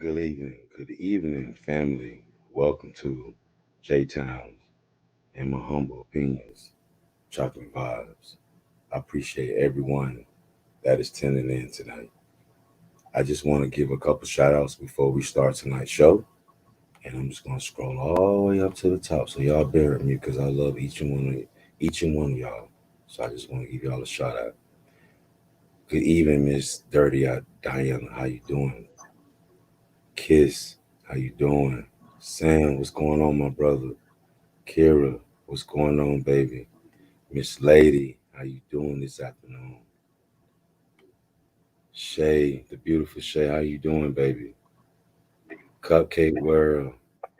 Good evening, family. Welcome to J Towns and my humble opinions, chocolate vibes. I appreciate everyone that is tuning in tonight. I just want to give a couple shout outs before we start tonight's show. And I'm just gonna scroll all the way up to the top. So y'all bear with me because I love each and one of y'all. So I just want to give y'all a shout out. Good evening, Miss Dirty Diana. How you doing? Kiss, how you doing? Sam, what's going on, my brother? Kira, what's going on, baby? Miss Lady, how you doing this afternoon? Shay, the beautiful Shay, how you doing, baby? Cupcake World,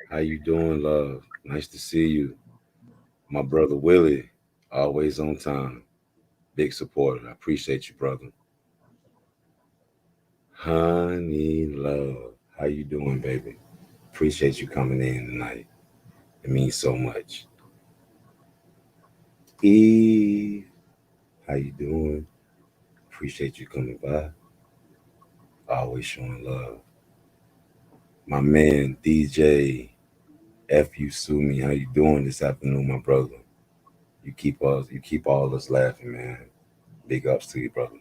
how you doing, love? Nice to see you. My brother Willie, always on time. Big supporter. I appreciate you, brother. Honey Love, how you doing, baby? Appreciate you coming in tonight. It means so much. Eve, how you doing? Appreciate you coming by. Always showing love. My man DJ F.U. Sue Me, how you doing this afternoon, my brother? You keep all us laughing, man. Big ups to you, brother.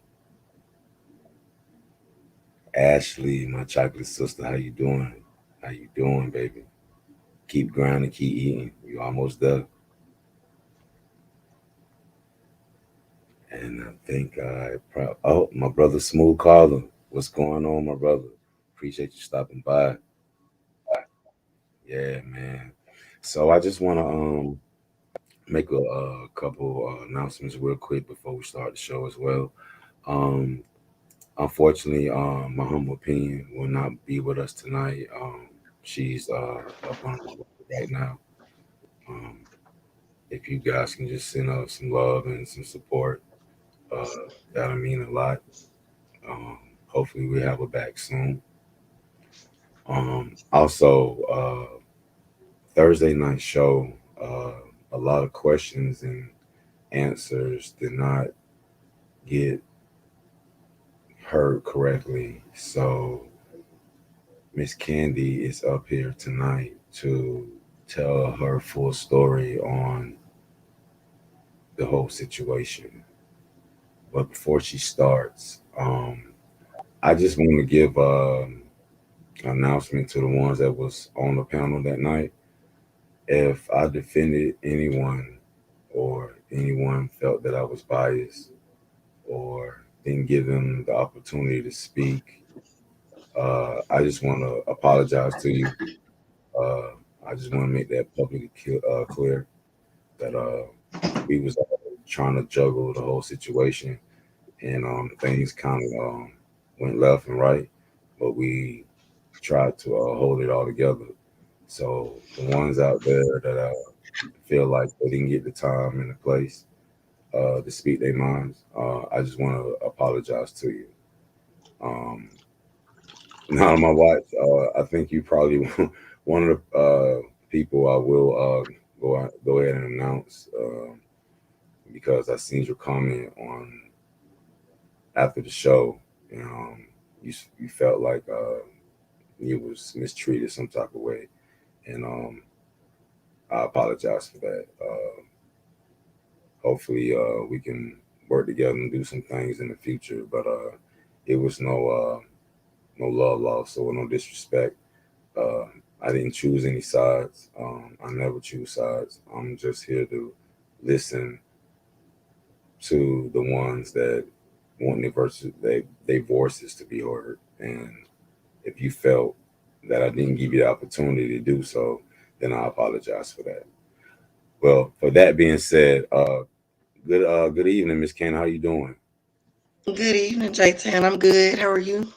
Ashley, my chocolate sister, how you doing? How you doing, baby? Keep grinding, keep eating. You almost there. And I think my brother Smooth Caller. What's going on, my brother? Appreciate you stopping by. Yeah, man. So I just wanna make a couple announcements real quick before we start the show as well. Um, Unfortunately, my humble opinion will not be with us tonight. She's up on the road right now. Um, if you guys can just send us some love and some support, uh, that'll mean a lot. Um, Hopefully, we have her back soon. Also, Thursday night show, a lot of questions and answers did not get heard correctly. So Miss Candy is up here tonight to tell her full story on the whole situation. But before she starts, I just want to give an announcement to the ones that was on the panel that night. If I defended anyone or anyone felt that I was biased or didn't give them the opportunity to speak, I just want to apologize to you. Uh, I just want to make that publicly clear that we was trying to juggle the whole situation, and things kind of went left and right, but we tried to hold it all together. So the ones out there that feel like they didn't get the time and the place to speak their minds, I just want to apologize to you. Um, Now, my watch, I think you probably one of the people I will go ahead and announce because I seen your comment on after the show. And, you felt like you was mistreated some type of way, and I apologize for that. Hopefully, we can work together and do some things in the future. But it was no love lost or no disrespect. Uh, I didn't choose any sides. I never choose sides. I'm just here to listen to the ones that want their voices to be heard. And if you felt that I didn't give you the opportunity to do so, then I apologize for that. Well, for that being said, good evening, Miss Ken. How you doing? Good evening, J-Tan. I'm good. How are you?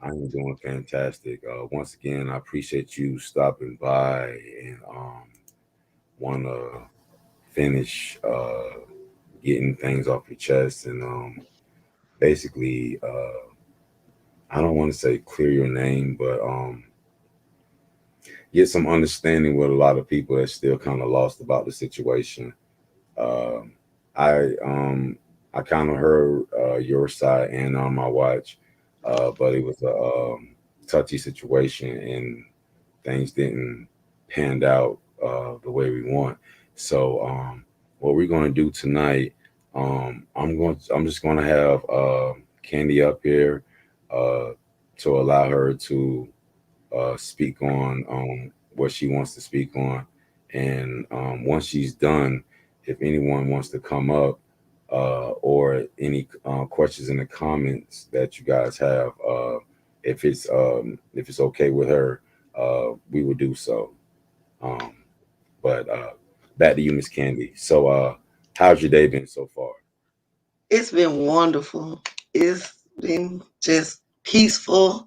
I am doing fantastic. Once again, I appreciate you stopping by and want to finish getting things off your chest and basically I don't want to say clear your name, but get some understanding with a lot of people that's still kind of lost about the situation. Um, I um, I kind of heard your side and on my watch, but it was touchy situation and things didn't pan out the way we want. So what we're going to do tonight, I'm just going to have Candy up here uh, to allow her to speak on what she wants to speak on, and once she's done, if anyone wants to come up or any questions in the comments that you guys have, if it's okay with her, we will do so. Um, but back to you, Miss Candy. So, how's your day been so far? It's been wonderful. It's been just peaceful.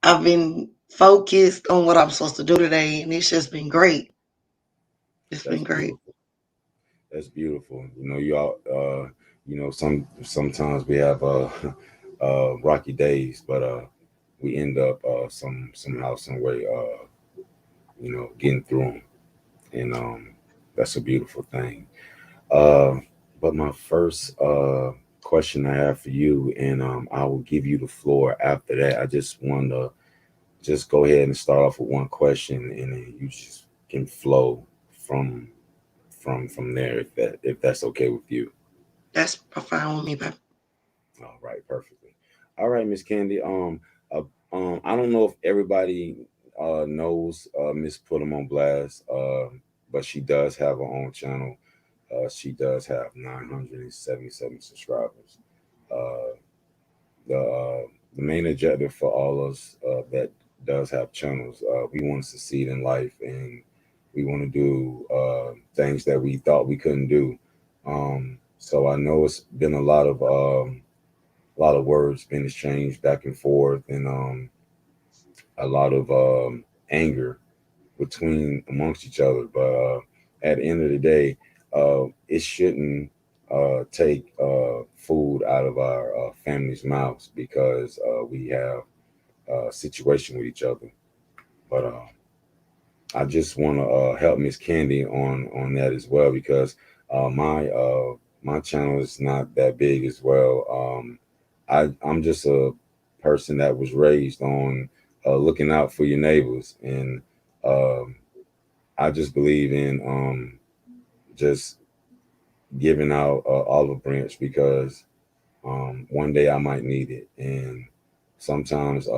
I've been focused on what I'm supposed to do today, and it's just been great. It's That's been great. beautiful. That's beautiful. You know, you all, sometimes we have rocky days, but we end up somehow, some way, getting through them, and that's a beautiful thing. Uh, but my first question I have for you, and I will give you the floor after that. I just want to just go ahead and start off with one question, and then you just can flow from from there if that's okay with you. That's profound with me, baby. All right, perfectly. All right, Miss Candy. I don't know if everybody knows Miss Put 'em on Blast, but she does have her own channel. She does have 977 subscribers. Uh, the main objective for all of us that does have channels, we want to succeed in life, and we want to do things that we thought we couldn't do. So I know it's been a lot of words being exchanged back and forth, and a lot of anger between amongst each other. But at the end of the day, it shouldn't take food out of our families' mouths because we have a situation with each other. But I just want to help Miss Candy on that as well because my channel is not that big as well. I'm just a person that was raised on looking out for your neighbors, and um, I just believe in just giving out olive branch because one day I might need it, and sometimes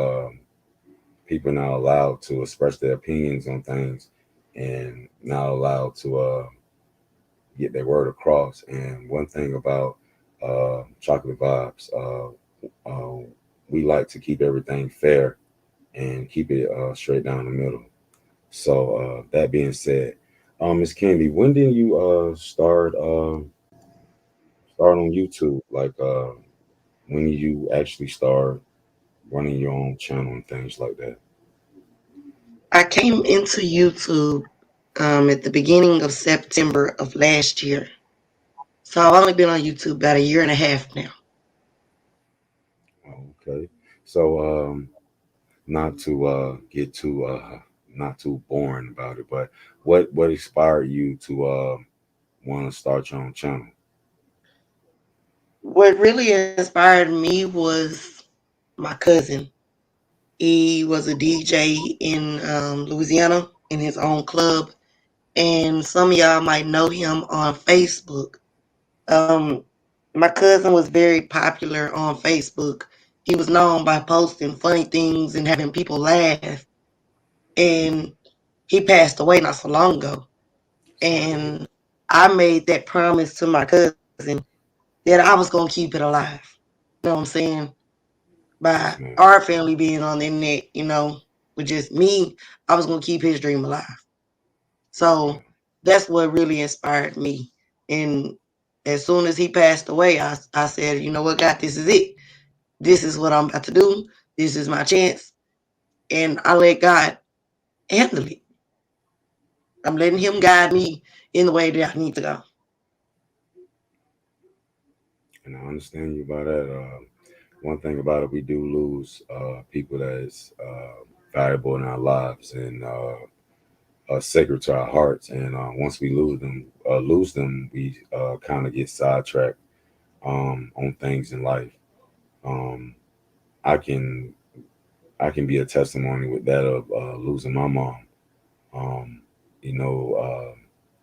people are not allowed to express their opinions on things and not allowed to get their word across. And one thing about chocolate vibes, we like to keep everything fair and keep it straight down the middle. So that being said, Miss Candy, when did you start on YouTube? Like when did you actually start running your own channel and things like that? I came into YouTube at the beginning of September of last year. So I've only been on YouTube about a year and a half now. Okay, so not to get too not too boring about it, but what inspired you to want to start your own channel? What really inspired me was my cousin. He was a DJ in Louisiana in his own club, and some of y'all might know him on Facebook. Um, my cousin was very popular on Facebook. He was known by posting funny things and having people laugh. And he passed away not so long ago. Sorry to hear. And I made that promise to my cousin that I was gonna keep it alive. You know what I'm saying? By Yes, ma'am. our family being on the internet, with just me, I was gonna keep his dream alive. Yeah, So that's what really inspired me. And as soon as he passed away, I said, you know what, God, this is it. This is what I'm about to do. This is my chance. And I let God handle it. I'm letting him guide me in the way that I need to go. and I understand you about that. One thing about it, we do lose people that is valuable in our lives and sacred to our hearts. And once we lose them, we kind of get sidetracked on things in life. Um, I can I can be a testimony with that of losing my mom. Um, you know,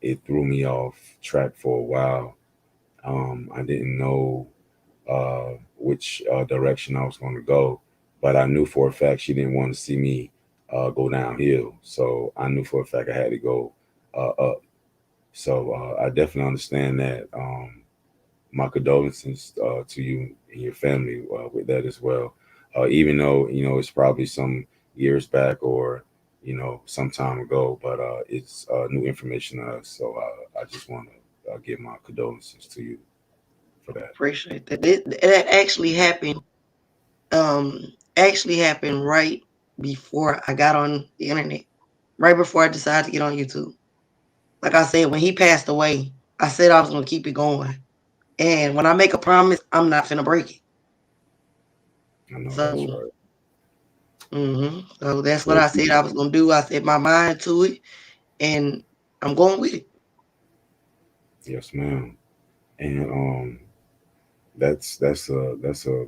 it threw me off track for a while. I didn't know which direction I was going to go, but I knew for a fact she didn't want to see me go downhill. So I knew for a fact I had to go up. So I definitely understand that. My condolences to you and your family with that as well. Even though it's probably some years back or some time ago, but it's new information to us. So I just want to give my condolences to you for that. Appreciate that. That actually happened right before I got on the internet. Right before I decided to get on YouTube. Like I said, when he passed away, I said I was gonna keep it going. And when I make a promise, I'm not finna break it. I know that's So, right. so that's what Well, I said I was gonna do. I set my mind to it, and I'm going with it. yes, ma'am. And that's a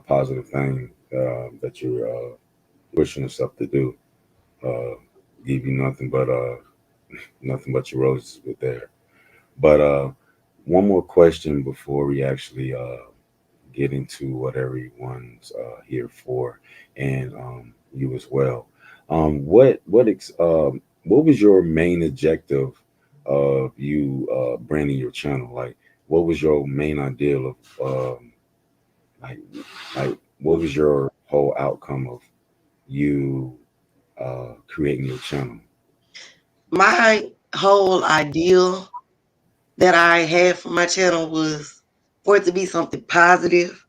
positive thing that you're pushing yourself to do. Uh, give you nothing but your roses with there. But one more question before we actually get into what everyone's here for, and you as well. What was your main objective of you branding your channel? Like, what was your main ideal of like like what was your whole outcome of you creating your channel? My whole ideal that I had for my channel was for it to be something positive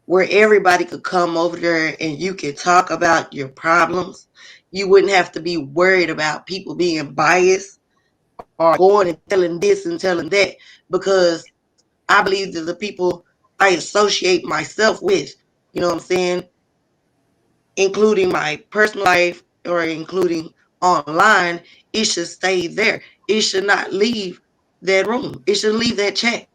where everybody could come over there and you could talk about your problems. You wouldn't have to be worried about people being biased or going and telling this and telling that because I believe that the people I associate myself with, you know what I'm saying, including my personal life or including online, it should stay there. It should not leave that room. It should leave that chat.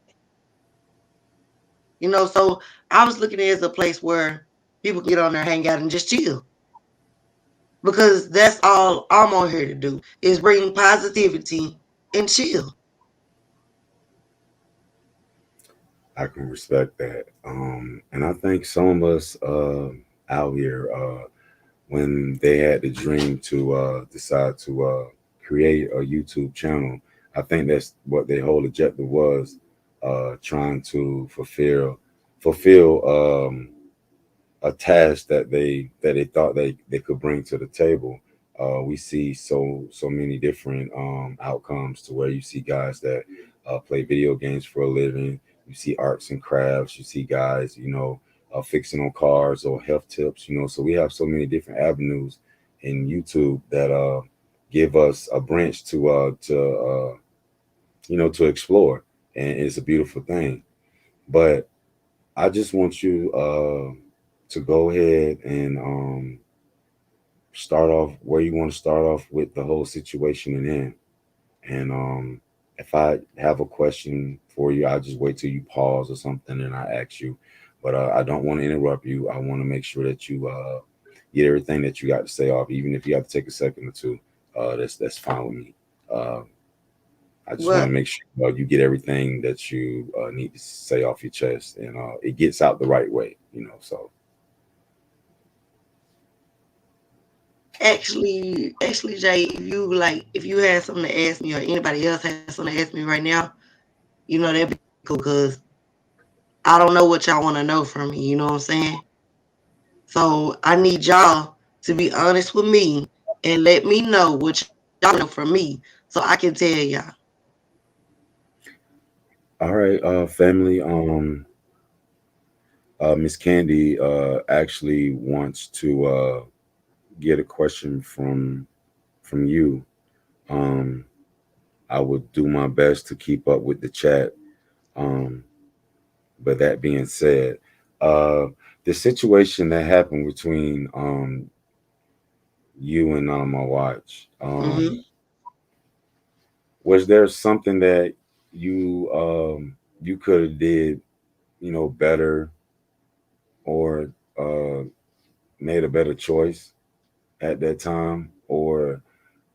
So I was looking at it as a place where people can get on there, hang out, and just chill. Because that's all I'm on here to do is bring positivity and chill. I can respect that. And I think some of us out here, when they had the dream to decide to create a YouTube channel, I think that's what their whole objective was, trying to fulfill a task that they thought they could bring to the table. We see so many different outcomes to where you see guys that play video games for a living. You see arts and crafts. You see guys, fixing on cars or health tips. So we have so many different avenues in YouTube that give us a branch to explore, and it's a beautiful thing. But I just want you to go ahead and start off where you want to start off with the whole situation and in. And if I have a question for you, I'll just wait till you pause or something and I ask you. But I don't want to interrupt you. I want to make sure that you get everything that you got to say off, even if you have to take a second or two. That's fine with me. Uh, I just want Well, to make sure you get everything that you need to say off your chest, and it gets out the right way. So actually, Jay, if you had something to ask me or anybody else has something to ask me right now, that'd be cool because I don't know what y'all want to know from me. You know what I'm saying? So I need y'all to be honest with me and let me know what y'all know from me so I can tell y'all. all right, family. Miss Candy actually wants to get a question from you. Um, I would do my best to keep up with the chat. Um, but that being said, uh, the situation that happened between you and my watch, Mm-hmm. was there something that you could have did better, or made a better choice at that time, or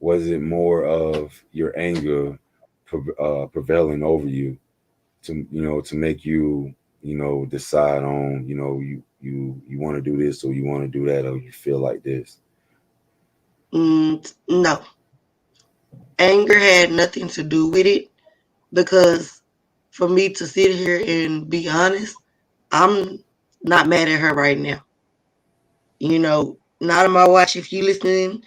was it more of your anger prevailing over you to to make you decide on you want to do this or you want to do that or you feel like this? No, anger had nothing to do with it because for me to sit here and be honest, I'm not mad at her right now. Not on my watch. If you listening,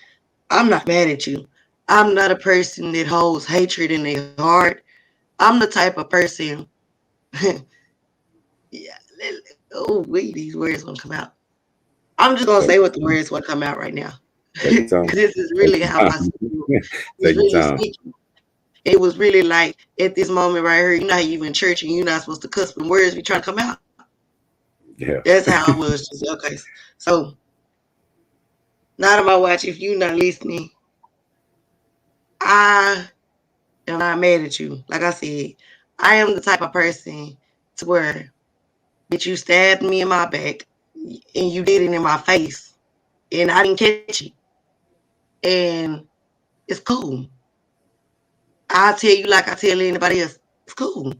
I'm not mad at you. I'm not a person that holds hatred in their heart. I'm the type of person. Yeah, oh, wait, these words gonna come out. I'm just gonna Take say what the words want to come out right now. take your time. This is Take really your how my time. spirit was Take your really time. speaking. It was really like at this moment right here, you know how you in church and you're not supposed to cuss when words be trying to come out. Yeah. That's how I was. Just okay. So not on my watch. If you not listening, I am not mad at you. Like I said, I am the type of person to where bitch you stabbed me in my back and you did it in my face and I didn't catch it. And it's cool. I'll tell you like I tell anybody else. It's cool.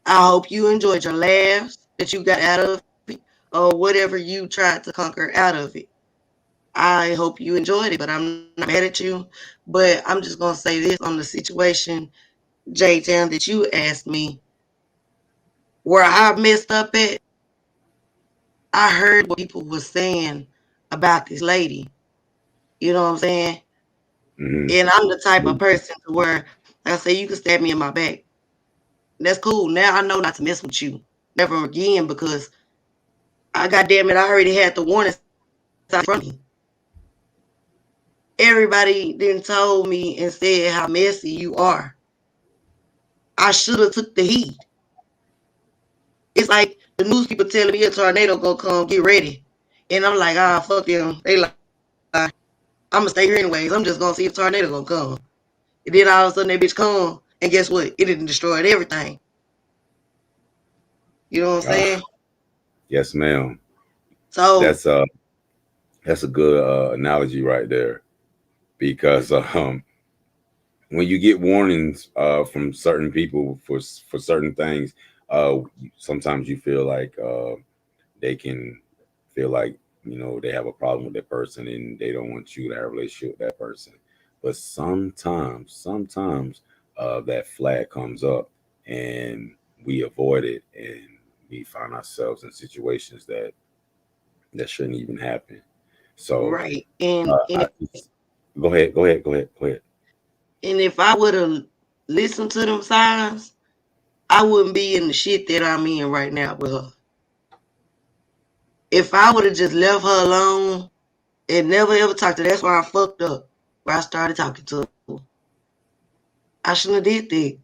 I hope you enjoyed your laughs that you got out of it or whatever you tried to conquer out of it. I hope you enjoyed it, but I'm not mad at you. But I'm just gonna say this on the situation, J Town, that you asked me where I messed up at. I heard what people were saying about this lady. You know what I'm saying? Hmm. And I'm the type of person to where like I say you can stab me in my back. That's cool. Now I know not to mess with you. Never again because I goddamn it, I already had the warning sign in front of me. Everybody then told me and said how messy you are. I should have took the heat. It's like the news people telling me a tornado gonna come, get ready. And I'm like, ah, fuck them. They lie. I'm gonna stay here anyways. I'm just gonna see if tornado gonna come. And then all of a sudden that bitch come, and guess what? It didn't destroy everything. You know what I'm Ah, saying? yes, ma'am. So That's that's a good analogy right there because when you get warnings from certain people for certain things, uh, sometimes you feel like they can feel like they have a problem with that person and they don't want you to have a relationship with that person. But sometimes that flag comes up and we avoid it and we find ourselves in situations that shouldn't even happen. So right, and I go ahead, go ahead, go ahead, go ahead. and if I would have listened to them signs, I wouldn't be in the shit that I'm in right now with her. If I would have just left her alone and never ever talked to her, that's why I fucked up. Where I started talking to her. I shouldn't have did that.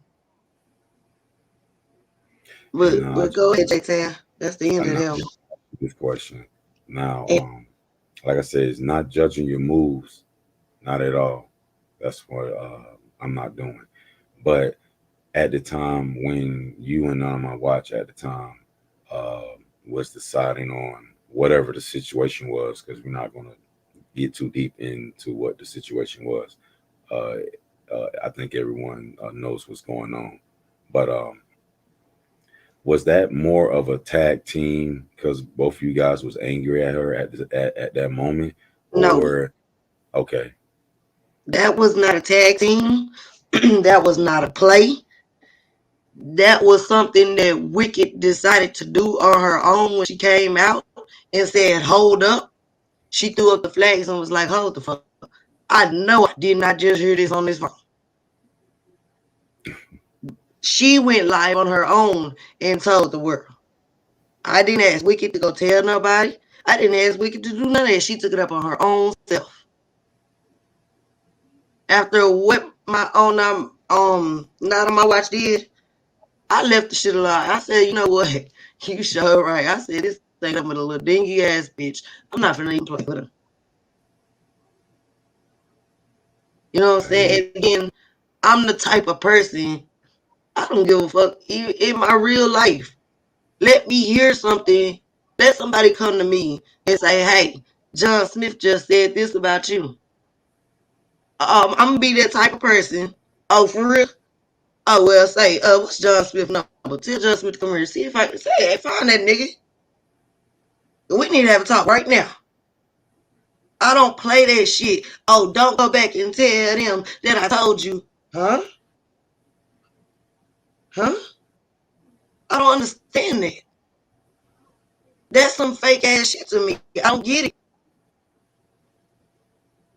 And But go ahead, J Town. That's the end of now them. this question. Now, And like I said, it's not judging your moves, not at all. That's what I'm not doing. But at the time when you and my watch at the time uh, was deciding on whatever the situation was, because we're not going to get too deep into what the situation was. Uh, I think everyone knows what's going on. But was that more of a tag team because both of you guys was angry at her at that moment, no, or okay? that was not a tag team. That was not a play. That was something that Wicked decided to do on her own when she came out and said, hold up. She threw up the flags and was like, hold the fuck up. I know I did not just hear this on this phone. She went live on her own and told the world. I didn't ask Wicked to go tell nobody. I didn't ask Wicked to do none of that. She took it up on her own self. After what my own not on my watch did, I left the shit alone. I said, you know what? You sure right. I said this thing up with a little dingy ass bitch. I'm not finna even play with her. You know what I'm Amen. saying? And again, I'm the type of person I don't give a fuck in my real life. Let me hear something. Let somebody come to me and say, hey, John Smith just said this about you. I'm gonna be that type of person. Oh, for real? Oh well, say, what's John Smith number? Tell John Smith to come here. See if I can say, hey, find that nigga. We need to have a talk right now. I don't play that shit. Oh, don't go back and tell them that I told you. Huh? Huh? I don't understand that. That's some fake ass shit to me. I don't get it.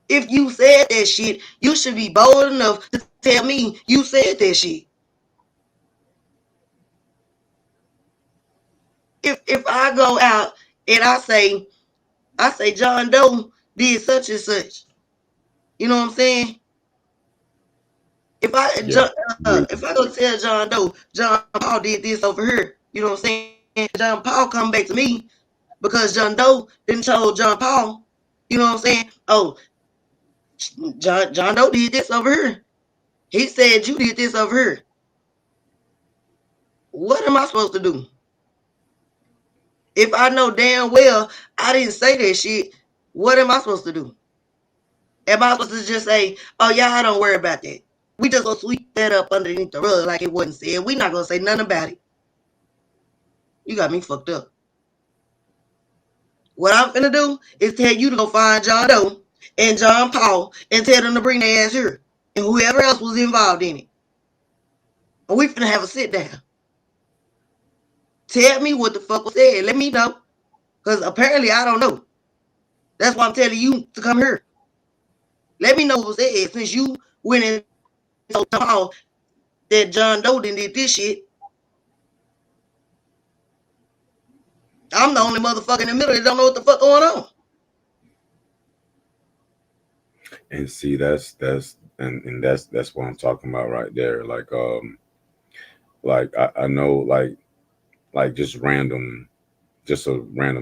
If you said that shit, you should be bold enough to tell me you said that shit. If I go out and I say John Doe did such and such. You know what I'm saying? If I Yeah. if I go tell John Doe, John Paul did this over here. You know what I'm saying? John Paul come back to me because John Doe didn't told John Paul. You know what I'm saying? Oh, John Doe did this over here. He said you did this over here. What am I supposed to do? If I know damn well I didn't say that shit, what am I supposed to do? Am I supposed to just say, oh, y'all don't worry about that? We just gonna sweep that up underneath the rug like it wasn't said. We not gonna say nothing about it. You got me fucked up. What I'm finna do is tell you to go find John Doe and John Paul and tell them to bring their ass here. And whoever else was involved in it. And we finna have a sit down. Tell me what the fuck was said. Let me know. Because apparently I don't know. That's why I'm telling you to come here. Let me know what was said since you went and told Paul that John Doe did this shit. I'm the only motherfucker in the middle that don't know what the fuck going on. And see, that's what I'm talking about right there. Like I know like just a random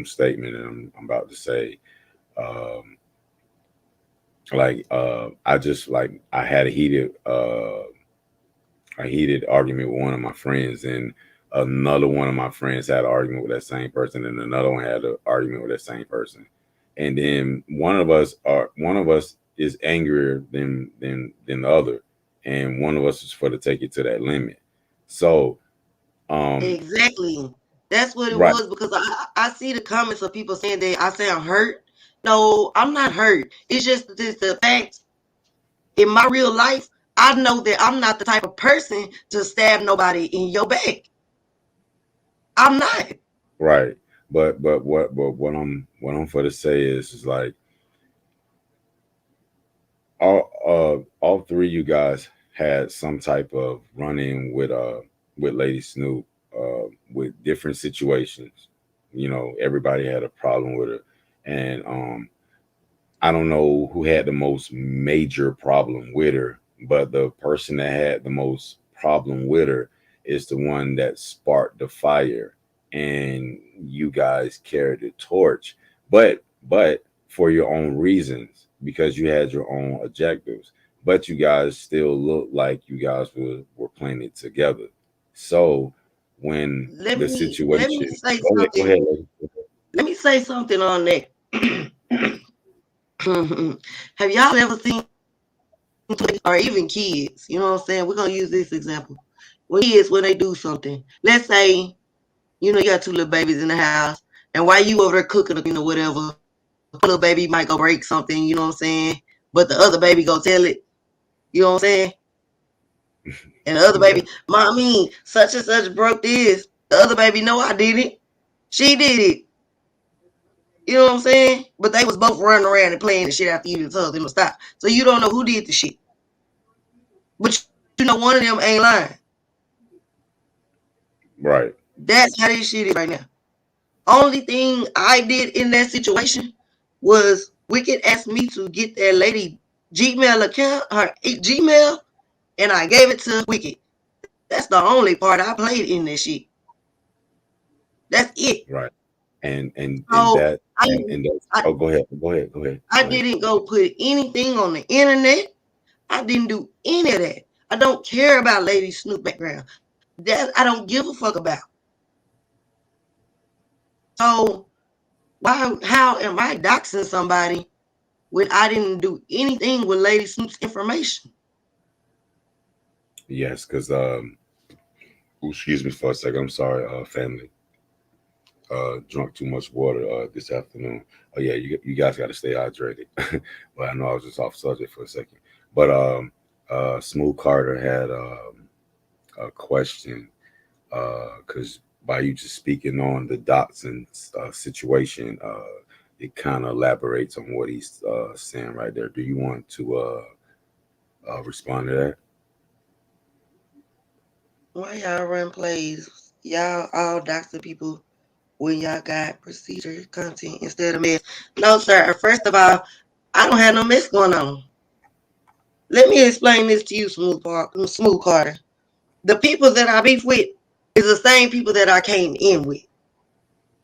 statement that I'm about to say. Um, I just like I had a heated argument with one of my friends, and another one of my friends had an argument with that same person, and another one had an argument with that same person, and then one of us is angrier than the other, and one of us is for to take it to that limit. So, Exactly. That's what it right, was because I see the comments of people saying that I say I'm hurt. No, I'm not hurt. It's just the fact in my real life, I know that I'm not the type of person to stab nobody in your back. I'm not. right. But what I'm for to say is like all three of you guys had some type of run in with Lady Snoop with different situations. You know, everybody had a problem with her, and I don't know who had the most major problem with her, but the person that had the most problem with her is the one that sparked the fire, and you guys carried the torch, but for your own reasons because you had your own objectives, but you guys still look like you guys were playing it together. So when the Let me situation, say go something. ahead, lady. Let me say something on that. Have y'all ever seen or even kids? You know what I'm saying? We're gonna use this example. When kids when they do something, let's say you got two little babies in the house, and while you over there cooking, whatever, little baby might go break something. You know what I'm saying? But the other baby go tell it. You know what I'm saying? And the other Yeah, baby, mommy, such and such broke this. The other baby, no, I did it. She did it. You know what I'm saying? But they was both running around and playing the shit after you told them to stop. So you don't know who did the shit. But you know one of them ain't lying. right, That's how this shit is right now. Only thing I did in that situation was Wicked asked me to get that lady Gmail account, her Gmail, and I gave it to Wicked. That's the only part I played in this shit. That's it. right. And So that I, and that's I oh go I ahead. didn't go put anything on the internet. I didn't do any of that. I don't care about Lady Snoop background. That I don't give a fuck about. So Why? How am I doxing somebody when I didn't do anything with Lady Snoop's information? Yes, because excuse me for a second. I'm sorry, family. Drunk too much water this afternoon. Oh yeah, you guys got to stay hydrated. But I know I was just off subject for a second. But Smooth Carter had a question because by you just speaking on the Dotson situation, it kind of elaborates on what he's saying right there. Do you want to respond to that? Why y'all run plays? Y'all all doxing people when y'all got procedure content instead of mess. No, sir. First of all, I don't have no mess going on. Let me explain this to you, Smooth Carter. The people that I beef with is the same people that I came in with.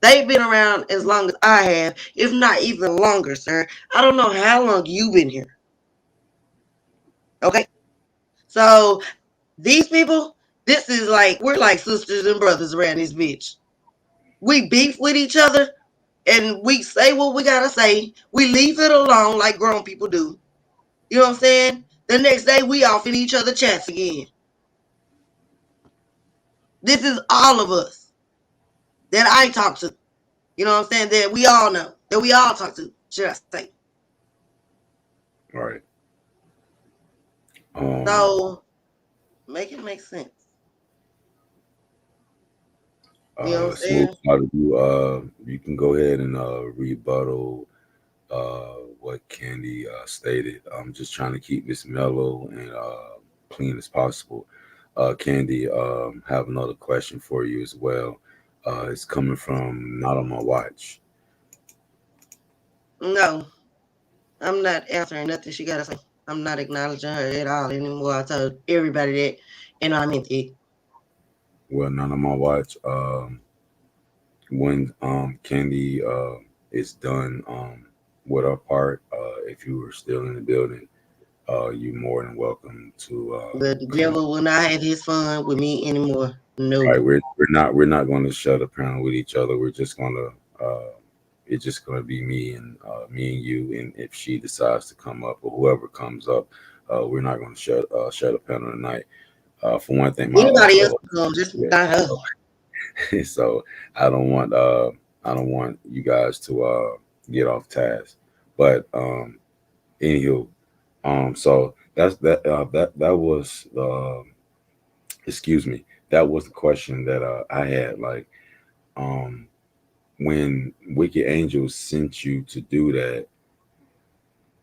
They've been around as long as I have, if not even longer, sir. I don't know how long you've been here. Okay? So these people, this is like we're like sisters and brothers around this bitch. We beef with each other and we say what we gotta say. We leave it alone like grown people do. You know what I'm saying? The next day we off in each other chats again. This is all of us that I talk to. You know what I'm saying? That we all know. That we all talk to, should I say. All right. Um, So make it make sense. You know what I'm Smooth saying? Carter, you can go ahead and rebuttal what Candy stated. I'm just trying to keep this mellow and clean as possible. Candy, have another question for you as well. It's coming from Not on My Watch. No, I'm not answering nothing she gotta say. I'm not acknowledging her at all anymore. I told everybody that and I meant it. Well, Not on My Watch. When Candy is done with our part, if you were still in the building, you're more than welcome to The come up. devil will not have his fun with me anymore. Right, No. we're not going to shut a panel with each other. We're just going to it's just going to be me and you. And if she decides to come up or whoever comes up, we're not going to shut a panel tonight. For one thing, my Anybody else co can come, just yeah. not her. So I don't want you guys to get off task. But anywho, so that was excuse me, that was the question that I had. Like, um, when Wicked Angels sent you to do that,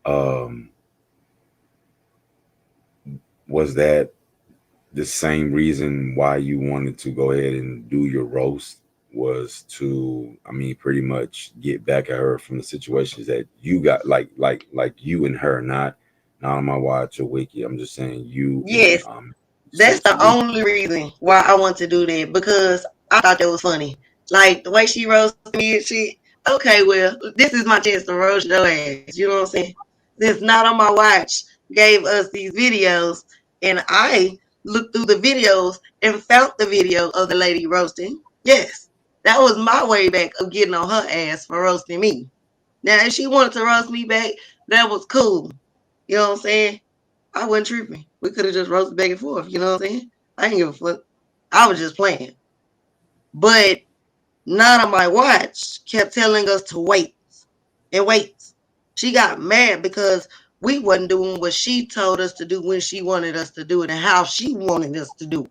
um, was that the same reason why you wanted to go ahead and do your roast? Was to, I mean, pretty much get back at her from the situations that you got, like you and her, not on my watch or Wiki. I'm just saying you and Yes, that's the situation. only reason why I want to do that because I thought that was funny. Like the way she roasted me and shit. Okay, well, this is my chance to roast your ass. You know what I'm saying? Since Not on My Watch gave us these videos, and I looked through the videos and found the video of the lady roasting. Yes, that was my way back of getting on her ass for roasting me. Now, if she wanted to roast me back, that was cool. You know what I'm saying? I wasn't tripping. We could have just roasted back and forth. You know what I'm saying? I didn't give a fuck. I was just playing. But Not on My Watch kept telling us to wait and wait. She got mad because we wasn't doing what she told us to do when she wanted us to do it and how she wanted us to do it.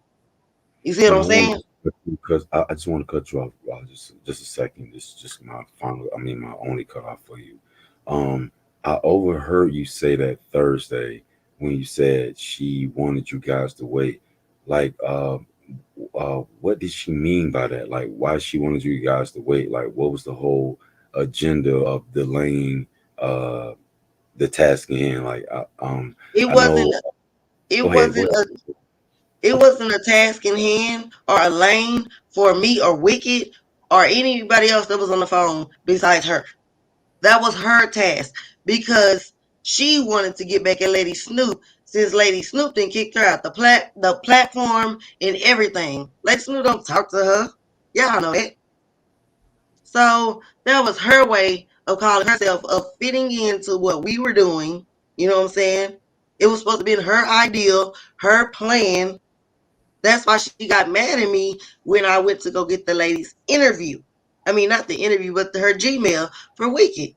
You see what And I'm I want saying? to, because I just want to cut you off, just a second. This is just my final. I mean, my only cut off for you. Um, I overheard you say that Thursday when you said she wanted you guys to wait. Like, what did she mean by that? Like, why she wanted you guys to wait? Like, what was the whole agenda of delaying uh the task in hand? Like, It I wasn't know. it Go ahead. Go wasn't ahead. a it wasn't a task in hand or a lane for me or Wicked or anybody else that was on the phone besides her. That was her task because she wanted to get back at Lady Snoop since Lady Snoop then kicked her out the platform and everything. Lady Snoop don't talk to her. Y'all know that. So that was her way of calling herself of fitting into what we were doing. You know what I'm saying? It was supposed to be her ideal, her plan. That's why she got mad at me when I went to go get the lady's interview. I mean, not the interview, but her Gmail for Wicked.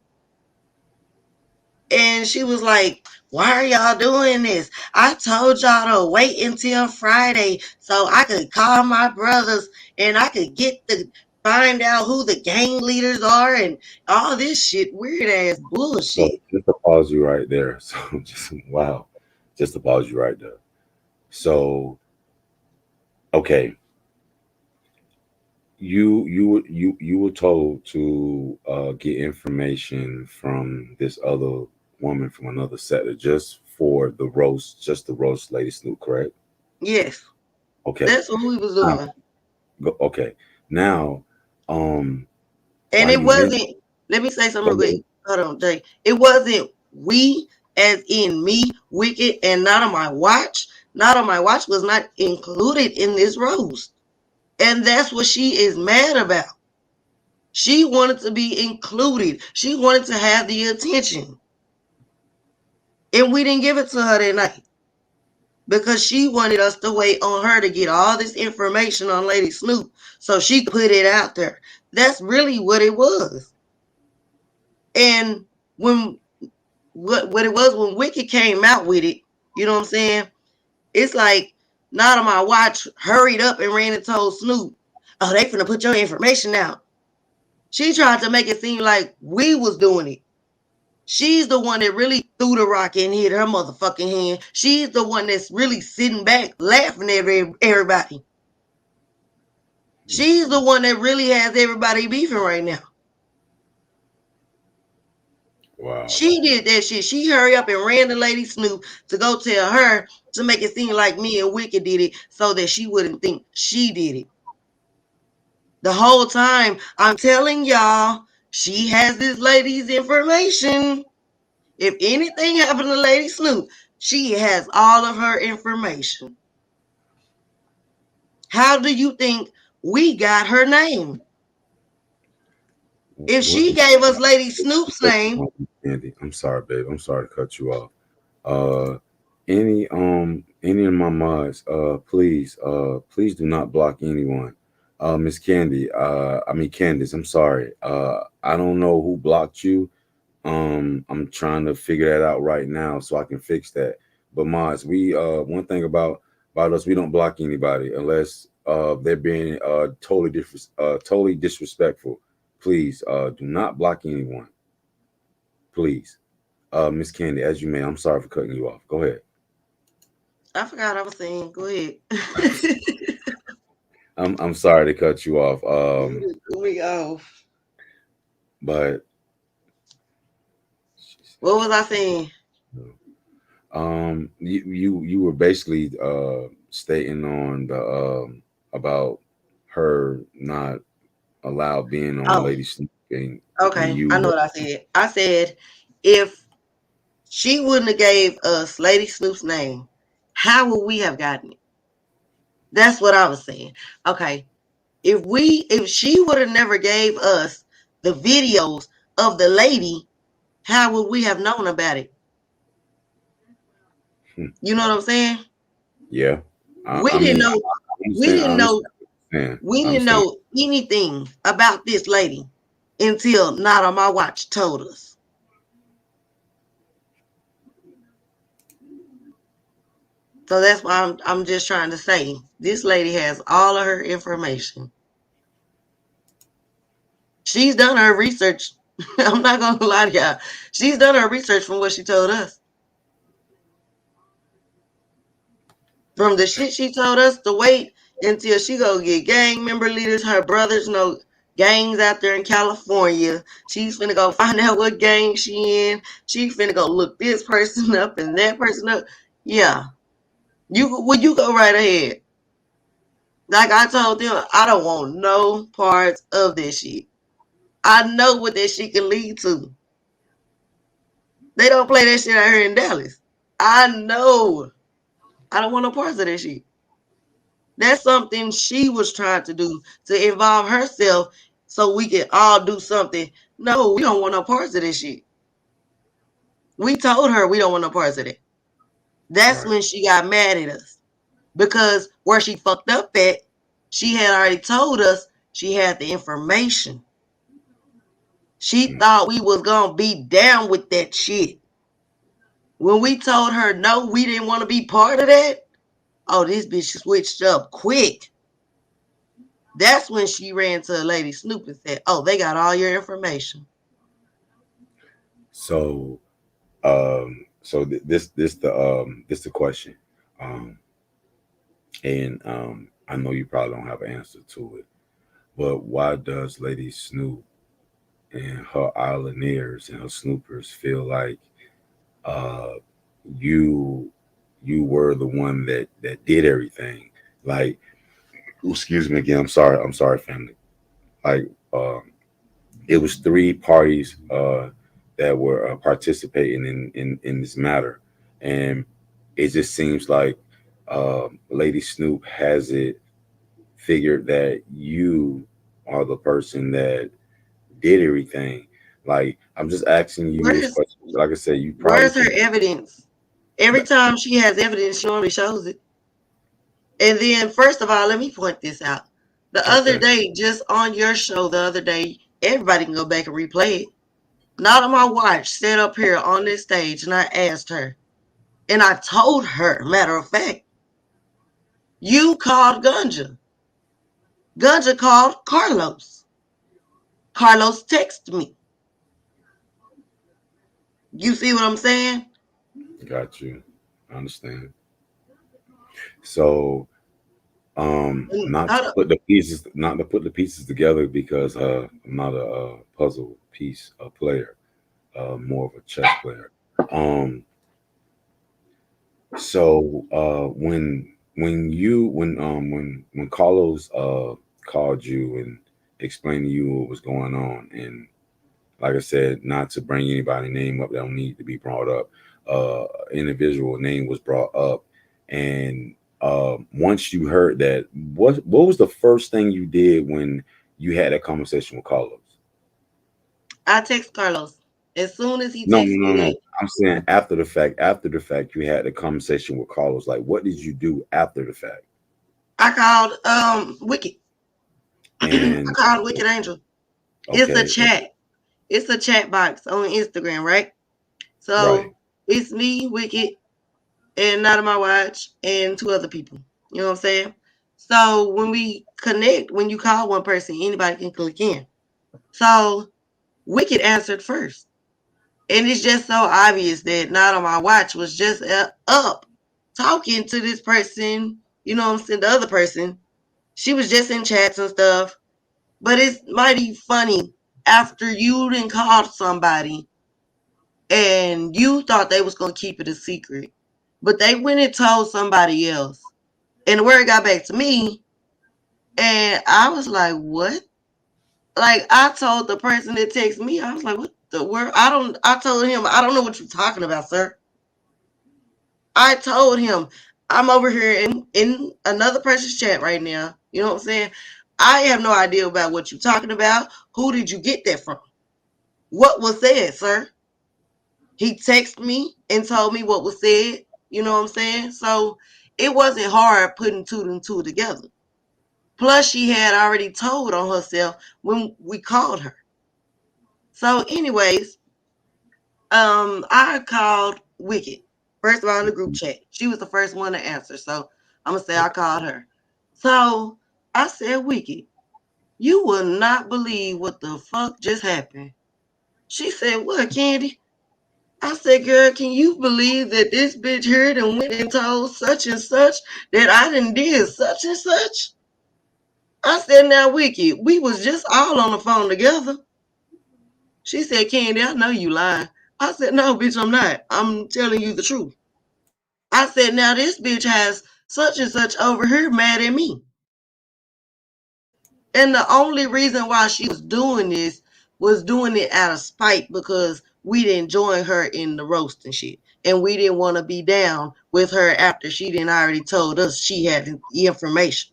And she was like, why are y'all doing this? I told y'all to wait until Friday so I could call my brothers and I could get to find out who the gang leaders are and all this shit, weird ass So bullshit. just to pause you right there. So just wow, just to pause you right there. So okay, you were told to get information from this other woman from another sector just for the roast, just the roast Lady Snoop, correct? Yes, Okay. that's what we was Now, doing. okay. Now, um, And while it you mentioned, wasn't, let me say something go real quick. ahead. Hold on, Jay. It wasn't we, as in me, Wicked, and Not on My Watch. Not on My Watch was not included in this roast. And that's what she is mad about. She wanted to be included. She wanted to have the attention. And we didn't give it to her that night because she wanted us to wait on her to get all this information on Lady Snoop so she could put it out there. That's really what it was. And when what it was when Wicked came out with it, you know what I'm saying? It's like Not on My Watch hurried up and ran and told Snoop, oh, they finna put your information out. She tried to make it seem like we was doing it. She's the one that really threw the rock and hit her motherfucking hand. She's the one that's really sitting back laughing at everybody. She's the one that really has everybody beefing right now. Wow. She did that shit. She hurried up and ran to Lady Snoop to go tell her to make it seem like me and Wicked did it so that she wouldn't think she did it. The whole time I'm telling y'all, she has this lady's information. If anything happened to Lady Snoop, she has all of her information. How do you think we got her name? If What she is gave us Lady Snoop's name, Andy? I'm sorry, babe. I'm sorry to cut you off. Uh, any of my mods, please do not block anyone. Miss Candy, I mean Candice, I'm sorry. I don't know who blocked you. I'm trying to figure that out right now so I can fix that. But mods, we one thing about us, we don't block anybody unless they're being totally disrespectful. Please do not block anyone. Please. Miss Candy, as you may, I'm sorry for cutting you off. Go ahead. I forgot I was saying. Go ahead. I'm sorry to cut you off. We off. But What was I saying? you were basically stating on the about her not allowed being on Oh, Lady Sneak, and okay. I know you what I said. I said if she wouldn't have gave us Lady Snoop's name, how would we have gotten it? That's what I was saying. Okay. If she would have never gave us the videos of the lady, how would we have known about it? hmm, You know what I'm saying? yeah. We I didn't mean, know we I didn't know understand what you're saying. we I didn't understand. know anything about this lady until Not on My Watch told us. So that's why I'm just trying to say this lady has all of her information. She's done her research. I'm not gonna lie to y'all. She's done her research from what she told us. From the shit she told us to wait until she go get gang member leaders, her brothers know gangs out there in California. She's finna go find out what gang she in. She finna go look this person up and that person up. Yeah. You go right ahead. Like I told them, I don't want no parts of this shit. I know what that shit can lead to. They don't play that shit out here in Dallas. I know. I don't want no parts of that shit. That's something she was trying to do to involve herself so we can all do something. No, we don't want no parts of this shit. We told her we don't want no parts of it. That's Right. when she got mad at us because where she fucked up at, she had already told us she had the information. She Mm. thought we was gonna be down with that shit. When we told her no, we didn't want to be part of that. Oh, this bitch switched up quick. That's when she ran to Lady Snoop and said, "Oh, they got all your information." So this the question. Um and I know you probably don't have an answer to it, but why does Lady Snoop and her islanders and her snoopers feel like uh you you were the one that did everything? Like, excuse me again, I'm sorry, family. Like, it was three parties that were participating in this matter, and it just seems like Lady Snoop has it figured that you are the person that did everything. Like, I'm just asking you this Where's question. Like I said, you probably where's her can. evidence? Every time she has evidence, she only shows it. And then, first of all, let me point this out. The other Okay. day, just on your show, the other day, everybody can go back and replay it. Not on my watch, sat up here on this stage, and I asked her, and I told her, matter of fact, you called Gunja. Gunja called Carlos. Carlos texted me. You see what I'm saying? Got you. I understand. So, And not to put the pieces, not to put the pieces together because I'm not a, puzzle piece player, more of a chess player. Um, so when Carlos called you and explained to you what was going on, and like I said, not to bring anybody name up that don't need to be brought up. Individual name was brought up, and once you heard that, what was the first thing you did when you had that conversation with Carlos? I text Carlos. As soon as he No, texts no, me no, no. that, I'm saying after the fact. After the fact, you had the conversation with Carlos. Like, what did you do after the fact? I called Wicked. I And called Wicked Angel. It's a okay, chat. It's a chat box on Instagram, right? right, So it's me, Wicked, and Not on My Watch, and two other people. You know what I'm saying? So when we connect, when you call one person, anybody can click in. So Wicked answered first. And it's just so obvious that Not on My Watch was just up talking to this person, you know what I'm saying, the other person. She was just in chats and stuff. But it's mighty funny after you didn't call somebody and you thought they was gonna keep it a secret. But they went and told somebody else. And the word got back to me and I was like, what? Like I told the person that texted me, I was like, what the word? I told him, I don't know what you're talking about, sir. I told him I'm over here in another person's chat right now. You know what I'm saying? I have no idea about what you're talking about. Who did you get that from? What was said, sir? He texted me and told me what was said. You know what I'm saying? So it wasn't hard putting two and two together. Plus, she had already told on herself when we called her. So, anyways, I called Wicked. First of all, in the group chat. She was the first one to answer. So I'm gonna say I called her. So I said, Wicked, you will not believe what the fuck just happened. She said, what, Candy? I said, girl, can you believe that this bitch heard and went and told such and such that I done did such and such? I said, now, Wicked, we was just all on the phone together. She said, Candy, I know you lying. I said, no, bitch, I'm not. I'm telling you the truth. I said, now this bitch has such and such over here mad at me. And the only reason why she was doing this was doing it out of spite because we didn't join her in the roast and shit. And we didn't want to be down with her after she didn't already told us she had the information.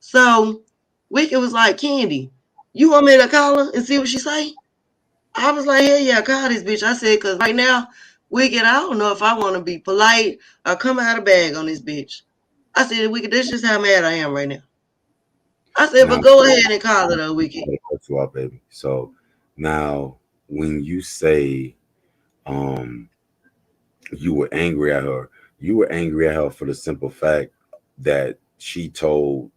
So Wicked was like, Candy, you want me to call her and see what she say? I was like, hell yeah, call this bitch. I said, because right now, Wicked, I don't know if I want to be polite or come out of bag on this bitch. I said, Wicked, that's just how mad I am right now. I said, Now, but go ahead and call her though, Wicked. cut you off, baby. So now, when you say um you were angry at her, you were angry at her for the simple fact that she told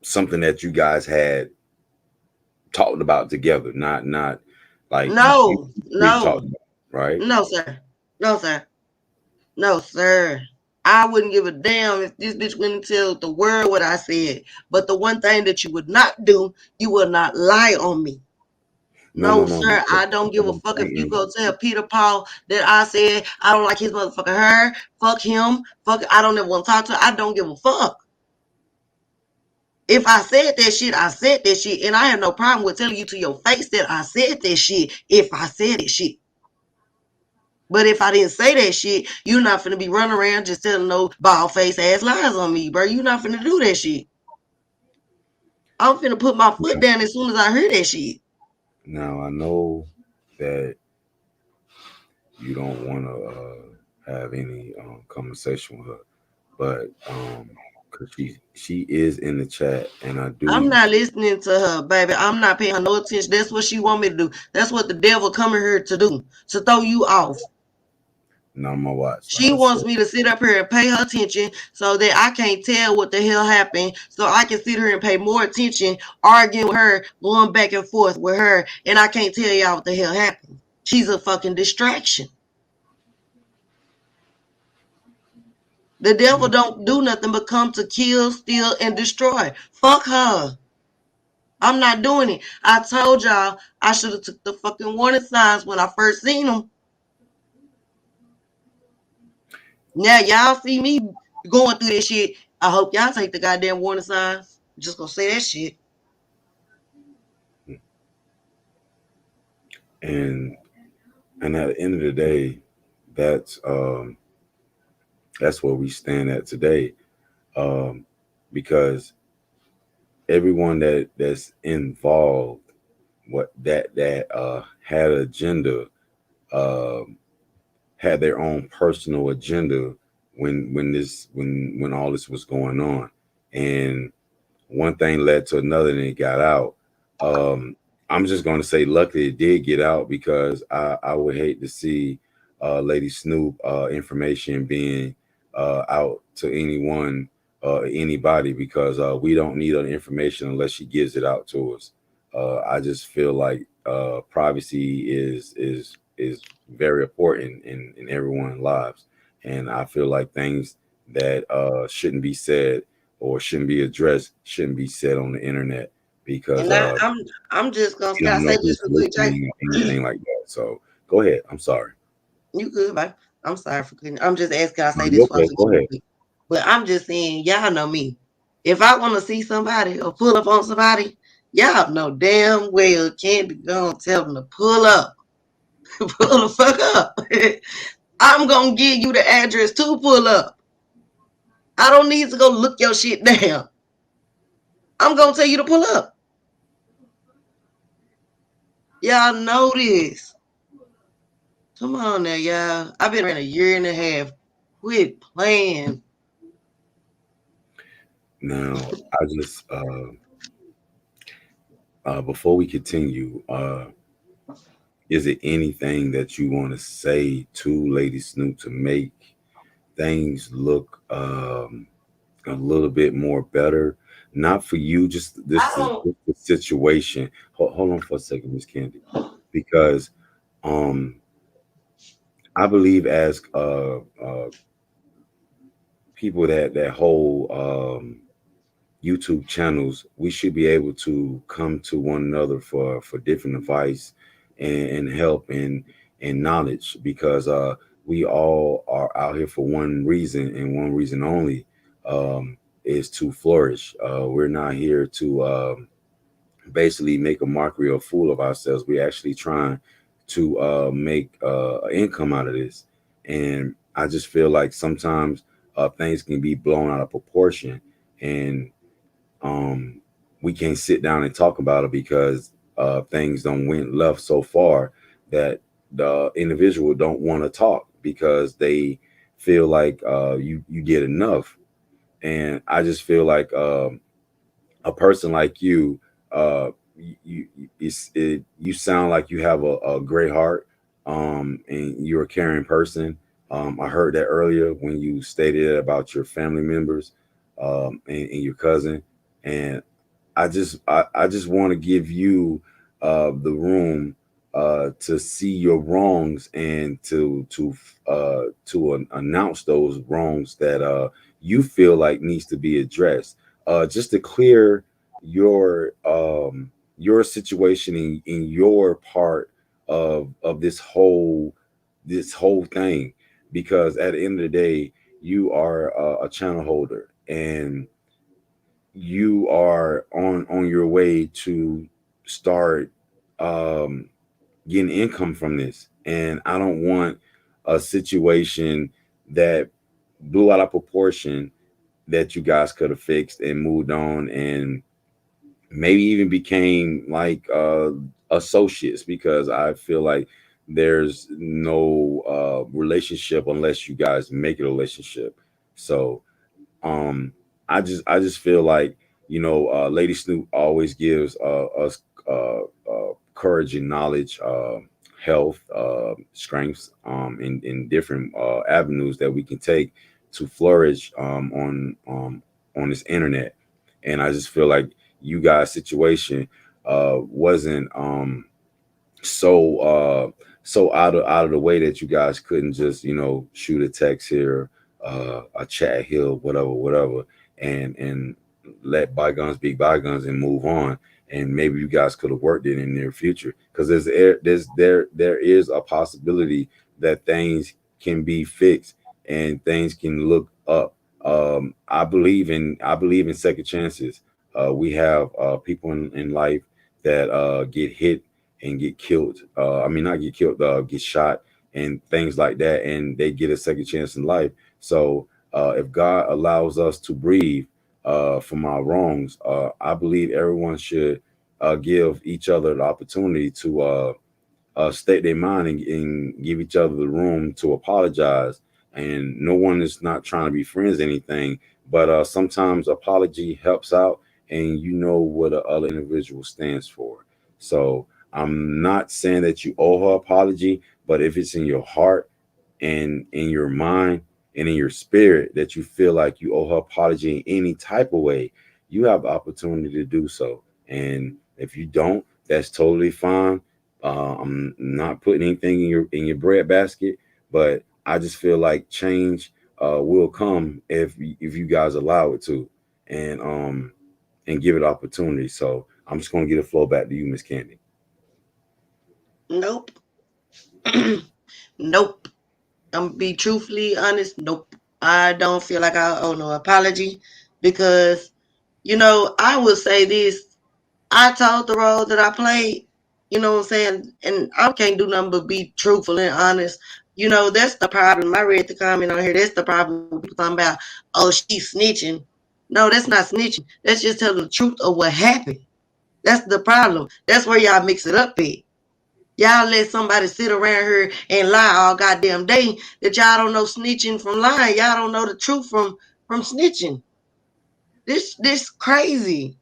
something that you guys had talked about together, not like you No, three no, talked about, right? no, sir. No, sir. No, sir. I wouldn't give a damn if this bitch went and tell the world what I said. But the one thing that you would not do, you will not lie on me. No, no, No, no, no. sir. I don't give What a I'm fuck if you saying, go tell Peter Paul that I said I don't like his motherfucking hair. Fuck him. Fuck. I don't ever want to talk to. I don't give a fuck. If I said that shit, I said that shit, and I have no problem with telling you to your face that I said that shit. If I said it, shit. But if I didn't say that shit, you're not finna be running around just telling no bald face ass lies on me, bro. You're not finna do that shit. I'm finna put my foot yeah. down as soon as I hear that shit. Now I know that you don't want to have any conversation with her, but cause she is in the chat, and I I'm do. not listening to her, baby. I'm not paying her no attention. That's what she want me to do. That's what the devil coming here to do, to throw you off. Now I'm gonna watch, like She I wants said. me to sit up here and pay her attention so that I can't tell what the hell happened. So I can sit here and pay more attention, arguing with her, going back and forth with her, and I can't tell y'all what the hell happened. She's a fucking distraction. The devil don't do nothing but come to kill, steal, and destroy. Fuck her. I'm not doing it. I told y'all I should have took the fucking warning signs when I first seen them. Now y'all see me going through this shit. I hope y'all take the goddamn warning signs. I'm just gonna say that shit. And at the end of the day, that's um that's where we stand at today. Um, because everyone that's involved, what that had an agenda, um had their own personal agenda when all this was going on, and one thing led to another and it got out. Um, I'm just going to say, luckily it did get out because I would hate to see Lady Snoop information being out to anyone, anybody, because we don't need her information unless she gives it out to us. I just feel like privacy is very important in everyone's lives, and I feel like things that shouldn't be said or shouldn't be addressed shouldn't be said on the internet because And I'm just gonna, you can I don't say know who's this real quick, Jay? listening or anything like that. So go ahead. I'm sorry. You good, bye. I'm sorry for cutting. I'm just asking, can I No, say you this before I okay? forget Go real ahead. quick? But I'm just saying, y'all know me. If I want to see somebody or pull up on somebody, y'all know damn well Candy gonna tell them to pull up. Pull the fuck up. I'm gonna give you the address to pull up. I don't need to go look your shit down. I'm gonna tell you to pull up. Y'all know this. Come on now, y'all. I've been around a year and a half. Quit playing. Now, I just before we continue, is it anything that you want to say to Lady Snoop to make things look a little bit more better? Not for you, just I this is don't. just the situation. Hold on for a second, Miss Candy, because um I believe as people that hold YouTube channels, we should be able to come to one another for different advice and help and knowledge, because we all are out here for one reason and one reason only, is to flourish. We're not here to basically make a mockery or fool of ourselves. We're actually trying to make an income out of this. And I just feel like sometimes things can be blown out of proportion. And um, we can't sit down and talk about it because things don't went left so far that the individual don't want to talk because they feel like you did enough. And I just feel like a person like you, you sound like you have a great heart, and you're a caring person. I heard that earlier when you stated about your family members, and your cousin, and I just want to give you the room to see your wrongs and to announce those wrongs that you feel like needs to be addressed, just to clear your your situation in your part of this whole thing, because at the end of the day you are a channel holder, and you are on your way to start um getting income from this. And I don't want a situation that blew out of proportion that you guys could have fixed and moved on, and maybe even became like associates, because I feel like there's no relationship unless you guys make it a relationship. So um, I just feel like, Lady Snoop always gives us courage and knowledge, health, strengths, in different avenues that we can take to flourish on this internet. And I just feel like you guys' situation wasn't so out of the way that you guys couldn't just shoot a text here, a chat here, whatever, and let bygones be bygones and move on. And maybe you guys could have worked it in the near future, because there is a possibility that things can be fixed and things can look up. I believe in second chances. We have people in life that get hit and get killed. I mean, not get killed, get shot and things like that, and they get a second chance in life. So if God allows us to breathe from our wrongs, I believe everyone should give each other the opportunity to state their mind, and give each other the room to apologize. And no one is not trying to be friends or anything, but sometimes apology helps out, and you know what the other individual stands for. So I'm not saying that you owe her apology, but if it's in your heart and in your mind and in your spirit that you feel like you owe her apology in any type of way, you have the opportunity to do so. And if you don't, that's totally fine. I'm not putting anything in your bread basket, but I just feel like change will come if you guys allow it to, and give it opportunity. So I'm just gonna get the flow back to you, Miss Candy. Nope. Nope. I'm be truthfully honest. Nope. I don't feel like I owe no apology because, I will say this. I told the role that I played, you know what I'm saying? And I can't do nothing but be truthful and honest. That's the problem. I read the comment on here. That's the problem with people talking about, oh, she's snitching. No, that's not snitching. That's just telling the truth of what happened. That's the problem. That's where y'all mix it up at. Y'all let somebody sit around here and lie all goddamn day that y'all don't know snitching from lying. Y'all don't know the truth from snitching. This crazy.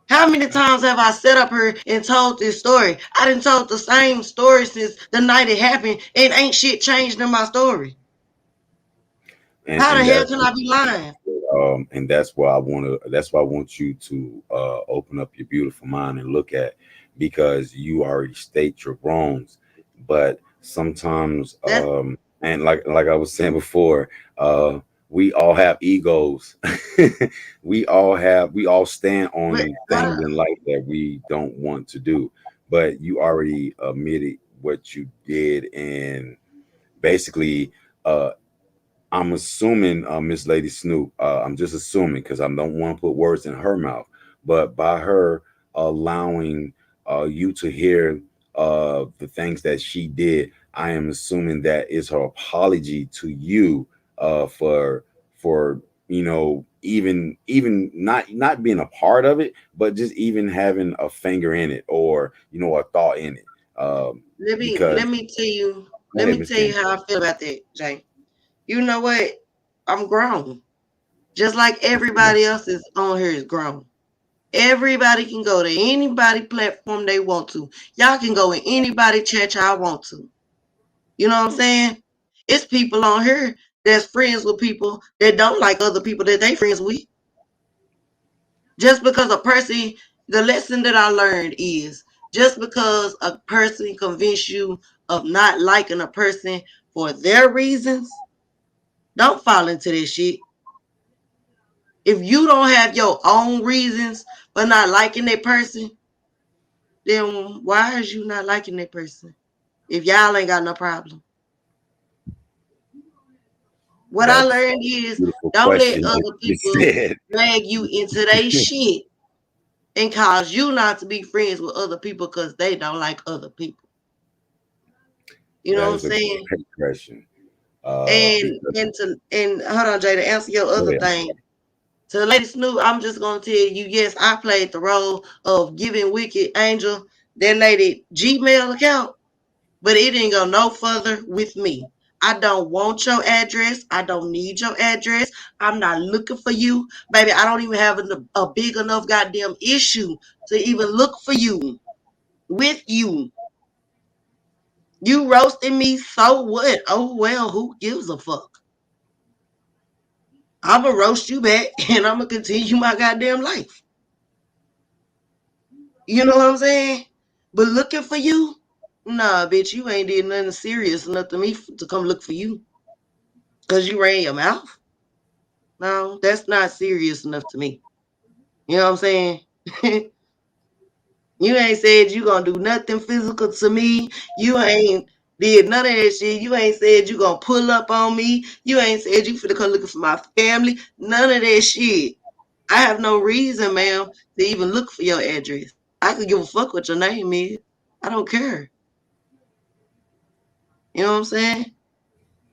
How many times have I sat up here and told this story? I done told the same story since the night it happened, and ain't shit changed in my story. How the And hell that's can I be lying? and that's why I want you to open up your beautiful mind and look at, because you already state your wrongs. But sometimes That's and like I was saying before, uh we all have egos. We all stand but on things in life that we don't want to do, but you already admitted what you did. And basically, uh I'm assuming, Miss Lady Snoop. I'm just assuming because I don't want to put words in her mouth. But by her allowing you to hear the things that she did, I am assuming that is her apology to you for for even not being a part of it, but just even having a finger in it, or a thought in it. Let me Because let me tell you go let ahead, me Miss tell you Candy. how I feel about that, Jay. You know what? I'm grown. Just like everybody else is on here is grown. Everybody can go to anybody platform they want to. Y'all can go in anybody chat y'all want to. You know what I'm saying? It's people on here that's friends with people that don't like other people that they friends with. Just because a person, the lesson that I learned is just because a person convince you of not liking a person for their reasons, don't fall into this shit. If you don't have your own reasons for not liking that person, then why is you not liking that person? If y'all ain't got no problem. What I That's learned a is beautiful don't let question that other you people said. drag you into their shit and cause you not to be friends with other people because they don't like other people. You know That what I'm is a saying? great question. And Because and hold on, Jay, to answer your go other ahead. thing. To Lady Snoop, I'm just gonna tell you, yes, I played the role of giving Wicked Angel that lady Gmail account, but it didn't go no further with me. I don't want your address. I don't need your address. I'm not looking for you. Baby, I don't even have a big enough goddamn issue to even look for you, with you. You roasting me, so what? Oh, well, who gives a fuck? I'm going to roast you back and I'm going to continue my goddamn life. You know what I'm saying? But looking for you? Nah, bitch, you ain't did nothing serious enough to me to come look for you because you ran your mouth. No, that's not serious enough to me. You know what I'm saying? You ain't said you gonna do nothing physical to me. You ain't did none of that shit. You ain't said you gonna pull up on me. You ain't said you finna come looking for my family. None of that shit. I have no reason, ma'am, to even look for your address. I could give a fuck what your name is. I don't care. You know what I'm saying?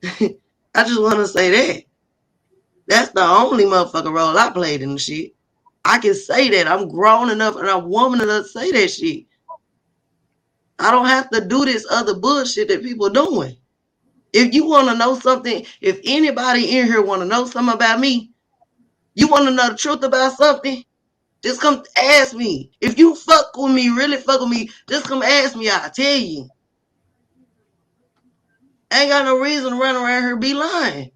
I just wanna say that. That's the only motherfucking role I played in the shit. I can say that. I'm grown enough and I'm woman enough to say that shit. I don't have to do this other bullshit that people doing. If you want to know something, if anybody in here want to know something about me, you want to know the truth about something, just come ask me. If you fuck with me, really fuck with me, just come ask me. I'll tell you. I ain't got no reason to run around here be lying.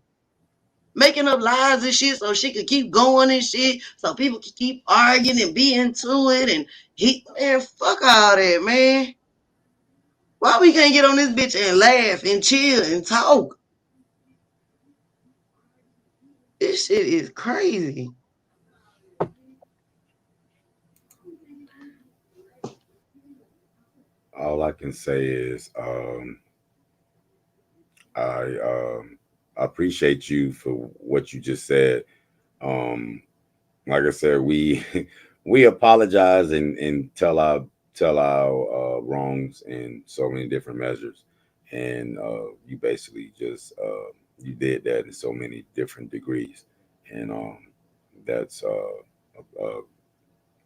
Making up lies and shit so she could keep going and shit, so people can keep arguing and be into it. And man, fuck all that, man. Why we can't get on this bitch and laugh and chill and talk? This shit is crazy. All I can say is I appreciate you for what you just said. Um, like I said, we we apologize and tell our wrongs in so many different measures, and you basically just you did that in so many different degrees, and that's a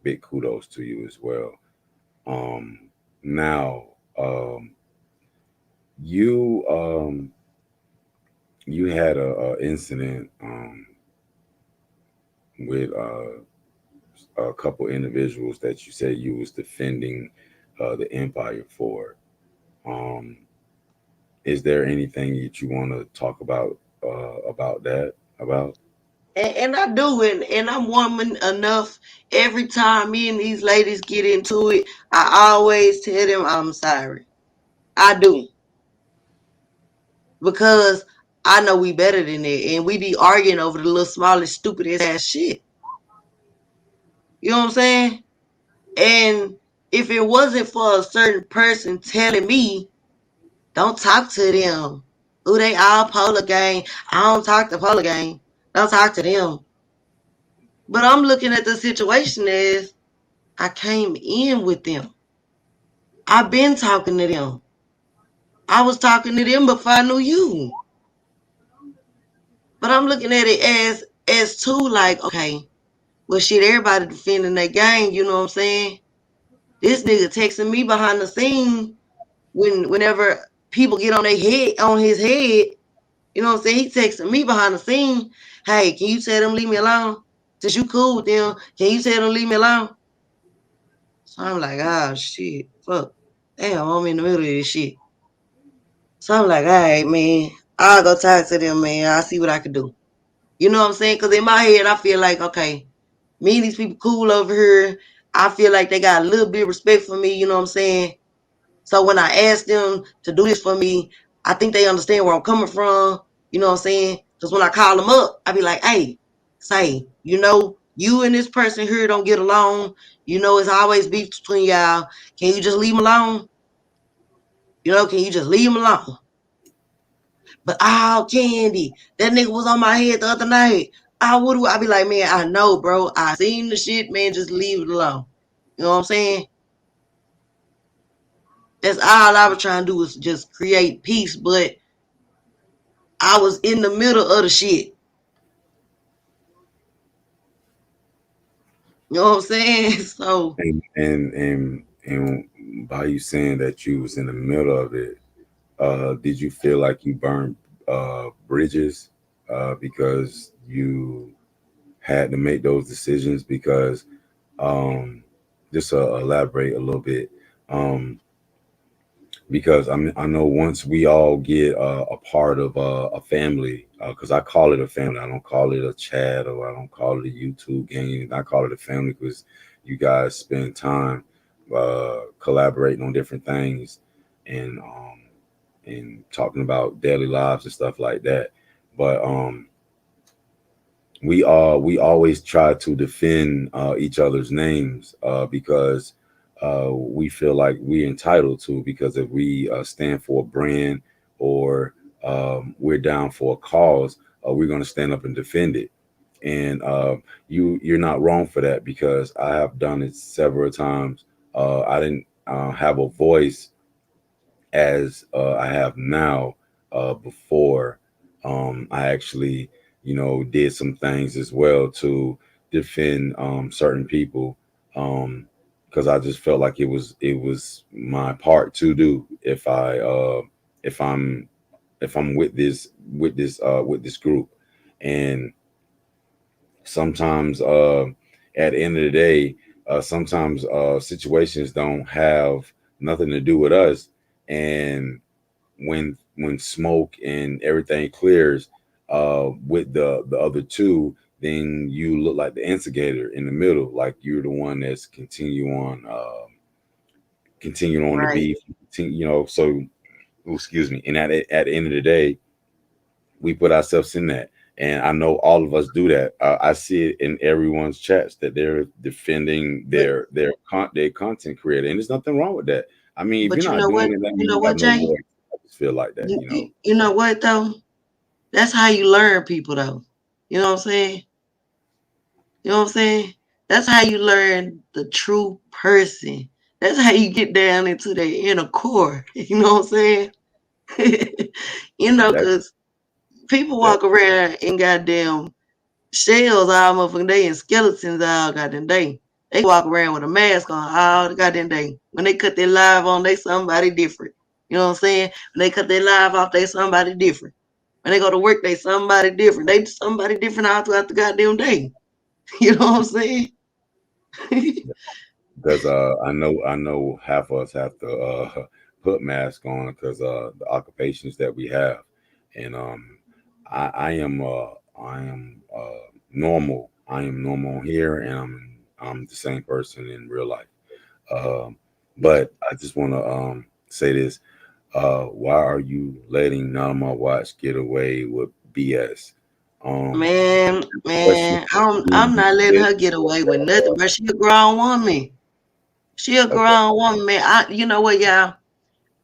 big kudos to you as well. Um, now, um, you you had a incident with a couple individuals that you said you was defending the empire for. Um, is there anything that you want to talk about that about? And I do it, and I'm woman enough. Every time me and these ladies get into it, I always tell them I'm sorry. I do, because I know we better than that, and we be arguing over the little smallest, stupid ass shit. You know what I'm saying? And if it wasn't for a certain person telling me, don't talk to them. Ooh, they all polar gang. I don't talk to polar gang. Don't talk to them. But I'm looking at the situation as I came in with them. I've been talking to them. I was talking to them before I knew you. But I'm looking at it as as to like, okay, well shit, everybody defending their game, you know what I'm saying? This nigga texting me behind the scene whenever people get on their head on his head, you know what I'm saying? He texting me behind the scene, hey, can you tell them leave me alone? Since you cool with them, can you tell them leave me alone? So I'm like, ah shit, fuck. Damn, I'm in the middle of this shit. So I'm like, all right, man, I'll go talk to them, man. I'll see what I can do. You know what I'm saying? Because in my head, I feel like, okay, me and these people cool over here. I feel like they got a little bit of respect for me, you know what I'm saying? So when I ask them to do this for me, I think they understand where I'm coming from, you know what I'm saying? Because when I call them up, I be like, hey, say, you know, you and this person here don't get along. You know, it's always beef between y'all. Can you just leave them alone? You know, can you just leave them alone? But oh, Candy, that nigga was on my head the other night. I be like, man, I know, bro. I seen the shit, man. Just leave it alone. You know what I'm saying? That's all I was trying to do was just create peace. But I was in the middle of the shit. You know what I'm saying? So And by you saying that you was in the middle of it, did you feel like you burned bridges because you had to make those decisions? Because um, just to elaborate a little bit, um, because I know once we all get a part of a family, because I call it a family. I don't call it a chat or I don't call it a YouTube game. I call it a family because you guys spend time collaborating on different things and talking about daily lives and stuff like that. But we always try to defend each other's names because we feel like we're entitled to, because if we stand for a brand or we're down for a cause, we're going to stand up and defend it. And you're not wrong for that, because I have done it several times. I didn't have a voice as I have now. Before I actually, did some things as well to defend certain people, because I just felt like it was my part to do if I'm if I'm with this group. And sometimes at the end of the day, sometimes situations don't have nothing to do with us, and when smoke and everything clears with the other two, then you look like the instigator in the middle, like you're the one that's continuing on the right. beef, so excuse me. And at the end of the day, we put ourselves in that, and I know all of us do that. I see it in everyone's chats that they're defending But their content creator, and there's nothing wrong with that. I mean, if you're but not doing it, that you means know you have what, no Jay? voice. I just feel like that, You know what though? That's how you learn people though. You know what I'm saying? You know what I'm saying? That's how you learn the true person. That's how you get down into their inner core. You know what I'm saying? You know, that because people that walk around in goddamn shells all motherfucking day and skeletons all goddamn day. They walk around with a mask on all the goddamn day. When they cut their live on, they somebody different. You know what I'm saying? When they cut their live off, they somebody different. When they go to work, they somebody different. They somebody different all throughout the goddamn day. You know what I'm saying? because I know half of us have to put masks on because the occupations that we have, and I am normal. I am normal here, and I'm the same person in real life. Um, but I just want to say this: why are you letting Nama Watch get away with BS? Um, Question Man, being I'm not letting is her get away with nothing, but she a grown woman. She a okay. grown woman, man. You know what, y'all?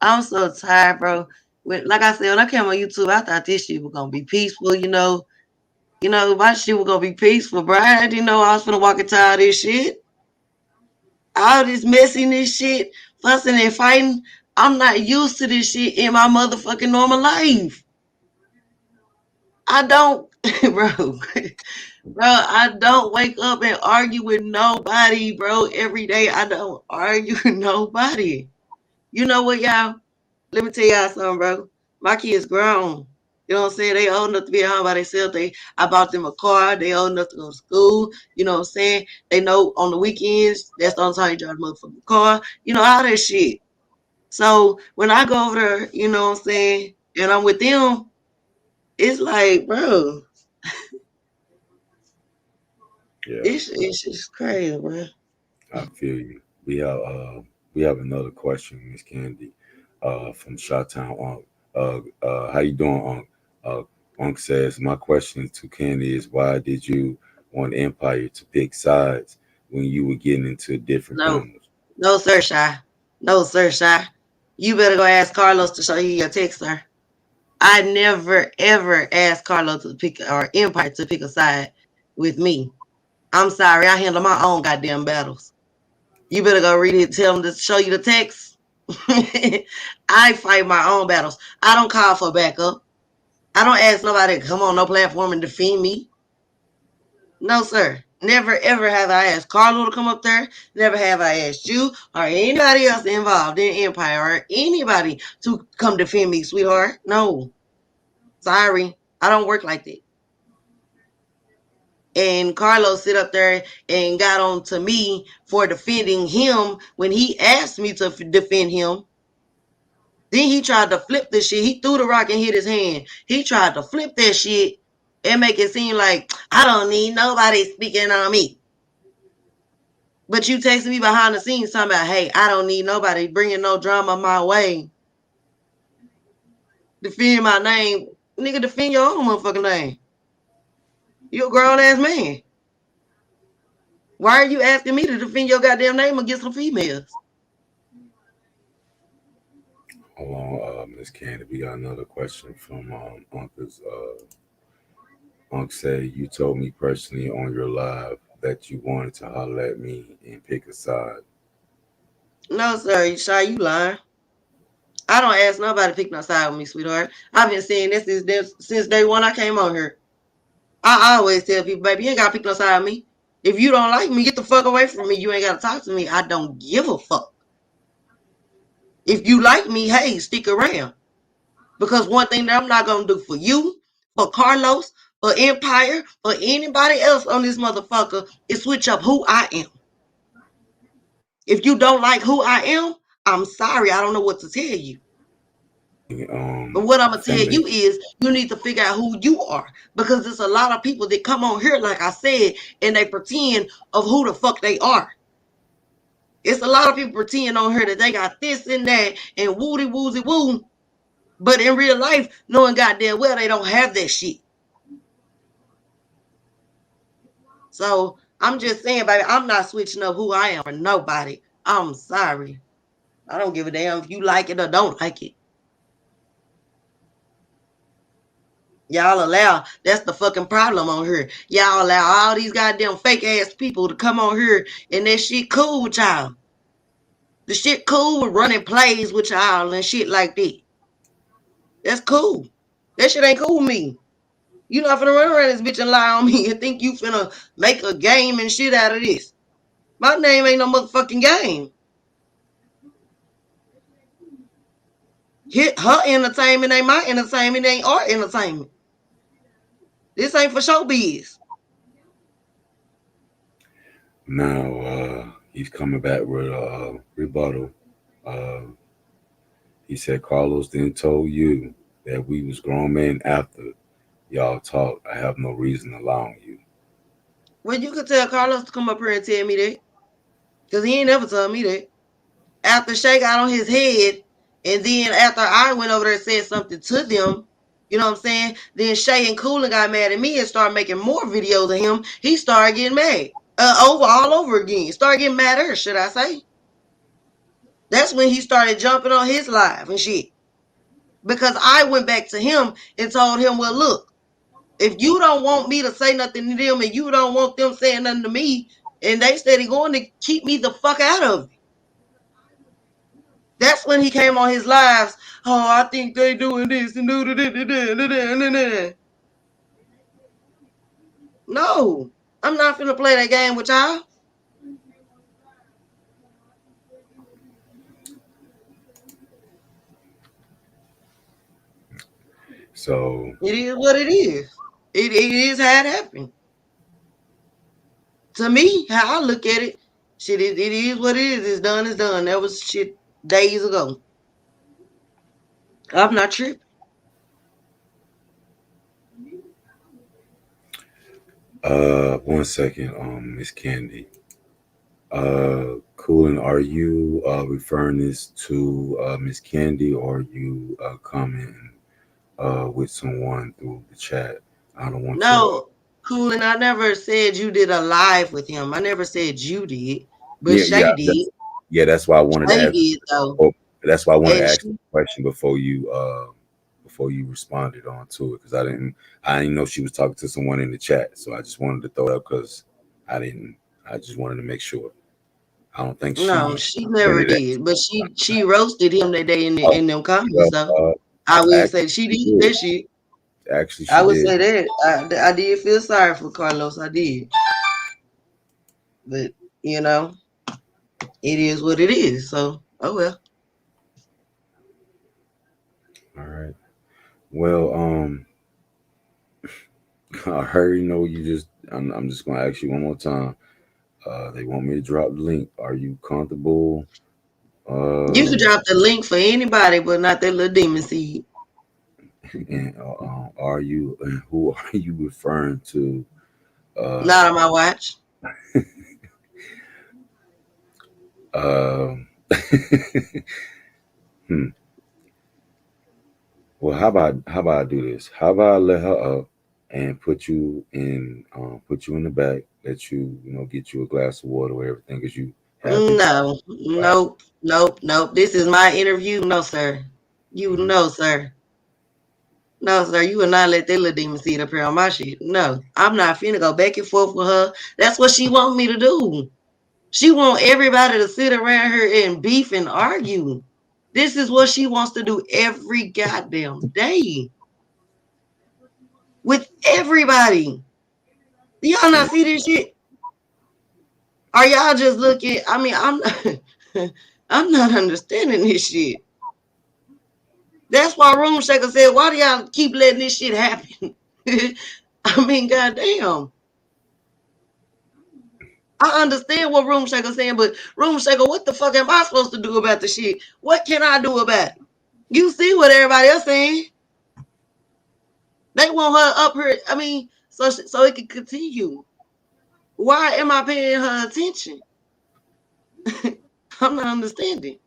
I'm so tired, bro. Like I said, when I came on YouTube, I thought this shit was gonna be peaceful. My shit was gonna be peaceful, bro. I didn't know I was gonna walk into all this shit, all this messiness shit, fussing and fighting. I'm not used to this shit in my motherfucking normal life. I don't, bro. Bro, I don't wake up and argue with nobody, bro. Every day I don't argue with nobody. You know what, y'all? Let me tell y'all something, bro. My kids grown. You know what I'm saying? They old enough to be at home by themselves. I bought them a car. They old enough to go to school. You know what I'm saying? They know on the weekends, that's the only time you drive the motherfucking car. You know, all that shit. So when I go over there, you know what I'm saying, and I'm with them, it's like, bro, Yeah, it's just crazy, bro. I feel you. We have another question, Miss Candy, from Shot Town Unc. How you doing, Unc? Unc says, my question to Candy is, why did you want Empire to pick sides when you were getting into different No, panels? no, sir, Shy. No, sir, Shy. You better go ask Carlos to show you your text, sir. I never ever asked Carlos to pick or Empire to pick a side with me. I'm sorry, I handle my own goddamn battles. You better go read it. Tell him to show you the text. I fight my own battles. I don't call for backup. I don't ask nobody to come on no platform and defend me. No, sir. Never ever have I asked Carlo to come up there. Never have I asked you or anybody else involved in Empire or anybody to come defend me, sweetheart. No. Sorry. I don't work like that. And Carlos sit up there and got on to me for defending him when he asked me to defend him. Then he tried to flip the shit. He threw the rock and hit his hand. He tried to flip that shit and make it seem like I don't need nobody speaking on me. But you texting me behind the scenes talking about, hey, I don't need nobody bringing no drama my way. Defend my name. Nigga, defend your own motherfucking name. You a grown ass man. Why are you asking me to defend your goddamn name against some females? Hold on, Miss Candy. We got another question from Uncle's. Unc said, you told me personally on your live that you wanted to holler at me and pick a side. No, sir, Shy, you lying. I don't ask nobody to pick no side with me, sweetheart. I've been saying this since day one I came on here. I always tell people, baby, you ain't gotta pick no side with me. If you don't like me, get the fuck away from me. You ain't gotta talk to me. I don't give a fuck. If you like me, hey, stick around. Because one thing that I'm not gonna do for you, for Carlos, for Empire, for anybody else on this motherfucker is switch up who I am. If you don't like who I am, I'm sorry. I don't know what to tell you. But what I'm gonna tell Family, you is you need to figure out who you are. Because there's a lot of people that come on here, like I said, and they pretend of who the fuck they are. It's a lot of people pretend on here that they got this and that and woody woozy woo. But in real life, knowing goddamn well they don't have that shit. So I'm just saying, baby, I'm not switching up who I am for nobody. I'm sorry. I don't give a damn if you like it or don't like it. Y'all allow, that's the fucking problem on here. Y'all allow all these goddamn fake ass people to come on here and that shit cool with y'all. The shit cool with running plays with y'all and shit like that. That's cool. That shit ain't cool with me. You not finna run around this bitch and lie on me and think you finna make a game and shit out of this. My name ain't no motherfucking game. Her entertainment ain't my entertainment, ain't our entertainment. This ain't for showbiz. now he's coming back with a rebuttal. Uh, he said, Carlos then told you that we was grown men after y'all talked. I have no reason allowing you. Well, you could tell Carlos to come up here and tell me that. Because he ain't never told me that. After Shay got on his head, and then after I went over there and said something to them, you know what I'm saying? Then Shay and Coolin got mad at me and started making more videos of him. He started getting mad. All over again. Started getting madder, should I say. That's when he started jumping on his live and shit. Because I went back to him and told him, well, look, if you don't want me to say nothing to them and you don't want them saying nothing to me, and they steady going to keep me the fuck out of it. That's when he came on his lives. Oh, I think they doing this and do da. No, I'm not finna play that game with y'all. So It is what it is. It is how it happened. To me, how I look at it, shit, it is what it is. It's done, it's done. That was shit days ago. I'm not tripping. one second, Miss Candy. Coolin, are you referring this to Miss Candy, or are you commenting with someone through the chat? I don't want you to. No, cool. And I never said you did a live with him. I never said you did, but Yeah, yeah, Shay did. yeah. That's why I wanted to Shay ask. did though, Oh, that's why I wanted to and ask she the question before you responded on to it, because I didn't know she was talking to someone in the chat, so I just wanted to throw it up because I didn't. I just wanted to make sure. I don't think no, she she put never it. did. But she roasted him that day Oh, in them comments well, though. I will actually say she she did did. that shit. Actually, I she would did. say that I did feel sorry for Carlos. I did, but you know it is what it is. So oh well. All right. Well, I already know you just. I'm just gonna ask you one more time. They want me to drop the link. Are you comfortable? You could Uh, drop the link for anybody, but not that little demon seed. and are you? And who are you referring to? Not Uh, on my watch. um. hmm. Well, how about I do this? How about I let her up and put you in the back, let you get you a glass of water or everything, because you have been talking No, about. nope. This is my interview. No, sir. You Mhm. know, sir. No, sir. You will not let that little demon seed up here on my shit. No, I'm not finna go back and forth with her. That's what she want me to do. She want everybody to sit around her and beef and argue. This is what she wants to do every goddamn day with everybody. Do y'all And not see this shit? Are y'all just looking? I mean, I'm not understanding this shit. That's why Room Shaker said, why do y'all keep letting this shit happen? I mean, goddamn. I understand what Room Shaker saying, but Room Shaker, what the fuck am I supposed to do about the shit? What can I do about it? You see what everybody else saying? They want her up here. I mean, so it can continue. Why am I paying her attention? I'm not understanding.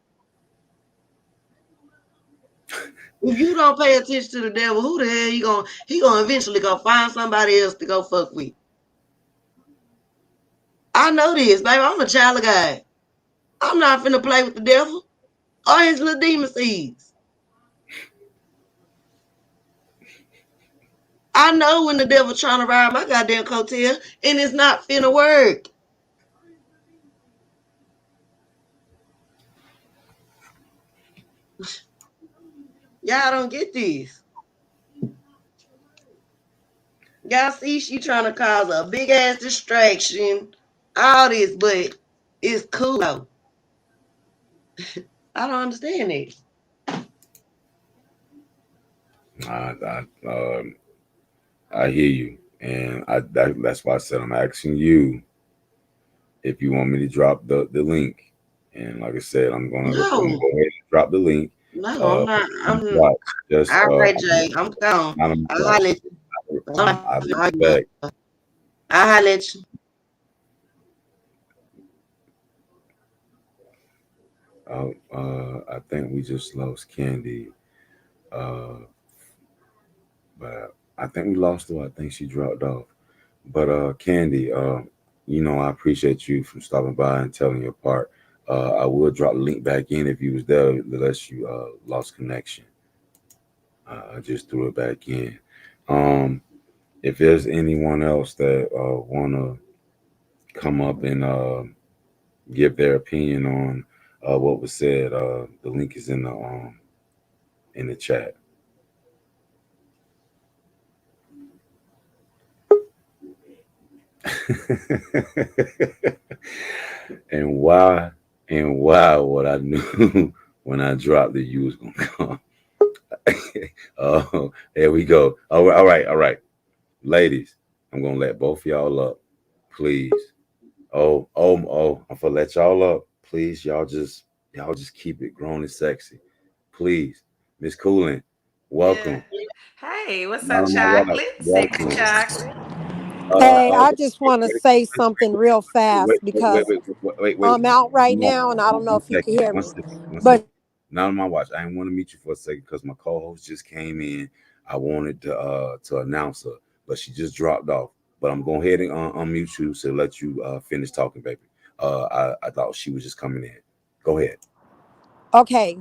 If you don't pay attention to the devil, who the hell he gonna eventually go find somebody else to go fuck with? I know this, baby. I'm a child of God. I'm not finna play with the devil or his little demon seeds. I know when the devil trying to ride my goddamn coattail and it's not finna work. Y'all don't get this. Y'all see she trying to cause a big ass distraction, all this, but it's cool though. I don't understand it. I hear you, and that's why I said I'm asking you if you want me to drop the link. And like I said, I'm gonna No, go ahead and drop the link. no, I'm For not. you to watch. Just All right, Jay, I'm gone. not on I'll my watch. holler at you. I I'll respect. holler at you. I think we just lost Candy, uh, but I think we lost her. I think she dropped off. But Candy, I appreciate you from stopping by and telling your part. I will drop the link back in if you was there, unless you lost connection. I just threw it back in. Um, if there's anyone else that wanna come up and give their opinion on what was said, the link is in the chat. and why and why what I knew when I dropped that you was gonna come. Oh, there we go. All right, all right. Ladies, I'm gonna let both y'all up. Please. I'm gonna let y'all up. Please, y'all just keep it grown and sexy. Please. Miss Coolin, Yeah. welcome. Hey, what's Not up, on my watch. chocolate? Sexy Welcome. chocolate. Uh, Hey, uh, I just want to wait, say something real wait, fast wait, wait, because wait, wait, wait, wait. I'm out right No, now and I don't know one if you can second, hear one me. second, one But second. Not on my watch. I didn't want to meet you for a second because my co-host just came in. I wanted to announce her, but she just dropped off. But I'm going ahead and unmute you to let you finish talking, baby. I thought she was just coming in. Go ahead. okay,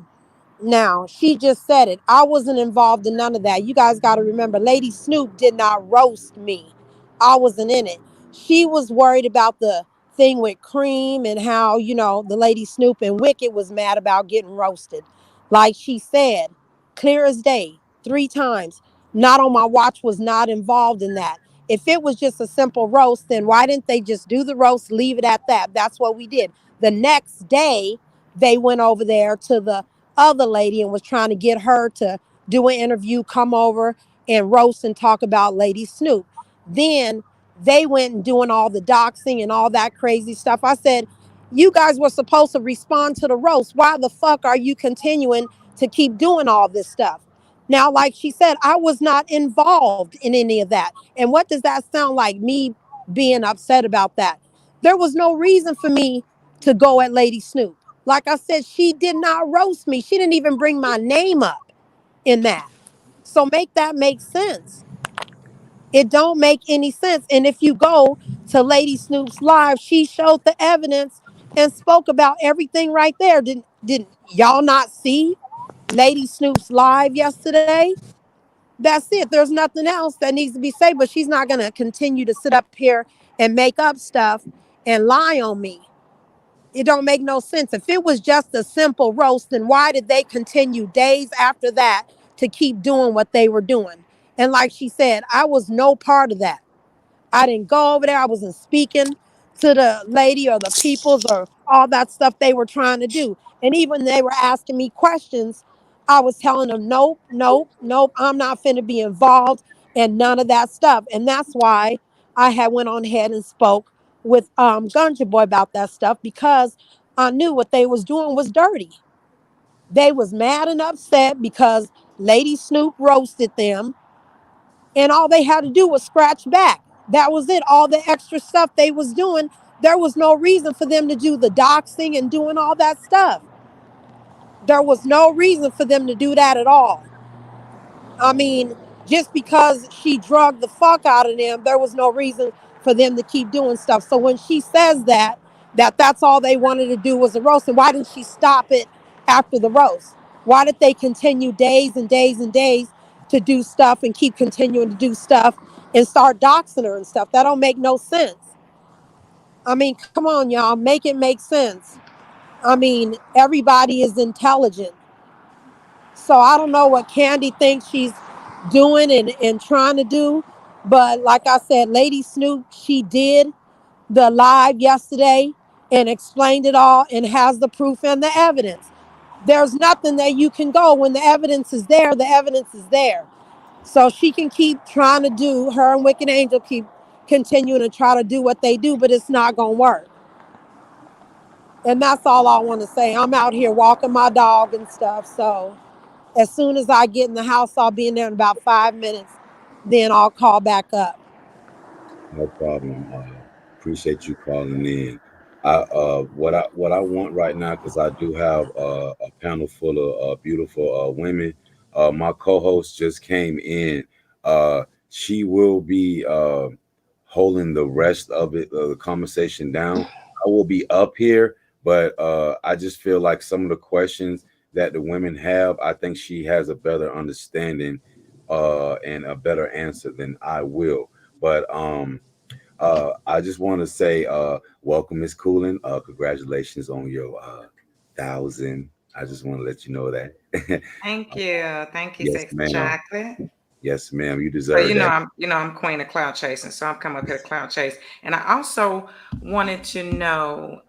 now, she just said it. I wasn't involved in none of that. You guys got to remember, Lady Snoop did not roast me. I wasn't in it. She was worried about the thing with Cream and how, the Lady Snoop and Wicked was mad about getting roasted. Like she said, clear as day, 3 times. Not on my watch, was not involved in that. If it was just a simple roast, then why didn't they just do the roast, leave it at that? That's what we did. The next day, they went over there to the other lady and was trying to get her to do an interview, come over and roast and talk about Lady Snoop. Then they went and doing all the doxing and all that crazy stuff. I said, you guys were supposed to respond to the roast. Why the fuck are you continuing to keep doing all this stuff? Now, like she said, I was not involved in any of that. And what does that sound like? Me being upset about that? There was no reason for me to go at Lady Snoop. Like I said, she did not roast me. She didn't even bring my name up in that. So make that make sense. It don't make any sense. And if you go to Lady Snoop's live, she showed the evidence and spoke about everything right there. Didn't y'all not see Lady Snoop's live yesterday? That's it. There's nothing else that needs to be said, but she's not gonna continue to sit up here and make up stuff and lie on me. It don't make no sense. If it was just a simple roast, then why did they continue days after that to keep doing what they were doing? And like she said, I was no part of that. I didn't go over there. I wasn't speaking to the lady or the peoples or all that stuff they were trying to do. And even they were asking me questions, I was telling them, nope, nope, nope, I'm not finna be involved in none of that stuff. And that's why I had went on ahead and spoke with Gunja Boy about that stuff because I knew what they was doing was dirty. They was mad and upset because Lady Snoop roasted them and all they had to do was scratch back. That was it. All the extra stuff they was doing, there was no reason for them to do the doxing and doing all that stuff. There was no reason for them to do that at all. I mean, just because she drugged the fuck out of them, there was no reason for them to keep doing stuff. So when she says that's all they wanted to do was a roast, and why didn't she stop it after the roast? Why did they continue days and days and days to do stuff and keep continuing to do stuff and start doxing her and stuff? That don't make no sense. I mean, come on, y'all, make it make sense. I mean, everybody is intelligent. So I don't know what Candy thinks she's doing and trying to do. But like I said, Lady Snoop, she did the live yesterday and explained it all and has the proof and the evidence. There's nothing that you can go when the evidence is there, the evidence is there. So she can keep trying to do, her and Wicked Angel keep continuing to try to do what they do, but it's not going to work. And that's all I want to say. I'm out here walking my dog and stuff. So as soon as I get in the house, I'll be in there in about 5 minutes. Then I'll call back up. No problem. Appreciate you calling in. What I want right now, because I do have a panel full of beautiful women. My co-host just came in. She will be holding the rest of it, the conversation down. I will be up here, but I just feel like some of the questions that the women have, I think she has a better understanding and a better answer than I will. But I just want to say, welcome, Miss Coolin. Congratulations on your 1,000. I just want to let you know that. Thank you. Thank you, Yes, sexy ma'am. chocolate. Yes, ma'am. You So deserve that. I'm queen of cloud chasing. So I'm coming up here to cloud chase. And I also wanted to know,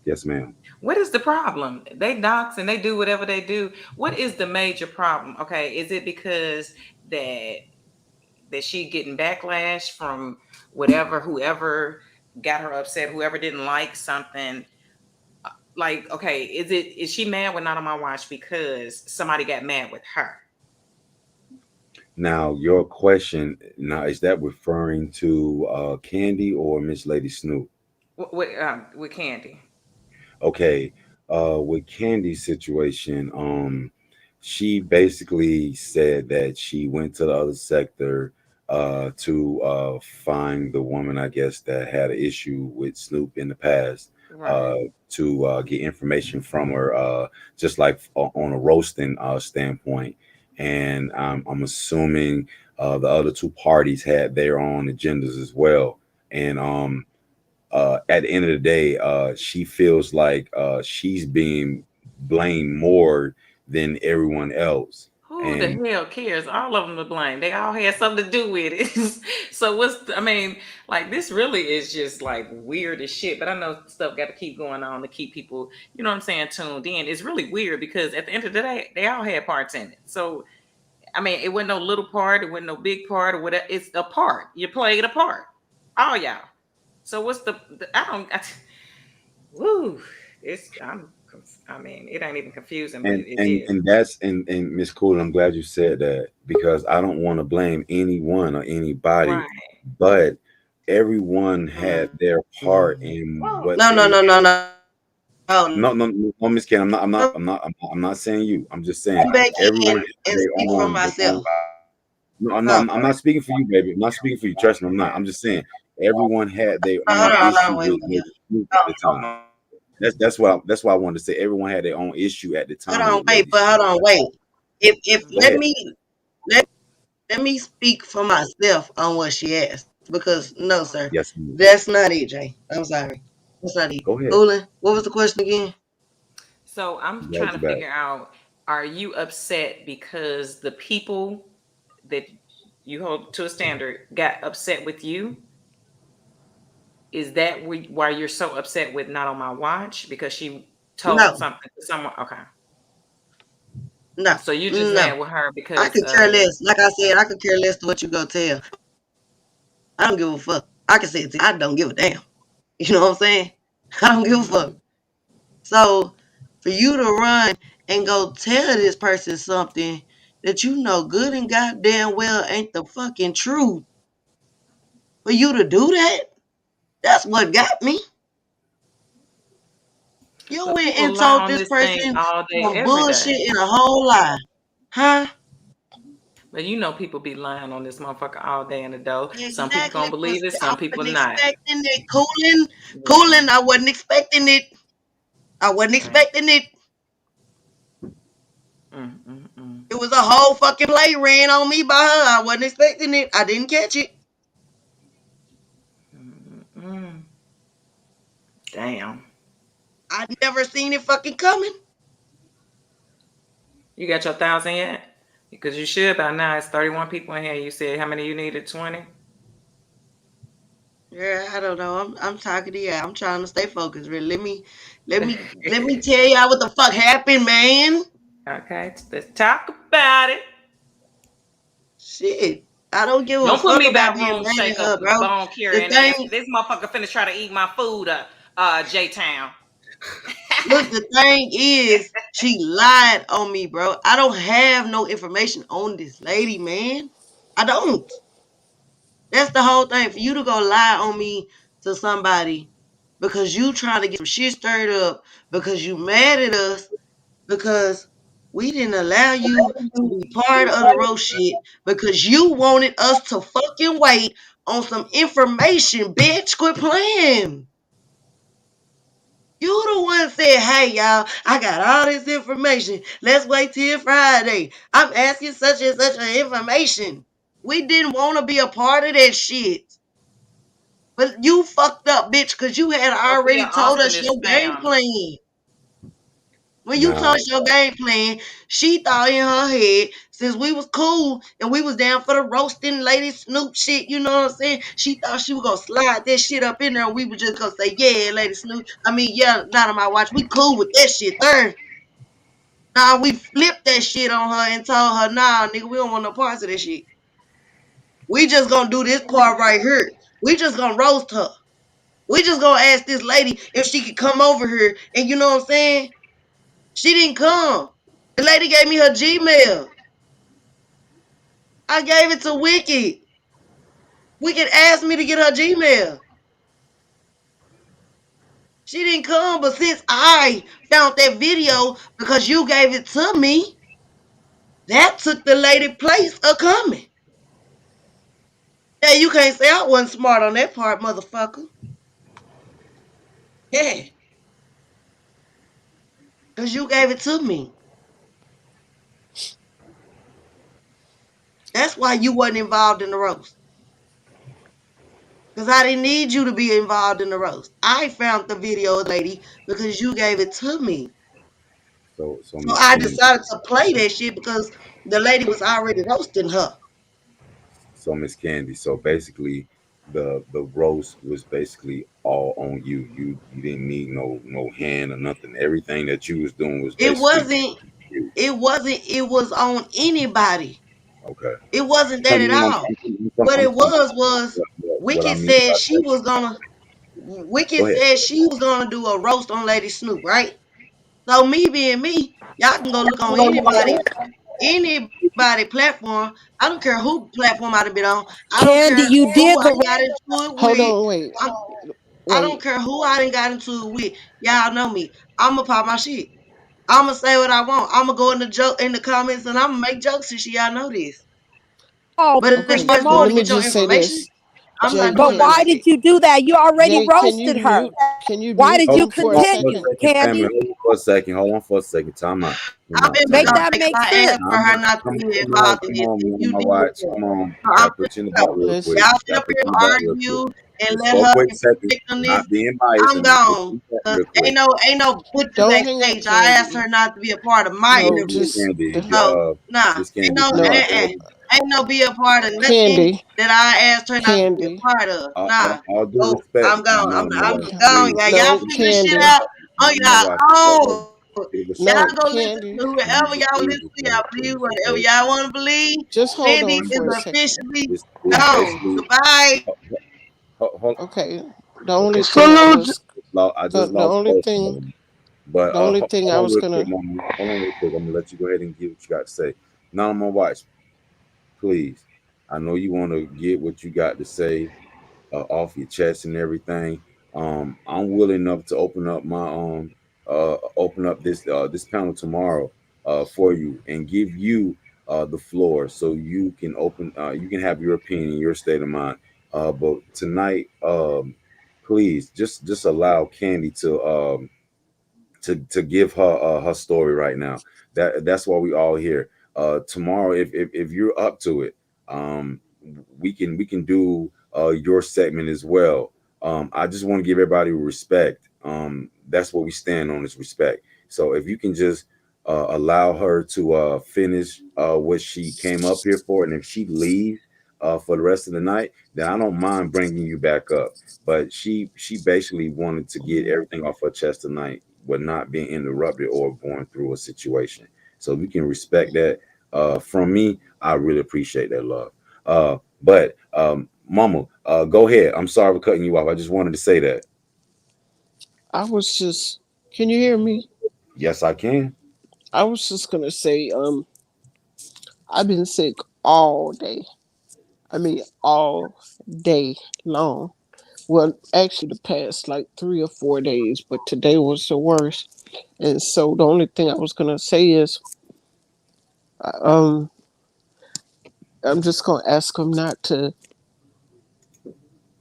Yes, ma'am. what is the problem? They dox and they do whatever they do. What is the major problem? Okay, is it because that she getting backlash from whatever, whoever got her upset, whoever didn't like something? Like, okay, is she mad with Not on My Watch because somebody got mad with her? Now, your question now is that referring to Candy or Miss Lady Snoop? With Candy. Okay, with Candy's situation, she basically said that she went to the other sector to find the woman, I guess, that had an issue with Snoop in the past, Right. uh, to get information from her, just like on a roasting standpoint. And I'm assuming the other two parties had their own agendas as well. And at the end of the day, she feels like she's being blamed more than everyone else. Who the And hell cares? All of them to blame. They all had something to do with it. So I mean, like, this really is just like weird as shit. But I know stuff got to keep going on to keep people, you know what I'm saying, tuned in. It's really weird because at the end of the day, they all had parts in it. So I mean, it wasn't no little part, it wasn't no big part or whatever. It's a part. You played a part. All y'all. So what's I don't. Woo. I mean, it ain't even confusing, but and it and is. and that's and Miss Cool, I'm glad you said that because I don't want to blame anyone or anybody, Right. but everyone had Mm. their part in No, what no, no, they. no, no, no. No, no, no, Miss Ken, Come I'm not saying you. I'm just saying back everyone in had and their speak for their own. myself. No, no, Huh. I'm not speaking for you, baby. I'm not speaking for you. Trust me, I'm not. I'm just saying everyone had their Hold own on, hold issue on, wait, with wait. Snoop at the time. That's why I wanted to say everyone had their own issue at the Hold time on, with wait, Lady but hold Snoop. on, wait. If Go Mhm. let ahead. me let let me speak for myself on what she asked because no, sir, Yes, ma'am. that's not it, Jay. I'm sorry, that's not it. Go ahead. Cooling. What was the question again? So I'm I'm glad trying to you're back. figure out, are you upset because the people that you hold to a standard got upset with you? Is that why you're so upset with Not on My Watch? Because she told No, something to someone? Okay. no, So you just no. mad with her I because could care less. Like I said, I could care less to what you go tell. I don't give a fuck. I can say it to you. I don't give a damn. You know what I'm saying? I don't give a fuck. Mhm. So for you to run and go tell this person something that you know good and goddamn well ain't the fucking truth, for you to do that, that's what got me. You But went people and lie told on this this thing person all day, some every bullshit day. and a whole lie. Huh? But you know people be lying on this motherfucker all day in the dough. Some people Exactly. gonna believe it, I some people wasn't not. expecting it. Cooling. Yeah. Cooling. I wasn't expecting it. I wasn't Right. expecting it. Mm, mm, mm. It was a whole fucking play ran on me by her. I wasn't expecting it. I didn't catch it. Mm, mm. Damn. I never seen it fucking coming. You got your 1,000 yet? Because you should by now. It's 31 people in here. You said how many you needed? 20? Yeah, I don't know. I'm talking to you. I'm trying to stay focused. Really. Let me tell y'all what the fuck happened, man. Okay, let's talk about it. Shit. I don't give a Don't put fuck me about back being room mad at shaker, her, bro. bone The carrying ass. thing, This motherfucker finna try to eat my food up, J Town. look, the thing is, she lied on me, bro. I don't have no information on this lady, man. I don't. That's the whole thing. For you to go lie on me to somebody because you trying to get some shit stirred up, because you mad at us, because we didn't allow you to be part of the roast shit, because you wanted us to fucking wait on some information, bitch. Quit playing. You the one said, hey y'all, I got all this information. Let's wait till Friday. I'm asking such and such an information. We didn't want to be a part of that shit. But you fucked up, bitch, because you had Sophia already told Austin us is your game spam. plan. When you told Now, us your game plan, she thought in her head Since we was cool and we was down for the roasting Lady Snoop shit, you know what I'm saying? She thought she was gonna slide that shit up in there and we were just gonna say, yeah, Lady Snoop. I mean, yeah, not on my watch. We cool with that shit there. Nah, we flipped that shit on her and told her, nah, nigga, we don't want no parts of that shit. We just gonna do this part right here. We just gonna roast her. We just gonna ask this lady if she could come over here. And you know what I'm saying? She didn't come. The lady gave me her Gmail. I gave it to Wicked. Wicked asked me to get her Gmail. She didn't come, but since I found that video because you gave it to me, that took the lady place of coming. Yeah, you can't say I wasn't smart on that part, motherfucker. Yeah, because you gave it to me. That's why you wasn't involved in the roast. Because I didn't need you to be involved in the roast. I found the video, lady, because you gave it to me. So So Miss I Candy, decided to play that shit because the lady was already roasting her. so basically, the roast was basically all on you. You didn't need no hand or nothing. Everything that you was doing was It basically wasn't, you. it was on anybody. Okay. It wasn't No, that at no, all. What it was what I Wicked mean said by she that. was gonna Go Wicked ahead. said she was gonna do a roast on Lady Snoop, right? So me being me, y'all can go look on anybody platform. I don't care who platform I'd have been on. I don't Candy, care you who did I the got into it Hold with. on, wait, I'm, I don't wait. care who I done got into it with. Y'all know me. I'ma pop my shit. I'ma say what I want. I'ma go in the joke in the comments and I'ma make jokes and shit. Y'all know this. call But as Okay, far as but going let to me get your just say information, this. I'm Jay, not But doing nothing can why like did that. you do that? You already Jay, can you roasted her. mute? Can you Why mute did you him Hold for a on for a continue, second? second, family. Candy? Hold on for a second. Hold on for a second. Time out. Time I've out. been Time Make out. because that make I sense. asked for Time her out. not to be Come on. involved in Come this, on. and Me on you my did watch. that. Come on. So I'm Gotta put you in the finna back go. real Listen, quick. Y'all sit Gotta up put here you in and the back real quick. argue and Just let for a her quick second. inflict on this. Not being biased. I'm I'm gonna put you gone. in the back Cause real quick. ain't no butchers don't hang up, backstage. I asked Candy. her not to be a part of my No, Miss interview. just Candy. So nah, Miss Candy. Can you no. ain't no be a part of nothing Candy, that I asked her not to be Candy. a part of. Nah. all due Oh, respect, I'm gone. I'm gone. please. Y'all No, figure this shit Candy. out on I'm gonna y'all watch. own. Give a Y'all second. No, go listen Candy. to Can you whoever just y'all please listen just to. hold Y'all it, believe please? whatever Okay. y'all want to believe. Just hold Candy on I'm is for a just. second. officially It's gone. basically. Goodbye. Hold, Okay. The okay. only thing I Salute. was I the, just the lost only both of thing them. But the only thing hold I on was real quick, gonna mama. Hold on real quick. I'm gonna let you go ahead and get what you got to say. Now I'm gonna watch. Please. I know you want to get what you got to say off your chest and everything. I'm willing enough to open up this panel tomorrow for you and give you the floor so you can you can have your opinion, your state of mind. But tonight, please just allow Candy to give her story right now. That's why we all here. Tomorrow, if you're up to it, um, we can do your segment as well. I just want to give everybody respect. That's what we stand on is respect. So if you can just allow her to finish what she came up here for, and if she leaves for the rest of the night, then I don't mind bringing you back up. But she basically wanted to get everything off her chest tonight with not being interrupted or going through a situation. So we can respect that from me. I really appreciate that love. But Mama, go ahead. I'm sorry for cutting you off. I just wanted to say that. I was just can you hear me? Yes, I can. I was just gonna say, I've been sick all day. I mean all day long. Well, actually the past like 3 or 4 days, but today was the worst. And so the only thing I was gonna say is, um, I'm just gonna ask them not to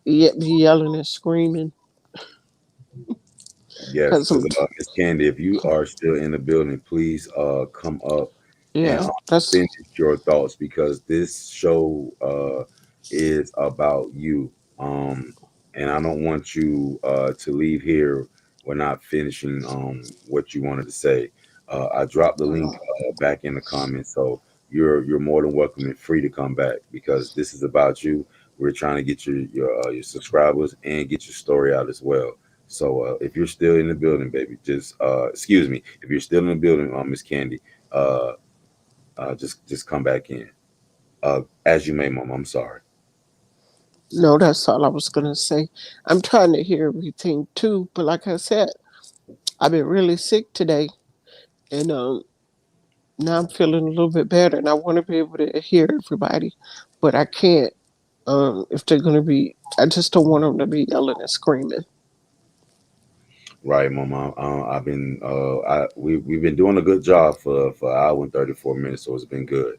be yelling and screaming, Yes, cause because Miss Candy, if you are still in the building, please come up and yeah, that's finish your thoughts because this show is about you. And I don't want you to leave here we're not finishing what you wanted to say. I dropped the link back in the comments, so you're more than welcome and free to come back because this is about you. We're trying to get your subscribers and get your story out as well. So if you're still in the building, baby, just excuse me. If you're still in the building, Miss Candy, uh, just come back in. As you may, Mom. I'm sorry. No, that's all I was gonna say. I'm trying to hear everything too, but like I said, I've been really sick today, and now I'm feeling a little bit better, and I want to be able to hear everybody, but I can't. If they're gonna be, I just don't want them to be yelling and screaming. Right, Mama. I've been we've been doing a good job for an hour and 34 minutes, so it's been good.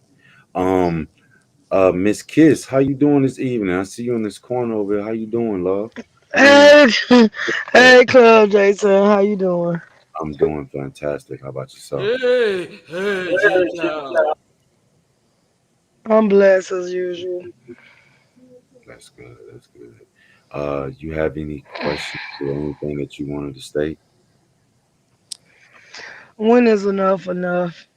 Um, Miss Kiss, how you doing this evening? I see you in this corner over here. How you doing, love? And Hey, uh, hey, Club Jason, how you doing? I'm doing fantastic. How about yourself? Hey, hey, Gina. I'm blessed as usual. That's good. That's good. You have any questions or anything that you wanted to state? When is enough enough?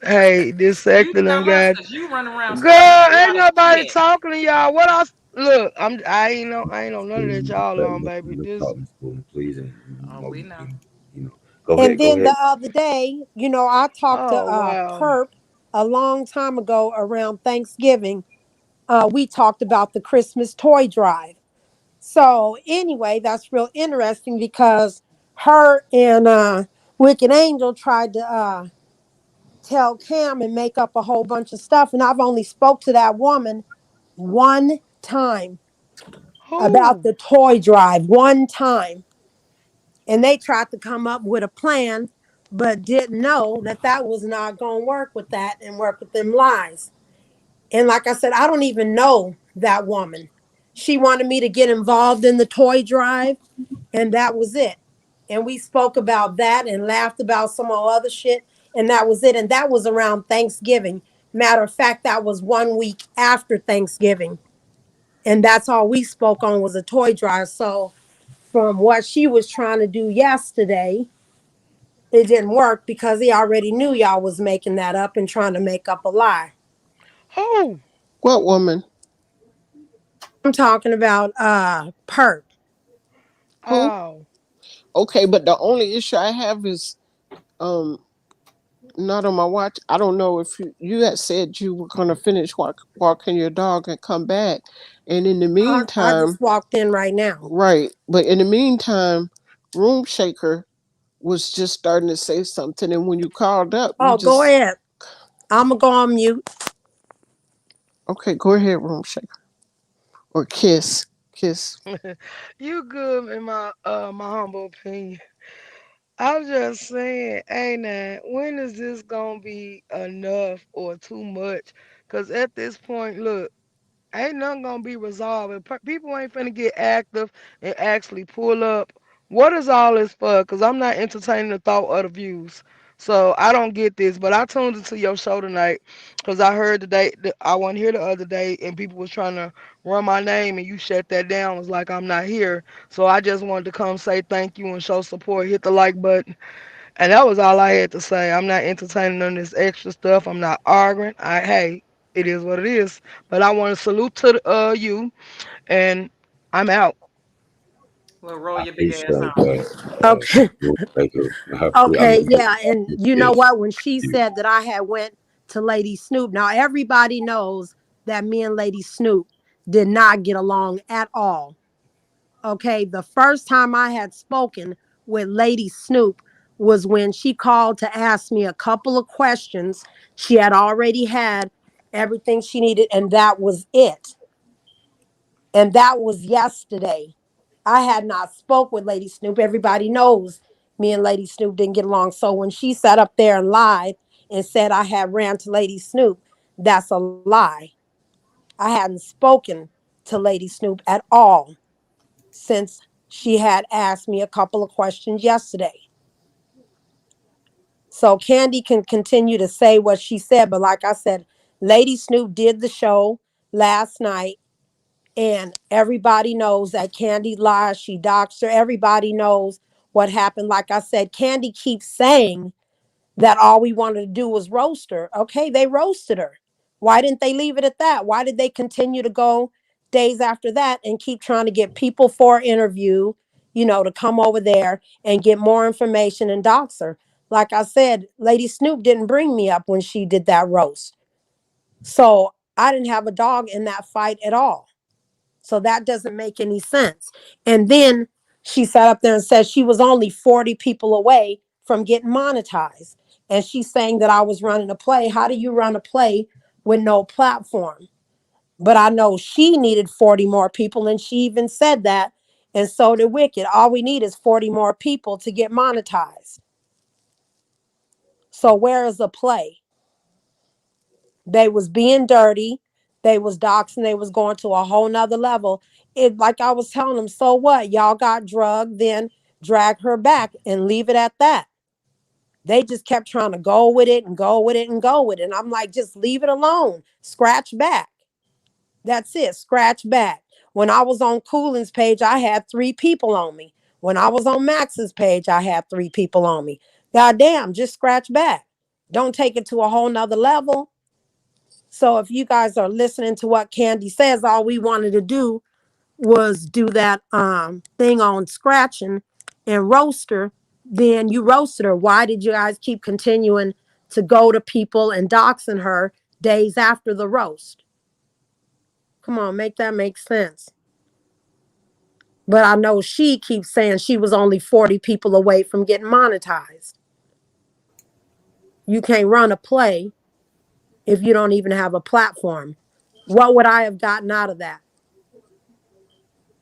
Hey, this You sector done tell us got. because you run around starting up Girl, a ain't lot of nobody shit. talking to y'all. What else? Look, I ain't know none of that Please y'all let on, baby. me This. talk, Miss Booty, please, and Oh, we know. you know, go And ahead, go then ahead. the other day, I talked to Oh wow. Perp a long time ago around Thanksgiving. We talked about the Christmas toy drive. So anyway, that's real interesting because her and Wicked Angel tried to tell Cam and make up a whole bunch of stuff, and I've only spoke to that woman one time about Who? the toy drive, one time, and they tried to come up with a plan, but didn't know that that was not going to work with that and work with them lies. And like I said, I don't even know that woman. She wanted me to get involved in the toy drive, and that was it. And we spoke about that and laughed about some other shit, and that was it. And that was around Thanksgiving. Matter of fact, that was 1 week after Thanksgiving. And that's all we spoke on was a toy drive. So from what she was trying to do yesterday, it didn't work because he already knew y'all was making that up and trying to make up a lie. Who? What woman? I'm talking about Perp. Who? Oh. Okay, but the only issue I have is um not on my watch. I don't know if you had said you were gonna finish walking your dog and come back, and in the I meantime, just walked in right now. right? But in the meantime, Room Shaker was just starting to say something, and when you called up, you Oh, go just ahead. I'm going to go on mute. okay. Go ahead, Room Shaker, or kiss. You good in my humble opinion. I'm just saying, hey now, when is this gonna be enough or too much? Cause at this point, look, ain't nothing gonna be resolved. If people ain't finna get active and actually pull up, what is all this for? Cause I'm not entertaining the thought of the views. So I don't get this, but I tuned into your show tonight because I heard today that I wasn't here the other day and people was trying to run my name and you shut that down. It was like I'm not here. So I just wanted to come say thank you and show support. Hit the like button. And that was all I had to say. I'm not entertaining none of this extra stuff. I'm not arguing. Hey, it is what it is. But I want to salute to you, and I'm out. Well, roll I your big appreciate ass on. that. Okay. Thank you. I Okay. mean, Yeah. And you know yes, what? When she said that I had went to Lady Snoop, now everybody knows that me and Lady Snoop did not get along at all. Okay. The first time I had spoken with Lady Snoop was when she called to ask me a couple of questions. She had already had everything she needed, and that was it. And that was yesterday. I had not spoke with Lady Snoop. Everybody knows me and Lady Snoop didn't get along. So when she sat up there and lied and said I had ran to Lady Snoop, that's a lie. I hadn't spoken to Lady Snoop at all since she had asked me a couple of questions yesterday. So Candy can continue to say what she said, but like I said, Lady Snoop did the show last night. And everybody knows that Candy lies. She doxed her. Everybody knows what happened. Like I said, Candy keeps saying that all we wanted to do was roast her. Okay, they roasted her. Why didn't they leave it at that? Why did they continue to go days after that and keep trying to get people for an interview, to come over there and get more information and dox her? Like I said, Lady Snoop didn't bring me up when she did that roast. So I didn't have a dog in that fight at all. So that doesn't make any sense. And then she sat up there and said she was only 40 people away from getting monetized. And she's saying that I was running a play. How do you run a play with no platform? But I know she needed 40 more people, and she even said that. And so did Wicked. All we need is 40 more people to get monetized. So where is the play? They was being dirty. They was doxing. They was going to a whole nother level. It, like I was telling them, so what? Y'all got drugged, then drag her back and leave it at that. They just kept trying to go with it and go with it and go with it. And I'm like, just leave it alone. Scratch back. That's it. Scratch back. When I was on Coolin's page, I had 3 people on me. When I was on Max's page, I had 3 people on me. God damn, just scratch back. Don't take it to a whole nother level. So if you guys are listening to what Candy says, all we wanted to do was do that thing on scratching and roaster. Then you roasted her. Why did you guys keep continuing to go to people and doxing her days after the roast? Come on, make that make sense. But I know she keeps saying she was only 40 people away from getting monetized. You can't run a play if you don't even have a platform. What would I have gotten out of that?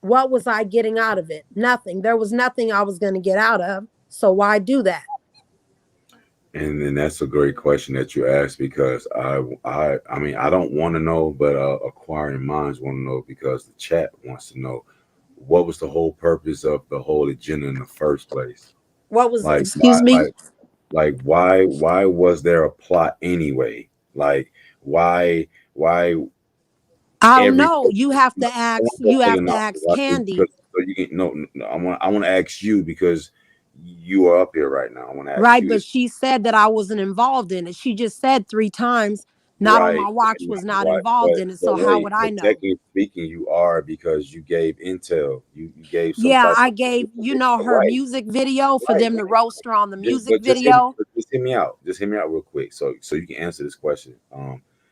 What was I getting out of it? Nothing. There was nothing I was going to get out of. So why do that? And then that's a great question that you asked, because I mean, I don't want to know, but acquiring minds want to know, because the chat wants to know what was the whole purpose of the whole agenda in the first place. What was, Like why, excuse me? why was there a plot anyway? Like why I don't every know. You have to ask, you have to ask Candy. because so you can no, I want to ask you, because you are up here right now. I want to ask Right, you but this. she said that I wasn't involved in it. She just said 3 times, not on Right, my watch, was not right. involved in it. But So how wait, would I but know? technically speaking, you are, because you gave intel. You gave some Yeah, type I of gave, information. her music video for them to Right. roast her on the Just, music but just hear, video. but just hear me out. Just hear me out real quick, so you can answer this question.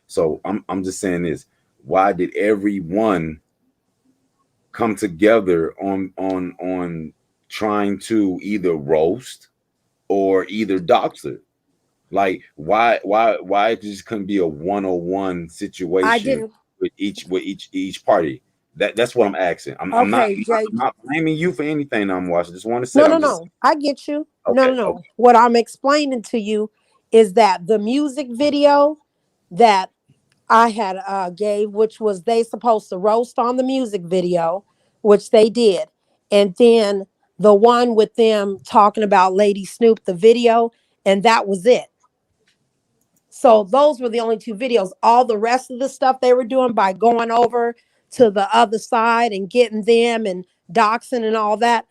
So I'm just saying this. Why did everyone come together on trying to either roast or either dox her? Like why it just couldn't be a 101 I situation didn't. with each party? That's what I'm asking. I'm not Okay, Jay. I'm not blaming you for anything I'm watching. Just want to say No, no, I'm just no. I get you. No, okay, no, no. okay. What I'm explaining to you is that the music video that I had gave, which was they supposed to roast on the music video, which they did, and then the one with them talking about Lady Snoop, the video, and that was it. So those were the only 2 videos. All the rest of the stuff they were doing by going over to the other side and getting them and doxing and all that,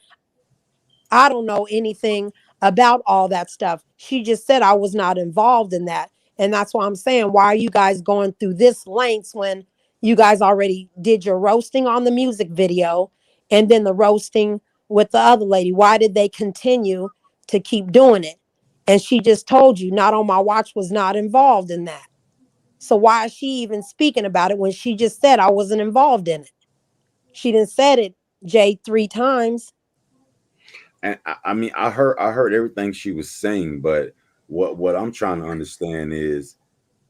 I don't know anything about all that stuff. She just said I was not involved in that. And that's why I'm saying, why are you guys going through this lengths when you guys already did your roasting on the music video and then the roasting with the other lady? Why did they continue to keep doing it? And she just told you, not on my watch, was not involved in that. So why is she even speaking about it when she just said I wasn't involved in it? She didn't said it, Jay, 3 times. And I mean I heard everything she was saying, but what I'm trying to understand is,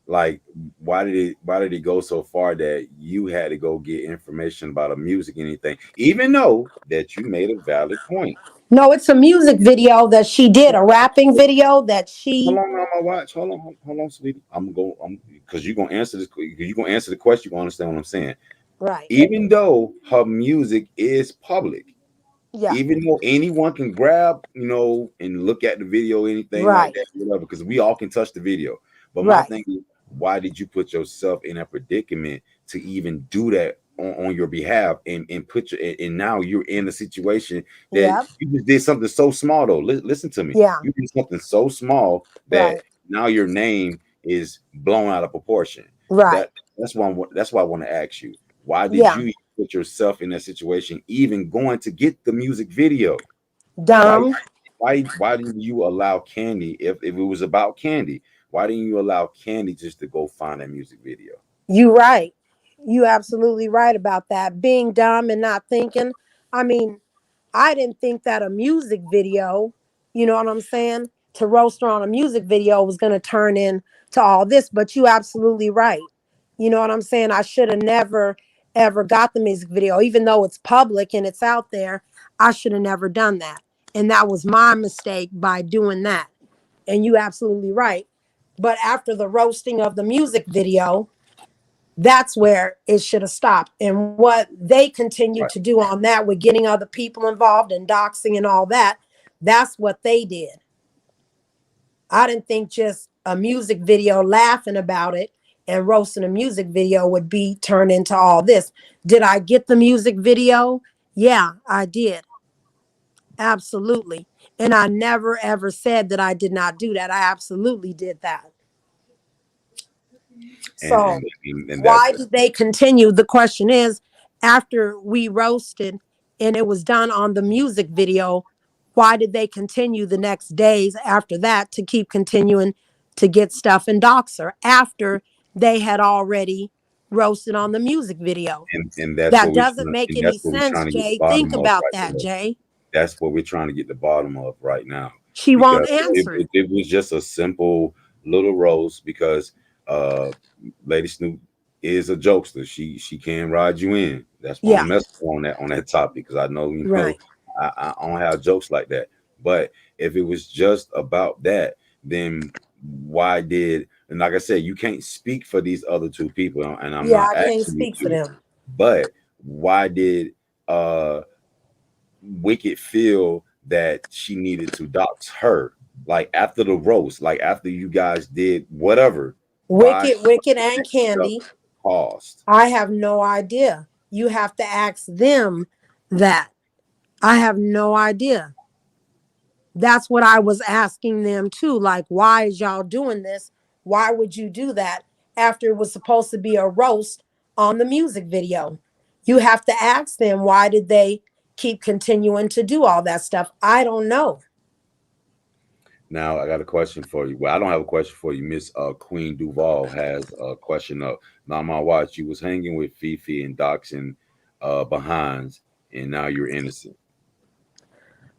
like, why did it go so far that you had to go get information about a music anything, even though that you made a valid point. No, it's a music video that she did, a rapping video that Hold she, on, on my watch. Hold on, sweetie. I'm because you're gonna answer this. You're gonna answer the question. You gonna understand what I'm saying. right. Even though her music is public, Yeah, even though anyone can grab, and look at the video, anything like right, that, whatever, because we all can touch the video. But my right. thing is, why did you put yourself in a predicament to even do that on your behalf, and put your, and now you're in a situation that Yep. you just did something so small though. Listen to me. Yeah. You did something so small that Right. now your name is blown out of proportion. Right. That that's why I want to ask you, why did Yeah. you put yourself in that situation, even going to get the music video? Why Dumb. why didn't you allow Candy, if it was about Candy, why didn't you allow Candy just to go find that music video? You right. You absolutely right about that. Being dumb and not thinking. I mean, I didn't think that a music video, you know what I'm saying, to roast her on a music video was going to turn into all this, but you absolutely right. You know what I'm saying? I should have never ever got the music video even though it's public and it's out there. I should have never done that. And that was my mistake by doing that. And you absolutely right. But after the roasting of the music video, that's where it should have stopped. And what they continued Right. to do on that with getting other people involved and doxing and all that, that's what they did. I didn't think just a music video laughing about it and roasting a music video would be turned into all this. Did I get the music video? Yeah, I did. Absolutely. And I never ever said that I did not do that. I absolutely did that. and So and and why did they continue? The question is, after we roasted and it was done on the music video, why did they continue the next days after that to keep continuing to get stuff in Doxer after they had already roasted on the music video? and that's That what we doesn't make and any that's what we're sense, trying to get the Jay. Think bottom of about right that, there. Jay. That's what we're trying to get the bottom of right now, She because won't answer it. it was just a simple little roast. Because uh Lady Snoop is a jokester. She can ride you in. That's why Yeah, I'm messing on that topic, because I know, right. I don't have jokes like that. But if it was just about that, then why did, and like I said, you can't speak for these other two people, and I'm Yeah, not I can't asking you speak for to. them. But why did uh Wicked feel that she needed to dox her? Like after the roast, like after you guys did whatever, why Wicked, and that stuff Candy. caused? I have no idea. You have to ask them that. I have no idea. That's what I was asking them too. Like, why is y'all doing this? Why would you do that after it was supposed to be a roast on the music video? You have to ask them why did they keep continuing to do all that stuff? I don't know. Now I got a question for you. Well, I don't have a question for you. Miss Queen Duval has a question up. Now my watch, you was hanging with Fifi and doxing behinds, and now you're innocent.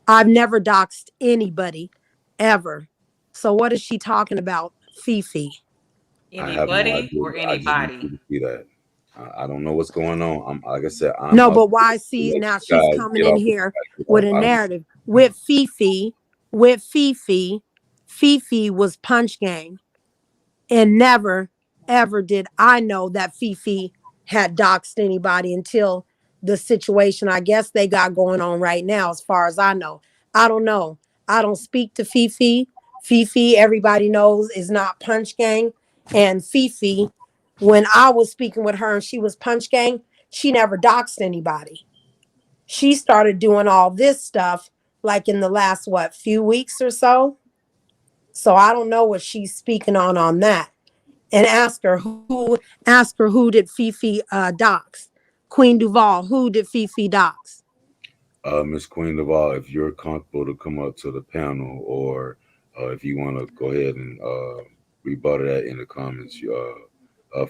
I've never doxed anybody ever. So what is she talking about, Fifi? I have no Anybody idea. or I just want anybody? you to see that. I don't know what's going on. I'm, like I said, I'm No, up but to why? See, let now you she's guys coming get in off. here Get with off. a I don't. narrative. With Fifi, with Fifi, Fifi was punch gang. And never, ever did I know that Fifi had doxed anybody until the situation I guess they got going on right now, as far as I know. I don't know. I don't speak to Fifi. Fifi, everybody knows, is not punch gang. And Fifi, when I was speaking with her and she was punch gang, she never doxed anybody. She started doing all this stuff like in the last, what, few weeks or so. So I don't know what she's speaking on that. And ask her who did Fifi dox. Queen Duval, who did Fifi dox? Miss Queen Laval, if you're comfortable to come up to the panel, or if you want to go ahead and rebuttal that in the comments,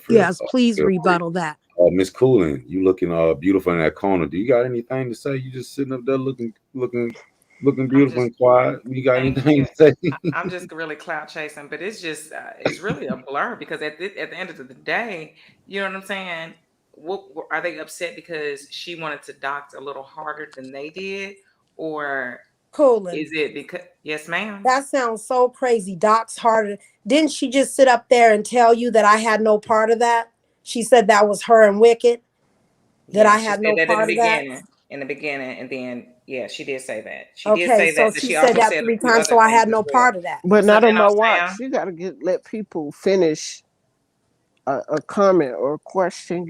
Yes, please feel free. rebuttal that. Miss Coolin, you looking beautiful in that corner. Do you got anything to say? You just sitting up there looking I'm beautiful just and quiet. You got thank anything you. to say? I'm just really clout chasing, but it's just it's really a blur because at the end of the day, you know what I'm saying? What are they upset because she wanted to dox a little harder than they did, or Colin, is it because yes, ma'am? that sounds so crazy. Doc's harder. Didn't she just sit up there and tell you that I had no part of that? She said that was her and Wicked, that Yeah, I she had said no that in the part of that. beginning. In the beginning, and then yeah, she did say that. She did Okay, say so that, but she she said also that said a three few times, other so I things had as no well. part of that. But not on Something my else, watch. ma'am? You gotta let people finish. a comment or a question,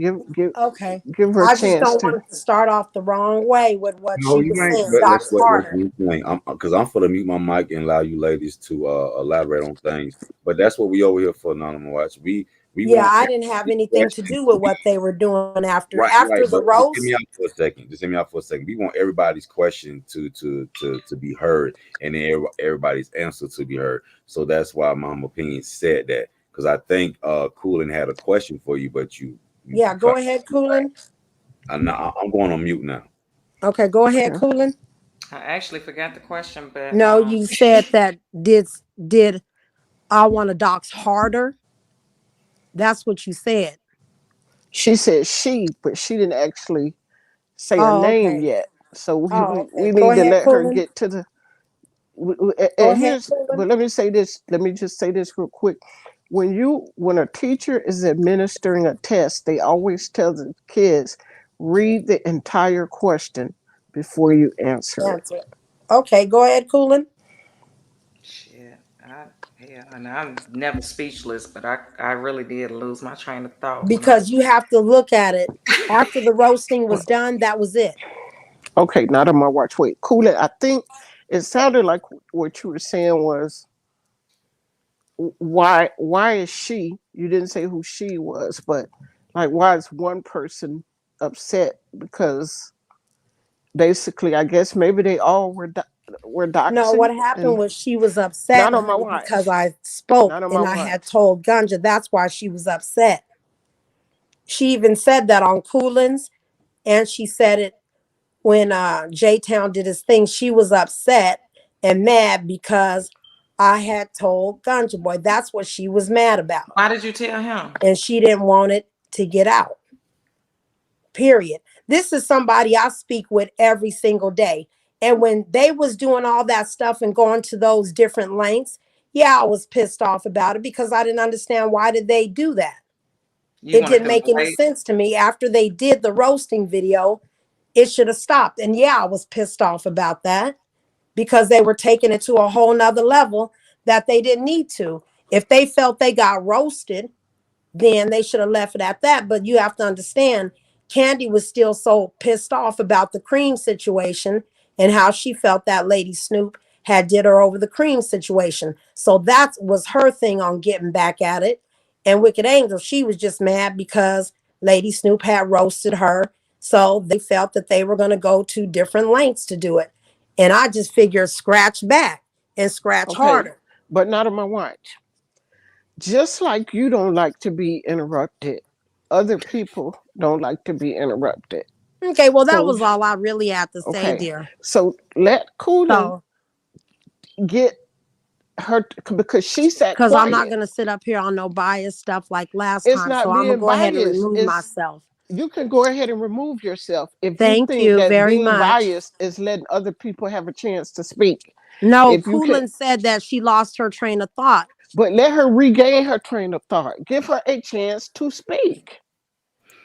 Okay. give her a I just chance don't to. want it to start off the wrong way with what No, she you was ain't. saying. Let's Doc's let's harder. do the thing. I'm because I'm for to mute my mic and allow you ladies to elaborate on things. But that's what we over here for, Anonymous Watch. We Yeah, want I didn't have everybody's anything to questions do to with be what they were doing after right, right. the But just hear me roast. out for a second. Just hear me out for a second. We want everybody's question to be heard, and then everybody's answer to be heard. So that's why Mama Opinion said that because I think Coolin had a question for you, but you Yeah, cut. go ahead, Coolin. I'm going on mute now. Okay, go ahead, Okay. Coolin. I actually forgot the question, but No, you said that did I want a docs harder? That's what you said. She said she, but she didn't actually say her Oh, name okay. yet. So Oh, we okay. Go need to ahead, let her Coolin. get to the. Go And ahead, here's, Coolin. but let me say this. Let me just say this real quick. When a teacher is administering a test, they always tell the kids read the entire question before you answer it. Answer it. Okay, go ahead, Coolin. shit, and I'm never speechless, but I really did lose my train of thought when I. Because you have to look at it. After the roasting was done, that was it. Okay, not on my watch. Wait, cool it. I think it sounded like what you were saying was why is she? You didn't say who she was, but like why is one person upset because basically I guess maybe they all were No, doxing what happened and was she was upset, not on my honey, because watch. I spoke Not on my and I had watch. told Gunja that's why she was upset. She even said that on Coolin's, and she said it when J Town did his thing. She was upset and mad because I had told Gunja Boy. That's what she was mad about. Why did you tell him? And she didn't want it to get out. Period. This is somebody I speak with every single day. And when they was doing all that stuff and going to those different lengths, yeah, I was pissed off about it because I didn't understand why did they do that. You It wanted didn't them make to any wait. sense to me. After they did the roasting video, it should have stopped. And yeah, I was pissed off about that because they were taking it to a whole nother level that they didn't need to. If they felt they got roasted, then they should have left it at that. But you have to understand, Candy was still so pissed off about the cream situation and how she felt that Lady Snoop had did her over the cream situation. So that was her thing on getting back at it. And Wicked Angel, she was just mad because Lady Snoop had roasted her. So they felt that they were going to go to different lengths to do it. And I just figured scratch back and scratch Okay, harder. but not on my watch. Just like you don't like to be interrupted, other people don't like to be interrupted. Okay, well, that So was all I really had to say, okay, dear. so let Coolin So get her because she sat because I'm not quiet. going to sit up here on no bias stuff like last It's time. So not I'm going to being go ahead and biased. remove It's myself. you can go ahead and remove yourself if you Thank think you that very being much. biased is letting other people have a chance to speak. No, If you can, Coolin said that she lost her train of thought. but let her regain her train of thought. Give her a chance to speak.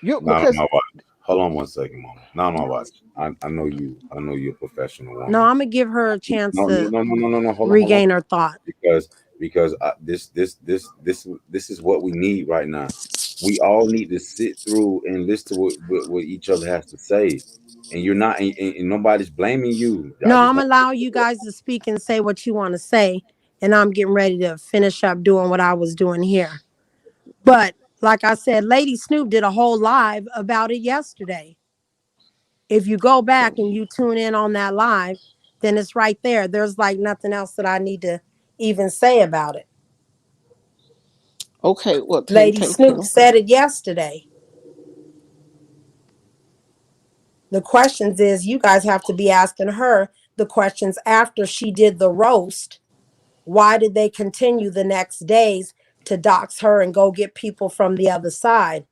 You Not on because my watch. Hold on one second, Mama. Not on my watch. I know you. I know you're a professional No, woman. I'm going to give her a chance No, no, to no, no, no, no, no. Hold on. regain her thought. Because this is what we need right now. We all need to sit through and listen to what each other has to say. And you're not, and nobody's blaming you. I No, just I'm want. allow you guys to speak and say what you want to say. And I'm getting ready to finish up doing what I was doing here. But like I said, Lady Snoop did a whole live about it yesterday. If you go back and you tune in on that live, then it's right there. There's like nothing else that I need to even say about it. okay, well then Lady thank Snoop you. said it yesterday. The questions is you guys have to be asking her the questions after she did the roast. Why did they continue the next days to dox her and go get people from the other side?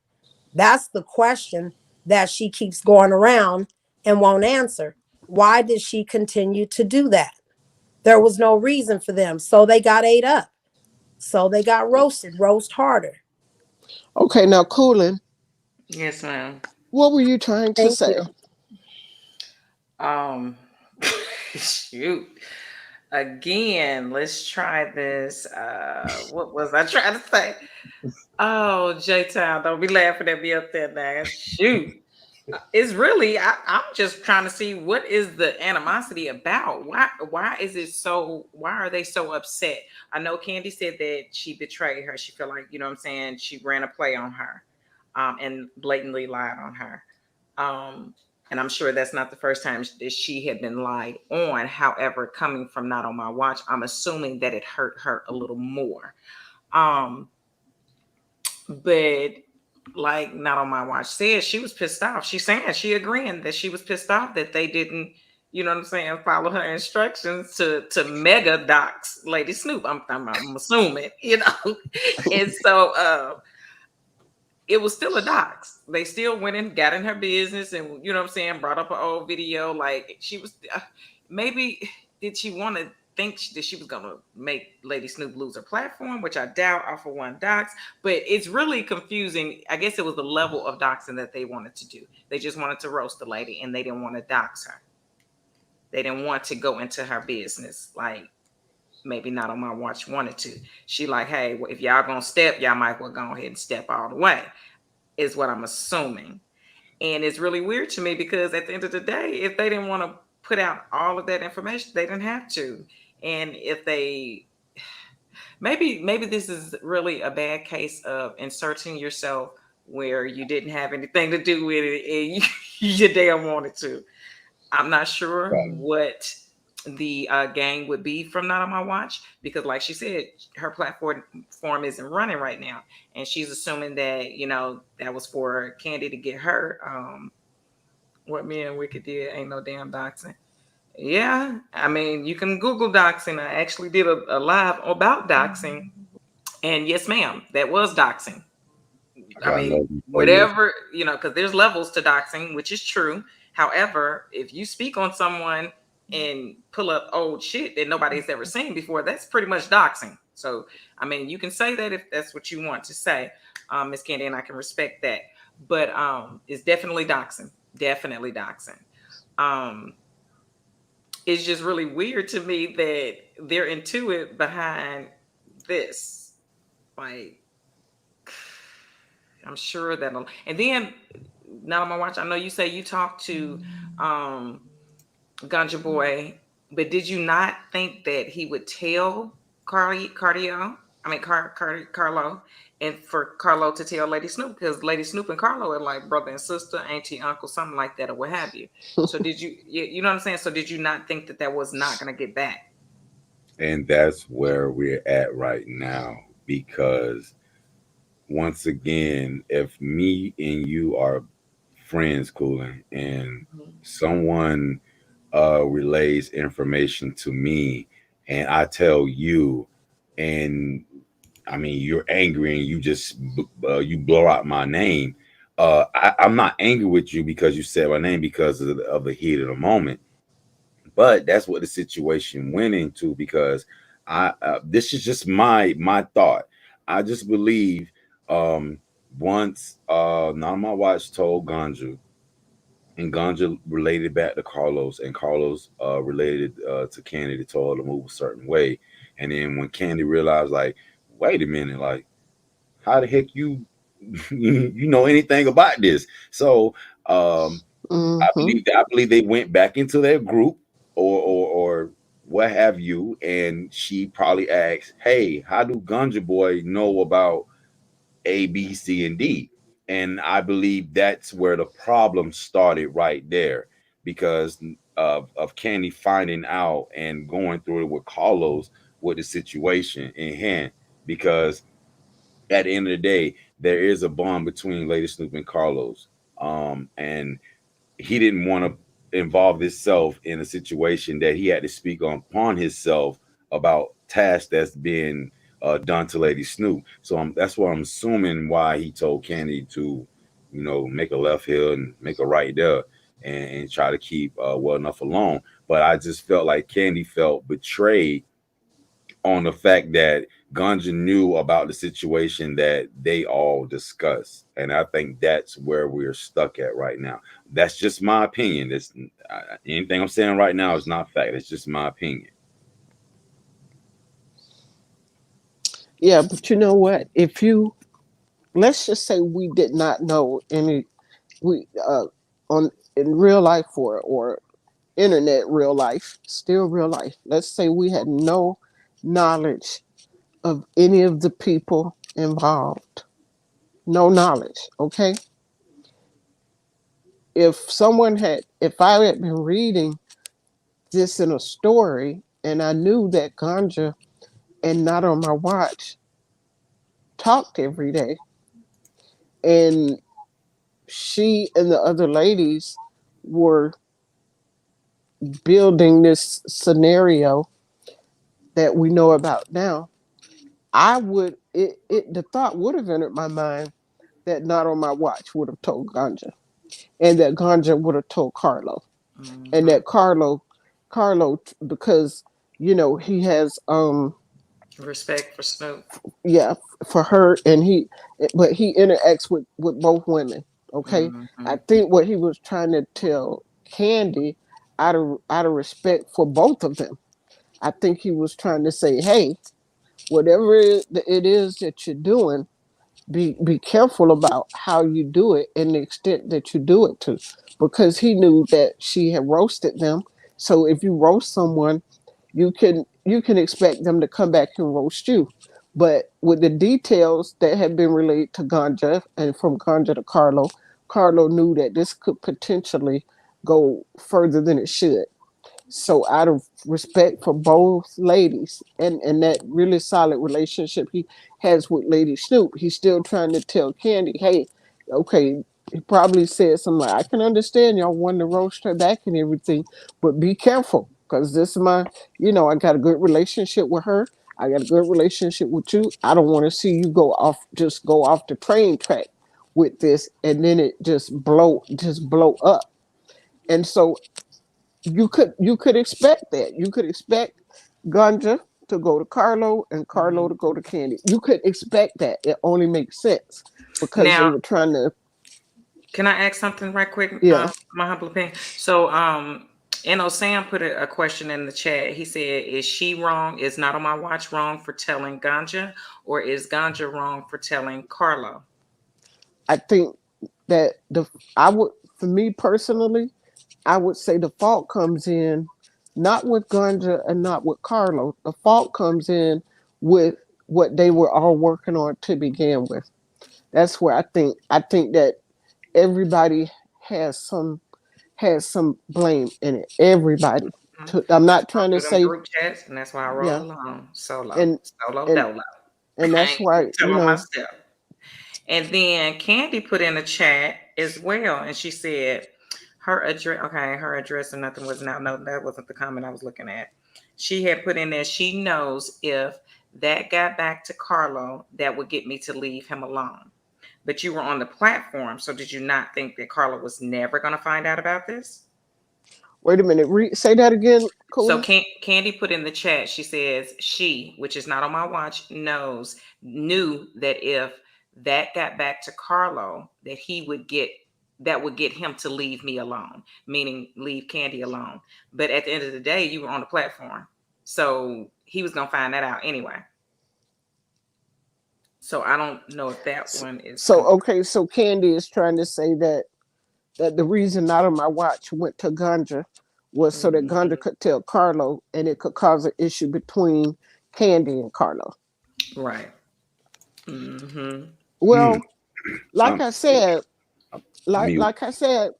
That's the question that she keeps going around and won't answer. Why did she continue to do that? There was no reason for them. So they got ate up. So they got roasted, roast harder. Okay, now Coolin, Yes, ma'am. what were you trying to Thank you. say? Um, shoot. Again, let's try this. What was I trying to say? Oh, J Town, don't be laughing at me up there now. Shoot. It's really I'm just trying to see what is the animosity about. Why is it so why are they so upset? I know Candy said that she betrayed her. She felt like, you know what I'm saying, she ran a play on her, and blatantly lied on her. Um, and I'm sure that's not the first time that she had been lied on. However, coming from Not on My Watch, I'm assuming that it hurt her a little more. Um, but like Not on My Watch said, she was pissed off. She's saying she agreeing that she was pissed off that they didn't, you know what I'm saying, follow her instructions to mega dox Lady Snoop. I'm assuming, you know. And so it was still a dox. They still went and got in her business, and you know what I'm saying, brought up an old video. Like she was, maybe did she want to think that she was gonna make Lady Snoop lose her platform, which I doubt off of one dox. But it's really confusing. I guess it was the level of doxing that they wanted to do. They just wanted to roast the lady, and they didn't want to dox her. They didn't want to go into her business like maybe Not on My Watch wanted to. She like, hey, well, if y'all gonna step, y'all might well go ahead and step all the way is what I'm assuming. And it's really weird to me because at the end of the day, if they didn't want to put out all of that information, they didn't have to. And if they maybe this is really a bad case of inserting yourself where you didn't have anything to do with it and you damn wanted to. I'm not sure Right. what the gang would be from Not on My Watch because, like she said, her platform isn't running right now, and she's assuming that that was for Candy to get her. What me and Wicked did ain't no damn doxing. Yeah, I mean you can Google doxing. I actually did a live about doxing, and yes, ma'am, that was doxing. I I got mean, nothing for you. whatever, because there's levels to doxing, which is true. However, if you speak on someone and pull up old shit that nobody's ever seen before, that's pretty much doxing. So, I mean, you can say that if that's what you want to say, Miss Candy, and I can respect that. But it's definitely doxing. Definitely doxing. Um, it's just really weird to me that they're into it behind this. Like, I'm sure that'll. And then, Not on My Watch, I know you say you talked to um Ganja Boy, but did you not think that he would tell Cardio? I mean, Carlo, and for Carlo to tell Lady Snoop because Lady Snoop and Carlo are like brother and sister, auntie, uncle, something like that, or what have you. So did you know what I'm saying? So did you not think that that was not going to get back? And that's where we're at right now because once again, if me and you are friends, cooling, and someone relays information to me, and I tell you, and I mean you're angry and you just you blow out my name. I'm not angry with you because you said my name because of the heat of the moment, but that's what the situation went into because I this is just my thought. I just believe um once Not on My Watch told Ganja, and Ganja related back to Carlos, and Carlos related to Candy to told her to move a certain way, and then when Candy realized like, wait a minute, like how the heck you you know anything about this? So Mm-hmm. I believe they went back into their group or what have you, and she probably asked, "Hey, how do Gunja Boy know about A, B, C, and D?" And I believe that's where the problem started right there because of Candy finding out and going through it with Carlos with the situation in hand. Because at the end of the day, there is a bond between Lady Snoop and Carlos. And he didn't want to involve himself in a situation that he had to speak on upon himself about tasks that's being done to Lady Snoop. So that's what I'm assuming why he told Candy to, make a left here and make a right there and try to keep well enough alone. But I just felt like Candy felt betrayed on the fact that Ganja knew about the situation that they all discussed, and I think that's where we're stuck at right now. That's just my opinion. Anything I'm saying right now is not fact. It's just my opinion. Yeah, but you know what? If you let's just say we did not know any, we on in real life, or internet real life, still real life. Let's say we had no knowledge of any of the people involved. No knowledge, okay? If I had been reading this in a story and I knew that Ganja and Not on My Watch talked every day, and she and the other ladies were building this scenario that we know about now, I would it the thought would have entered my mind that Not on My Watch would have told Ganja, and that Ganja would have told Carlo, and Hmm. that Carlo, because he has Respect for Snoop. yeah, for her, and he interacts with both women. Okay, I Hmm. think what he was trying to tell Candy, out of respect for both of them, I think he was trying to say, hey, whatever it is that you're doing, be careful about how you do it and the extent that you do it to, because he knew that she had roasted them. So if you roast someone, you can expect them to come back and roast you. But with the details that had been relayed to Ganja, and from Ganja to Carlo knew that this could potentially go further than it should. So out of respect for both ladies, and that really solid relationship he has with Lady Snoop, he's still trying to tell Candy, hey, okay, he probably said something like, I can understand y'all wanting to roast her back and everything, but be careful, because this is I got a good relationship with her. I got a good relationship with you. I don't want to see you go off the train track with this, and then it just blow up. And so you could expect that. You could expect Ganja to go to Carlo and Carlo to Hmm. go to Candy. You could expect that. It only makes sense because they Now, were trying to. can I ask something right quick? Yeah, My humble opinion. So, Sam put a question in the chat. He said, "Is she wrong? Is Not on My Watch wrong for telling Ganja, or is Ganja wrong for telling Carlo?" I think that I would, for me personally, I would say the fault comes in not with Ganja and not with Carlo. The fault comes in with what they were all working on to begin with. That's where I think that everybody has some has some blame in it. Everybody. Mhm. I'm I not go trying to through them say, group chats, and that's why I roll yeah, alone solo, and solo and dolo. and I that's ain't gonna why tell on myself. And then Candy put in the chat as well, and she said her address. Okay, her address and nothing was not. No, that wasn't the comment I was looking at. She had put in there. She knows if that got back to Carlo, that would get me to leave him alone. But you were on the platform, so did you not think that Carlo was never going to find out about this? Wait a minute. Say that again, So Cooley. Candy put in the chat. She says she, which is not on my watch, knew that if that got back to Carlo, that would get him to leave me alone, meaning leave Candy alone. But at the end of the day, you were on the platform, so he was gonna find that out anyway. So I don't know if that So, one is so complete. okay, so Candy is trying to say that the reason Not on My Watch went to Ganja was so that Ganja could tell Carlo, and it could cause an issue between Candy and Carlo. Right. Mm-hmm. Hmm. Well, like I'm I said, like mute. like I said,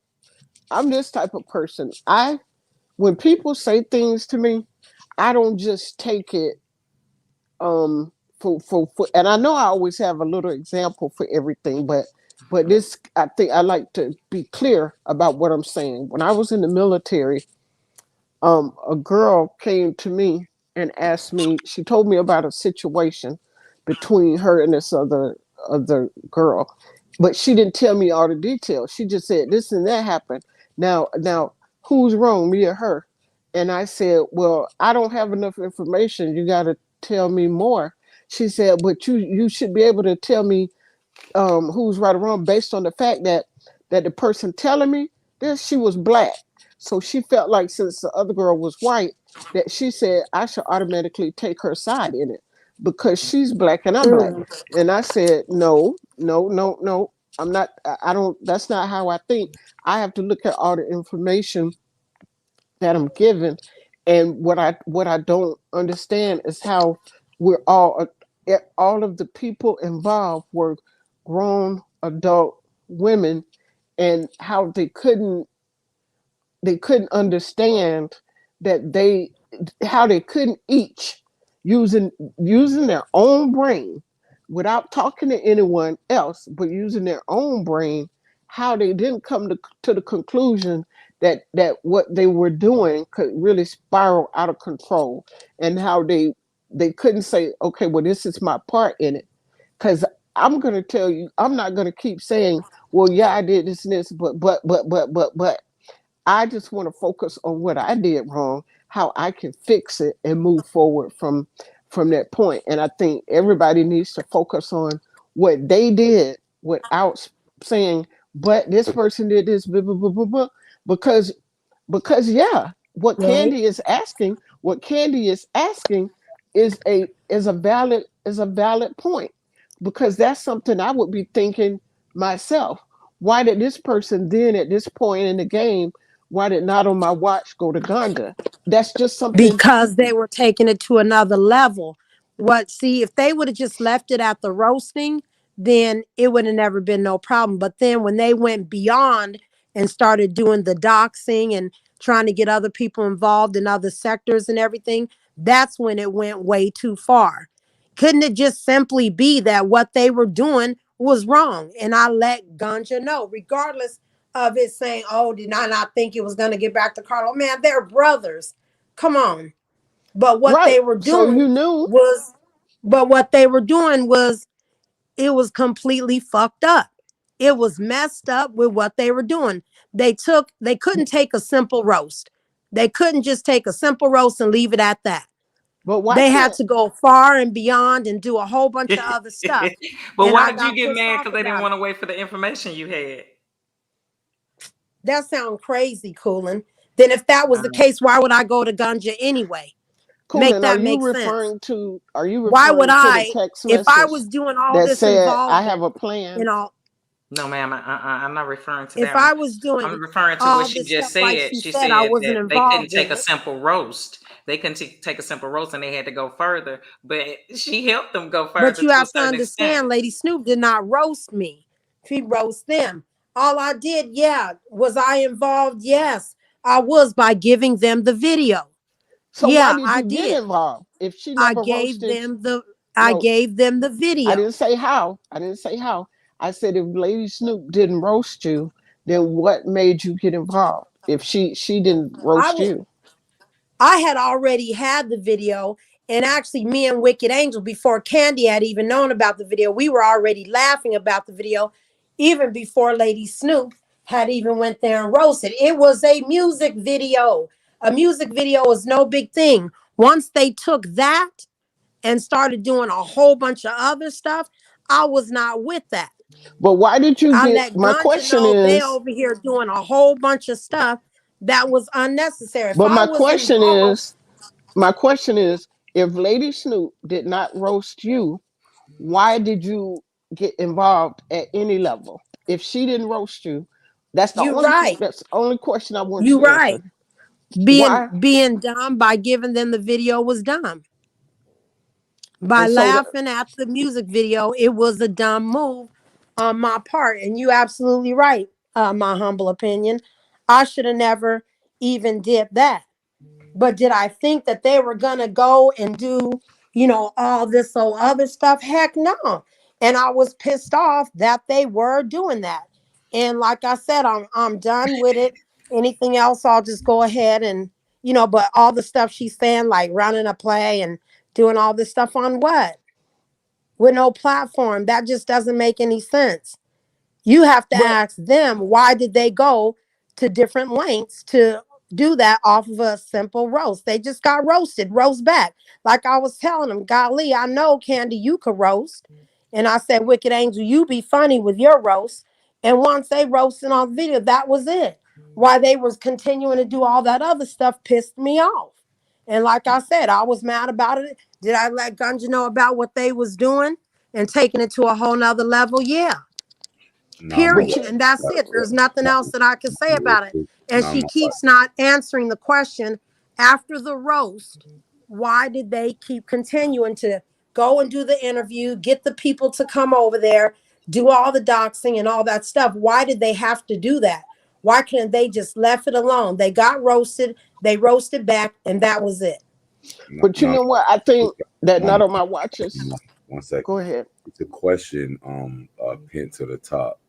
I'm this type of person. When people say things to me, I don't just take it um for and I know I always have a little example for everything, but this, I think I like to be clear about what I'm saying. When I was in the military, a girl came to me and asked me, she told me about a situation between her and this other girl, but she didn't tell me all the details. She just said this and that happened. Now who's wrong, me or her? And I said, well, I don't have enough information. You got to tell me more. She said, but you should be able to tell me who's right or wrong based on the fact that the person telling me this, she was black. So she felt like since the other girl was white, that she said I should automatically take her side in it. because she's black and I'm black. Mm. And I said, no, no, no, no. I'm not, I don't, that's not how I think. I have to look at all the information that I'm given. And what I don't understand is how we're all of the people involved were grown adult women, and how they couldn't understand that they how they couldn't each using using their own brain without talking to anyone else, but using their own brain, how they didn't come to the conclusion that what they were doing could really spiral out of control, and how they couldn't say, okay, well, this is my part in it. Because I'm going to tell you, I'm not going to keep saying, well, yeah, I did this and this, but I just want to focus on what I did wrong, how I can fix it and move forward from that point. And I think everybody needs to focus on what they did without saying, but this person did this, blah, blah, blah, blah, blah. Because yeah, Right. what Candy is asking is a valid point, because that's something I would be thinking myself. Why did this person then at this point in the game, why did not on my watch go to Ganda? That's just something. Because they were taking it to another level. What, see, if they would have just left it at the roasting, then it would have never been no problem. But then when they went beyond and started doing the doxing and trying to get other people involved in other sectors and everything, that's when it went way too far. Couldn't it just simply be that what they were doing was wrong? And I let Ganja know, regardless of it saying, oh, did I not think it was going to get back to Carlo? Man, they're brothers. Come on. But what Right. they were So doing you knew. was, but what they were doing was, it was completely fucked up. It was messed up with what they were doing. They couldn't take a simple roast. They couldn't just take a simple roast and leave it at that. But why They had can't to go far and beyond and do a whole bunch of other stuff. But And why I did you got get pissed mad? off Because they didn't about want it. to wait for the information you had. That sounds crazy, Coolin. Then if that was the Um, case, why would I go to Ganja anyway? Make Cooling, that make sense. are you Why would referring to the I, text if I message was doing all that this said I involvement, have a you plan? know, no, ma'am. I'm not referring to if that one. I was I'm doing referring to what all she this just stuff like said. she She said, I said wasn't that they couldn't involved take in a it. simple roast. They couldn't take a simple roast, and they had to go further. But she helped them go But further you to a have to certain extent. understand, Lady Snoop did not roast me. She roast them. All I did, yeah. Was I involved? Yes, I was, by giving them the video. So why Yeah, did I you get did. involved if she I never gave roasted? them the I No, gave them the I video. didn't say how. I didn't say how. I said if Lady Snoop didn't roast you, then what made you get involved? If she didn't I roast was you. I had already had the video, and actually me and Wicked Angel, before Candy had even known about the video, we were already laughing about the video even before Lady Snoop had even went there and roasted. It was a music video. A music video is no big thing. Once they took that and started doing a whole bunch of other stuff, I was not with that. But why did you I get let my Ganja question know they is over here doing a whole bunch of stuff that was unnecessary. If but I was involved, my question is if Lady Snoop did not roast you, why did you get involved at any level? If she didn't roast you, you right. that's the only question I want You you to answer. right. Being Why? being dumb by giving them the video was dumb. By And so that laughing at the music video, it was a dumb move on my part. And you absolutely right, my humble opinion. I should have never even did that. But did I think that they were gonna go and do, all this other stuff? Heck no. And I was pissed off that they were doing that. And like I said, I'm done with it. Anything else, I'll just go ahead and, but all the stuff she's saying, like running a play and doing all this stuff on what? With no platform. That just doesn't make any sense. You have to but ask them, why did they go to different lengths to do that off of a simple roast? They just got roasted, roast back. Like I was telling them, golly, I know, Candy, you could roast. And I said, Wicked Angel, you be funny with your roast. And once they roasted on video, that was it. Why they was continuing to do all that other stuff pissed me off. And like I said, I was mad about it. Did I let Gunja know about what they was doing and taking it to a whole nother level? Yeah. No, my But Period. you, And that's it. There's nothing else that I can say wife. about it. And No, she my wife. keeps not answering the question after the roast. Why did they keep continuing to go and do the interview, get the people to come over there, do all the doxing and all that stuff? Why did they have to do that? Why couldn't they just left it alone? They got roasted, they roasted back, and that was it. No, but you no, know what? I think that mama. not on my watches. One second. Go ahead. It's a question pinned to the top.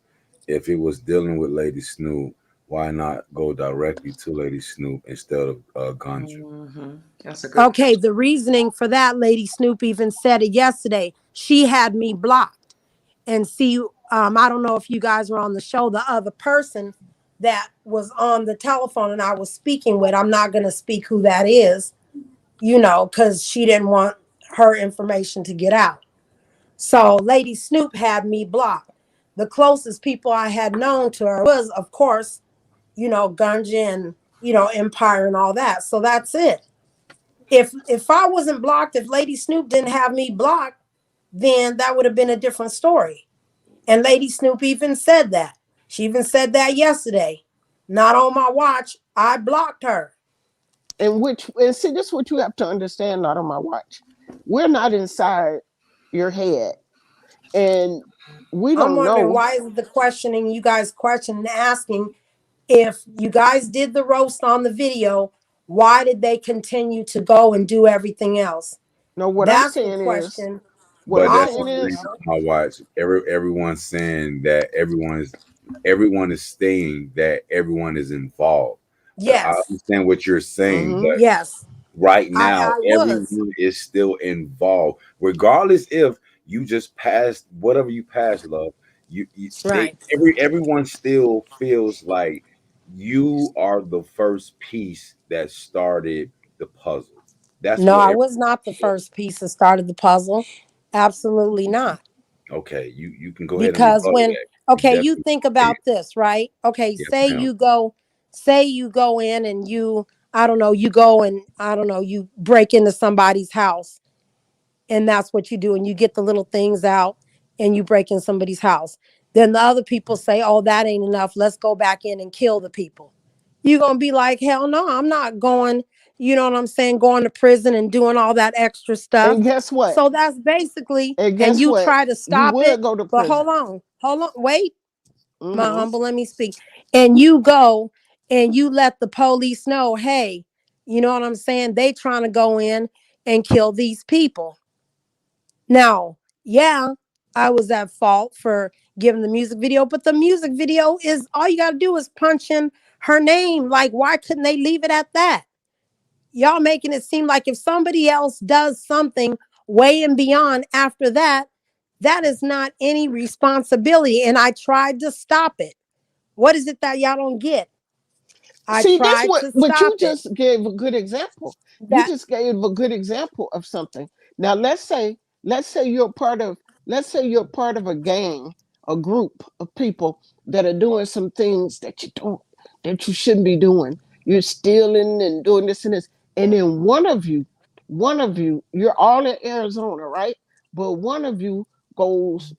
If it was dealing with Lady Snoop, why not go directly to Lady Snoop instead of Ganja? That's a good Okay, question. the reasoning for that, Lady Snoop even said it yesterday. She had me blocked. And see, I don't know if you guys were on the show, the other person that was on the telephone and I was speaking with, I'm not going to speak who that is, because she didn't want her information to get out. So Lady Snoop had me blocked. The closest people I had known to her was, of course, Gunja and, Empire and all that. So that's it. If I wasn't blocked, if Lady Snoop didn't have me blocked, then that would have been a different story. And Lady Snoop even said that. She even said that yesterday. Not on my watch. I blocked her. And see, this is what you have to understand. Not on my watch. We're not inside your head, and we I'm don't wondering know. why is the questioning, you guys questioning, asking if you guys did the roast on the video, why did they continue to go and do everything else? No, what I'm That's the saying is, question what But I'm I that's saying want to the thing is, know. on my watch. Everyone's saying that everyone is saying that everyone is involved. But I Yes, understand what you're saying, mm-hmm. but yes, right now I was. everyone is still involved, regardless if you just passed whatever you passed, love. Right. Everyone still feels like you are the first piece that started the puzzle. That's No, what I everyone was not the feels. first piece that started the puzzle. Absolutely not. Okay, you can go ahead and Because rebuttal when, that. You okay, you definitely think can. about this, right? Okay, Yes, ma'am. say you go in and I don't know, you go and I don't know, you break into somebody's house and that's what you do and you get the little things out and you break in somebody's house. Then the other people say, oh, that ain't enough, let's go back in and kill the people. You're gonna be like, hell no, I'm not going, you know what I'm saying, going to prison and doing all that extra stuff. And guess what? So that's basically, And and guess you what? try to You stop it. would go to But prison. hold on, wait, my Mm-hmm. humble, let me speak. And you go and you let the police know, hey, you know what I'm saying, they trying to go in and kill these people. Now, yeah, I was at fault for giving the music video, but the music video is all you got to do is punch in her name. Like, why couldn't they leave it at that? Y'all making it seem like if somebody else does something way and beyond after that, that is not any responsibility. And I tried to stop it. What is it that y'all don't get? I See, that's tried what, to but stop you it. just gave a good example. You That just gave a good example of something. Now, let's say you're part of, let's say you're part of a gang, a group of people that are doing some things that you shouldn't be doing. You're stealing and doing this and this. And then one of you, you're all in Arizona, right? But one of you goes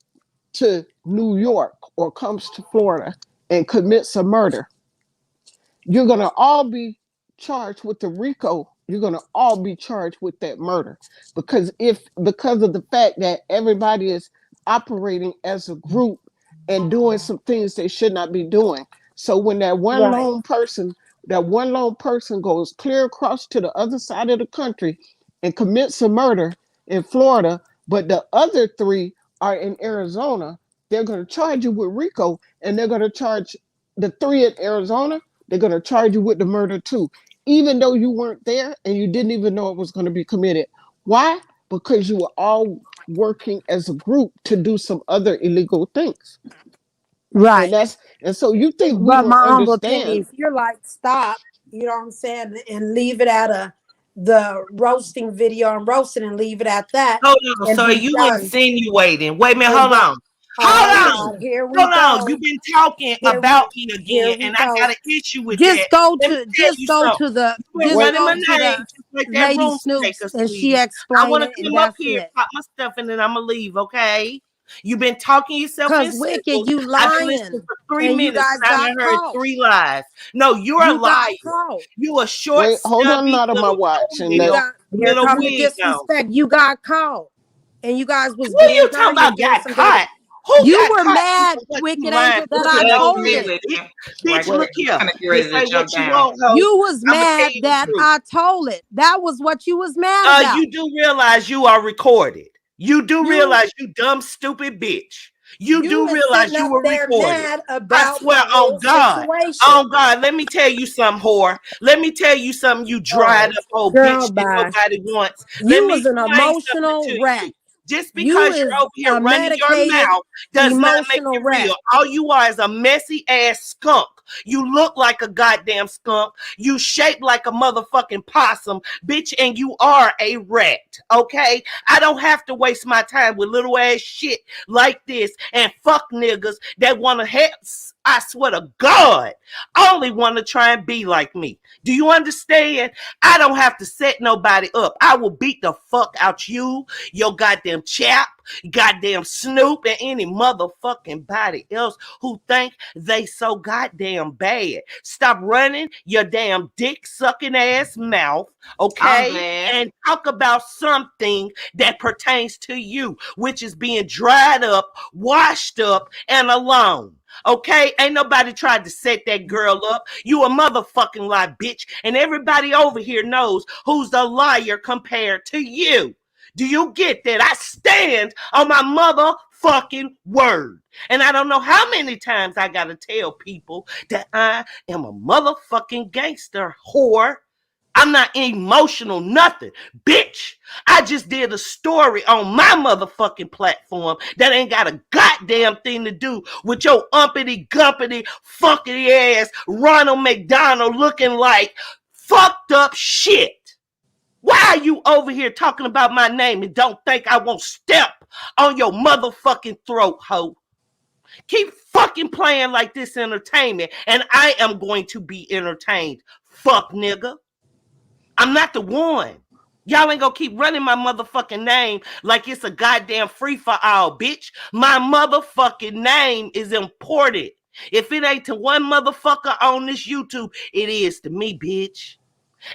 to New York or comes to Florida and commits a murder. You're going to all be charged with the RICO. You're going to all be charged with that murder because of the fact that everybody is operating as a group and doing some things they should not be doing. So when right, that one lone person goes clear across to the other side of the country and commits a murder in Florida, but the other three are in Arizona, they're going to charge you with RICO, and they're going to charge the three in Arizona, they're going to charge you with the murder too, even though you weren't there and you didn't even know it was going to be committed. Why? Because you were all working as a group to do some other illegal things. And right. so you think we But don't my humble opinion, understand. if you're like, stop, you know what I'm saying, and leave it at the roasting video and roast it and leave it at that Hold on. and So are be you done. insinuating? Wait a minute. And Hold that on. Oh Hold on. God, here we Hold on. go. You've been talking about me Here again, we and I go. got an issue with that. Let me tell you something. You been Just running go my to name the just like that Lady room Snoops taker, and she sweetie. I explain want to it and come up that's here, it. pop my stuff, and then I'm going to leave, okay? You've been talking yourself in Cause Wicked, circles. you I've been listening lying. for 3 And you minutes, guys and I got done heard caught. 3 lies. No, you're a You got liar. caught. You a short, Wait, hold on, stubby not on my little watch. hoe And with You that, no got here little come the wig on. disrespect. You got caught. And you guys was What are being you talking dirty about? and doing Got some dirty. caught? Who You got were caught? You mad, know what? You Wicked lying Angel, that through I your That's nose told me and it. with shit. you right Bitch, there. look here. I'm gonna get This ready to ain't what jump you down. want, ho. You was I'm gonna tell mad you the that truth. I told it. That was what you was mad about. You do realize you are recorded. You do You realize you dumb, stupid bitch. You you do was realize sitting you up were there recorded. mad I about the swear whole on God. situation. On God, let me tell you something, whore. Let me tell you something, you All dried right. up old Girl, bitch that bye. nobody wants. Let You me was an explain something emotional to wreck. you. Just You because is you're over here a running your medicated, mouth does not make emotional you wreck. real. All you are is a messy ass skunk. You look like a goddamn skunk. You shape like a motherfucking possum, bitch, and you are a rat. Okay? I don't have to waste my time with little ass shit like this and fuck niggas that want to have. I swear to God, only want to try and be like me. Do you understand? I don't have to set nobody up. I will beat the fuck out you, your goddamn chap, goddamn Snoop, and any motherfucking body else who think they so goddamn bad. Stop running your damn dick sucking ass mouth, I'm okay? glad. And talk about something that pertains to you, which is being dried up, washed up, and alone. Okay, ain't nobody tried to set that girl up. You a motherfucking lie, bitch. And everybody over here knows who's the liar compared to you. Do you get that? I stand on my motherfucking word. And I don't know how many times I gotta tell people that I am a motherfucking gangster whore. I'm not emotional, nothing. Bitch, I just did a story on my motherfucking platform that ain't got a goddamn thing to do with your umpity gumpity fuckity ass Ronald McDonald looking like fucked up shit. Why are you over here talking about my name and don't think I won't step on your motherfucking throat, hoe? Keep fucking playing like this entertainment, and I am going to be entertained. Fuck nigga. I'm not the one. Y'all ain't gonna keep running my motherfucking name like it's a goddamn free for all, bitch. My motherfucking name is important. If it ain't to one motherfucker on this YouTube, it is to me, bitch.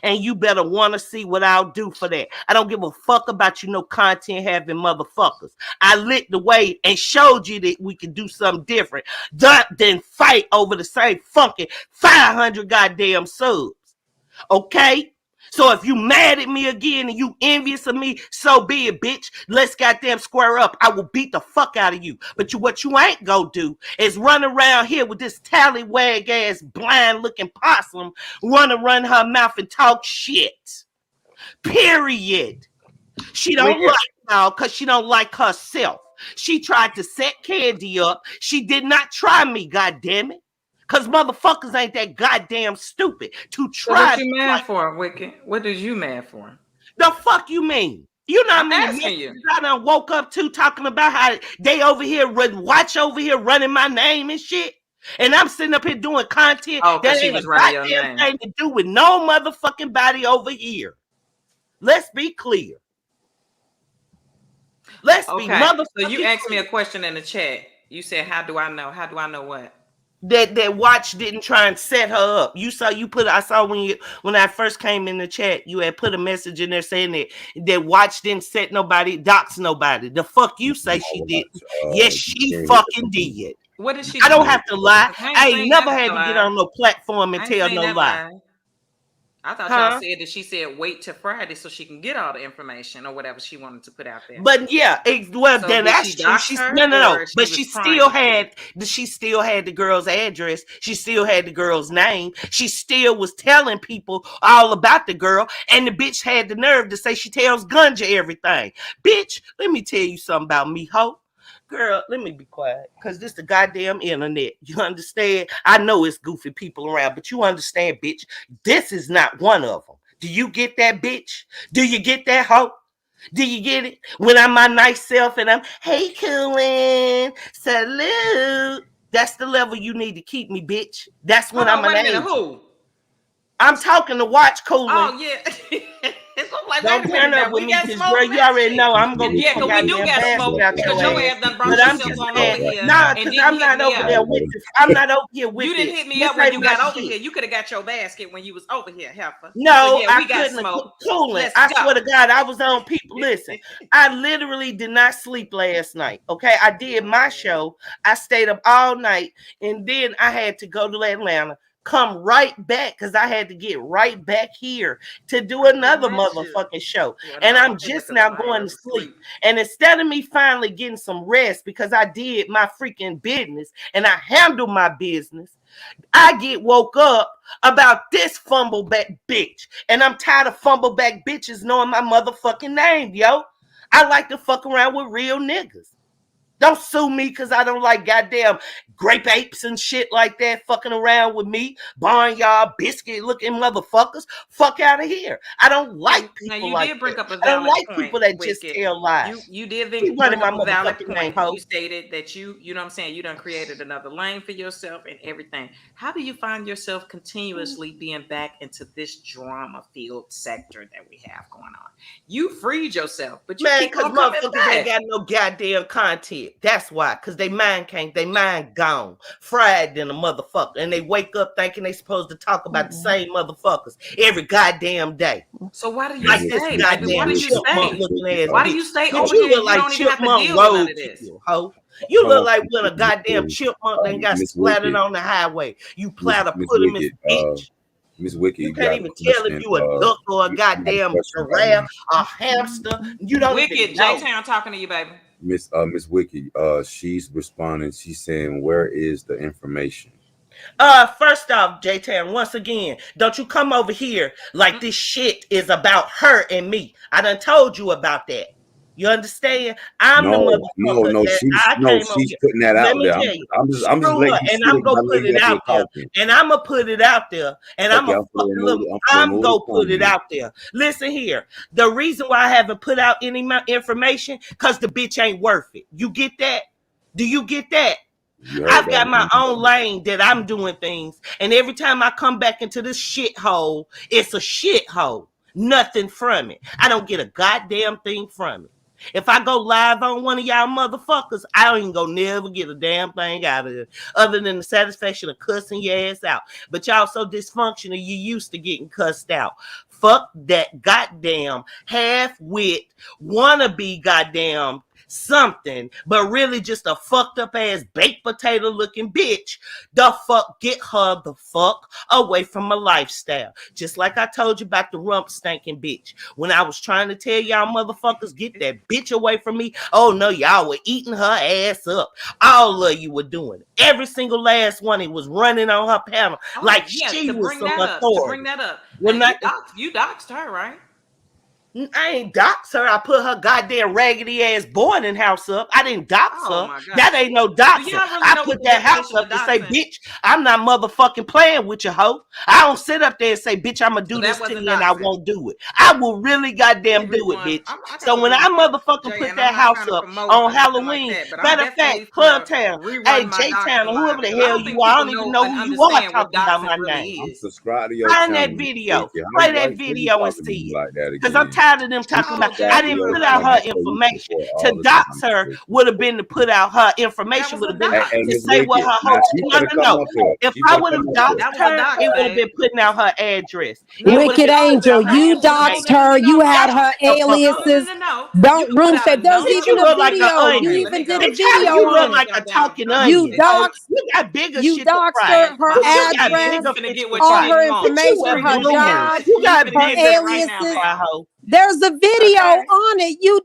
And you better want to see what I'll do for that. I don't give a fuck about you no content having motherfuckers. I lit the way and showed you that we can do something different than fight over the same fucking 500 goddamn subs. Okay? So if you mad at me again and you envious of me, so be it, bitch. Let's goddamn square up. I will beat the fuck out of you. But what you ain't gonna do is run around here with this tallywag ass blind looking possum, run her mouth and talk shit. Period. She don't Wicked. like now because she don't like herself. She tried to set Candy up. She did not try me, goddamn it. Cause motherfuckers ain't that goddamn stupid to So what try you me mad like for, Wicked? What did you mad for? the fuck you mean? You know how I'm many asking messages you. I done woke up to talking about how they over here watch over here running my name and shit. And I'm sitting up here doing content Oh, that because she ain't a was running your goddamn name. thing to do with no motherfucking body over here. Let's be clear. Let's be Okay. So you motherfucking asked me clear. a question in the chat. You said, "How do I know? How do I know what?" That watch didn't try and set her up. I saw when I first came in the chat, you had put a message in there saying that watch didn't set nobody, dox nobody. The fuck you say My she didn't? watch. Yes, You she seen it? fucking did. What did she I don't do? You have to lie. Because I ain't I ain't saying never nothing had to to get lie. on no platform and I ain't tell saying no that lie. lie. I thought y'all Huh? said that she said wait till Friday so she can get all the information or whatever she wanted to put out there. But yeah, well So then did that's she true. dox She's her no. or But she was trying to? she still had the girl's address. She still had the girl's name. She still was telling people all about the girl. And the bitch had the nerve to say she tells Gunja everything. Bitch, let me tell you something about me, ho. Girl, let me be quiet. Cause this the goddamn internet. You understand? I know it's goofy people around, but you understand, bitch. This is not one of them. Do you get that, bitch? Do you get that, ho? Do you get it? When I'm my nice self and I'm, hey, Coolin, salute. That's the level you need to keep me, bitch. That's when Hold I'm on, an wait a minute. angel. Who? I'm talking to Watch Coolin. Oh yeah. I'm like, Don't wait a turn minute up now. with We me, got because, girl, smoke you now. already Shit. know I'm going to get Yeah, some because we do goddamn got basket smoke out because your your ass. ass done But brought I'm yourself just on saying, over here nah, and because didn't I'm hit not me over up. there with this. I'm not over here with You didn't this. hit me This up when ain't you my got over shit. here. You could have got your basket when you was over here, Heifer. So No, yeah, I we got couldn't have smoke. Cooling. Let's I go. swear to God, I was on people. Listen, I literally did not sleep last night. Okay, I did my show. I stayed up all night, and then I had to go to Atlanta, come right back because I had to get right back here to do another motherfucking show. Well, And no, I'm I'm here just because now I ain't going went to to sleep. sleep. And instead of me finally getting some rest because I did my freaking business and I handled my business, I get woke up about this fumble back bitch. And I'm tired of fumble back bitches knowing my motherfucking name, yo. I like to fuck around with real niggas. Don't sue me because I don't like goddamn grape apes and shit like that fucking around with me. Barnyard biscuit looking motherfuckers. Fuck out of here. I don't like Now people you like did that. bring up a I don't valid like point, people that just Wicked. tell lies. You did Keep running bring my up a valid motherfucking name, point. ho. You stated that you know what I'm saying, you done created another lane for yourself and everything. How do you find yourself continuously being back into this drama field sector that we have going on? You freed yourself, but you Man, keep because on coming motherfuckers ain't back. got no goddamn content. That's why. Because they mind gone. Fried in a motherfucker. And they wake up thinking they supposed to talk about the same motherfuckers every goddamn day. So why do you Like this stay, baby? Why goddamn do you chipmunk stay? looking ass Why do bitch. you stay Bitch, over you here look and you like don't even have to chipmunk deal with none of this? roadkill, ho. You Hold look on, like when a goddamn Miss chipmunk done got Miss splattered Wicked, on the highway. You Miss platter Miss put him in Wicked, a bitch. Miss Wicked, You you can't got a even tell if question. you a duck or a You got a goddamn question right giraffe, now, a hamster. You don't even Wicked, J know. Town talking to you, baby. Miss Wicked. She's responding. She's saying, "Where is the information?" First off, J-Town, once again, don't you come over here like this shit is about her and me. I done told you about that. You understand? I'm the No, no, motherfucker no. that I came over She's here. putting that Let out me there. tell you, I'm just screw her, letting you and sit. I'm gonna I'm put letting it you up here out there, talking. and I'm gonna put it out there, and I'm Okay, gonna fucking look. I'm gonna I'm remove gonna the put it comment. out there. Listen here, the reason why I haven't put out any information, cause the bitch ain't worth it. You get that? Do you get that? You heard I've that got my one. own lane that I'm doing things. And every time I come back into this shithole, it's a shithole. Nothing from it. I don't get a goddamn thing from it. If I go live on one of y'all motherfuckers, I ain't gonna never get a damn thing out of it other than the satisfaction of cussing your ass out. But y'all so dysfunctional, you used to getting cussed out. Fuck that goddamn half-wit, wannabe goddamn something, but really just a fucked up ass baked potato looking bitch. The fuck, get her the fuck away from my lifestyle. Just like I told you about the rump stinking bitch. When I was trying to tell y'all motherfuckers, get that bitch away from me. Oh no, y'all were eating her ass up. All of you were doing it. Every single last one, it was running on her panel Oh like yeah, she to was bring some that up, to bring authority. that up. Now Well, not you doxed her, right? I ain't dox her. I put her goddamn raggedy ass boarding house up. I didn't dox Oh her. my God. That ain't no Do doxer. y'all really I know what put the that house definition up of to say, doxing? bitch, I'm not motherfucking playing with you, hoe. I don't sit up there and say, bitch, I'm gonna So do that this to wasn't you and I doxing. won't do it. I will really goddamn do it, Everyone, bitch. I got So to when I motherfucking Jay, put and I'm that not house trying to up promote or on nothing like Halloween, that, but I'm matter of fact, definitely Club finna Town, hey, rerun my J Town, doxing or live whoever the because I hell don't you think are, I people don't even know know and who you are understand what talking about doxing my really name. I'm is. subscribed to your Find that channel, Miss video. Wicked. Play Why that you video and talking to me see it. like that Because I'm again? tired of them talking I'm about, Oh, I subscribed to Jay, didn't your put really? out channel. her So you information. support To all the dox time. her would have been to put out her That information, was would a have been dox. Hey, to Miss say what Wicked. her Now whole, she no, finna no, come no. up here. If She I finna would come have up here. doxed That was a her, dox, it would have babe. been putting out her address. It No, would have but Wicked been no, putting Angel, out her you information. doxed her. You had Shut her the fuck up. aliases. no. You Don't can put room out shake. a There's Bitch, number. even you a look like an video. You Okay, onion. let me even did go. a Bitch, how do video you Let me look on take it. like y'all a down talking doxing You onion? session. Oh, doxed. you got bigger You shit to doxed fry. her. Her Bitch, you Okay, got then bigger you address. finna fish get to what you All fry. didn't her want. Bitch, you information. a Her glue. job. You You got finna Her get bigger that right fish now, to aliases. fry, ma'am. hoe. There's a video Okay? on it. You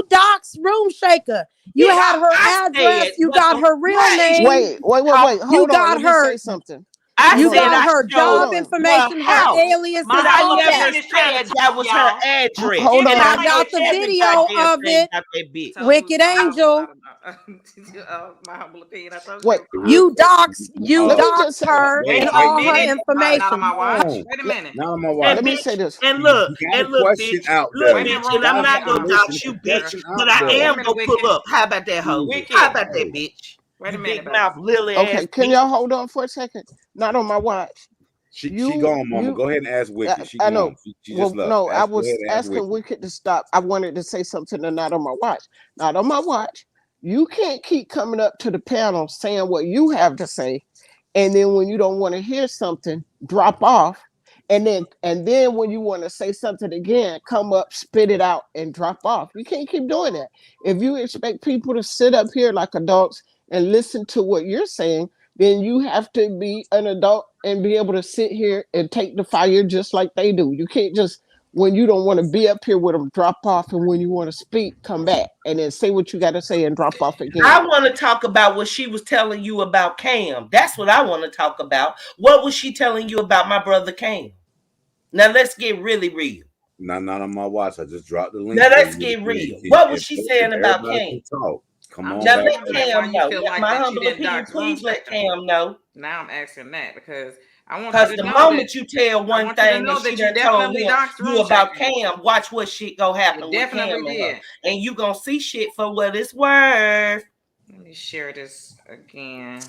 doxed Room Shaker. You Yeah, had her I address. said, You but got the her real way name. she Wait. talked, You Hold on. got Let me her. say something. I You said got I her Hold showed job on. her information, her house. alias, My and I all humble never that. opinion is trying to said that talk, was her y'all. address. Hold Give me And the I on. I know mic. got the every video goddamn of thing it. about that bitch. Told you Wicked my humble, Angel. my humble opinion. I told you they What? was lying. You Let me doxed just say. her Wait and Wait, a wait, all her minute. wait. Not on information. my Hold watch. on. Wait a Let, minute. Not on my And let watch. me bitch, say this. and You look, got and a look, question bitch, out look, Wait a there. minute, bitch, room. and You I'm Wait a gotta not minute. gonna listen dox to you, the bitch, question but out I Wait there. a am minute, gonna pull Wicked. up. How about that, hoe? How Jesus Wicked. about that, Christ. bitch? Wait a You minute, big baby. mouth lily ass Okay, can bitch. y'all hold on for a second? Not on my watch. She gone, mama. You Go ahead and ask Wicked. She I know. gone. She just Well, left. no, I Go ahead was and ask asking Wicked. Wicked to stop. I wanted to say something and not on my watch. Not on my watch. You can't keep coming up to the panel saying what you have to say, and then when you don't want to hear something, drop off, and then when you want to say something again, come up, spit it out, and drop off. You can't keep doing that. If you expect people to sit up here like adults and listen to what you're saying, then you have to be an adult and be able to sit here and take the fire just like they do. You can't just, when you don't want to be up here with them, drop off, and when you want to speak, come back and then say what you got to say and drop off again. I want to talk about what she was telling you about Cam. That's what I want to talk about. What was she telling you about my brother Cam? Now let's get really real. Not on my watch. I just dropped the link Now for let's you. get real. What was she If saying about everybody Cam? can talk, come I'm on Now just back let up. wondering why Cam you know. feel Now, like my that you humble didn't opinion, dox room please let sector. Cam know. Now I'm asking that because I want you Because to the know that moment you tell I one want you to thing and know she that you done told definitely him doxed you room about sector. Cam, watch what shit go You happen with definitely Cam and her. did. And you gonna see shit for what it's worth. Let me share this again.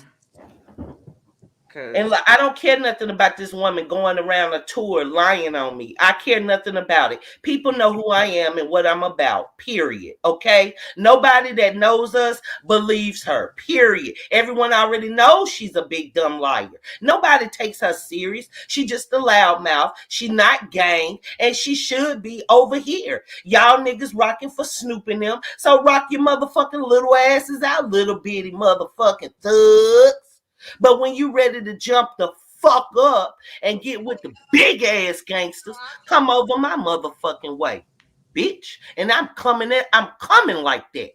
And Cause like, I don't care nothing about this woman going around a tour lying on me. I care nothing about it. People know who I am and what I'm about. Period. Okay? Nobody that knows us believes her. Period. Everyone already knows she's a big dumb liar. Nobody takes her serious. She just a loudmouth. She not gang, and she should be over here. Y'all niggas rocking for Snoop and them. So rock your motherfucking little asses out, little bitty motherfucking thugs. But when you ready to jump the fuck up and get with the big ass gangsters, come over my motherfucking way, bitch. And I'm coming like that.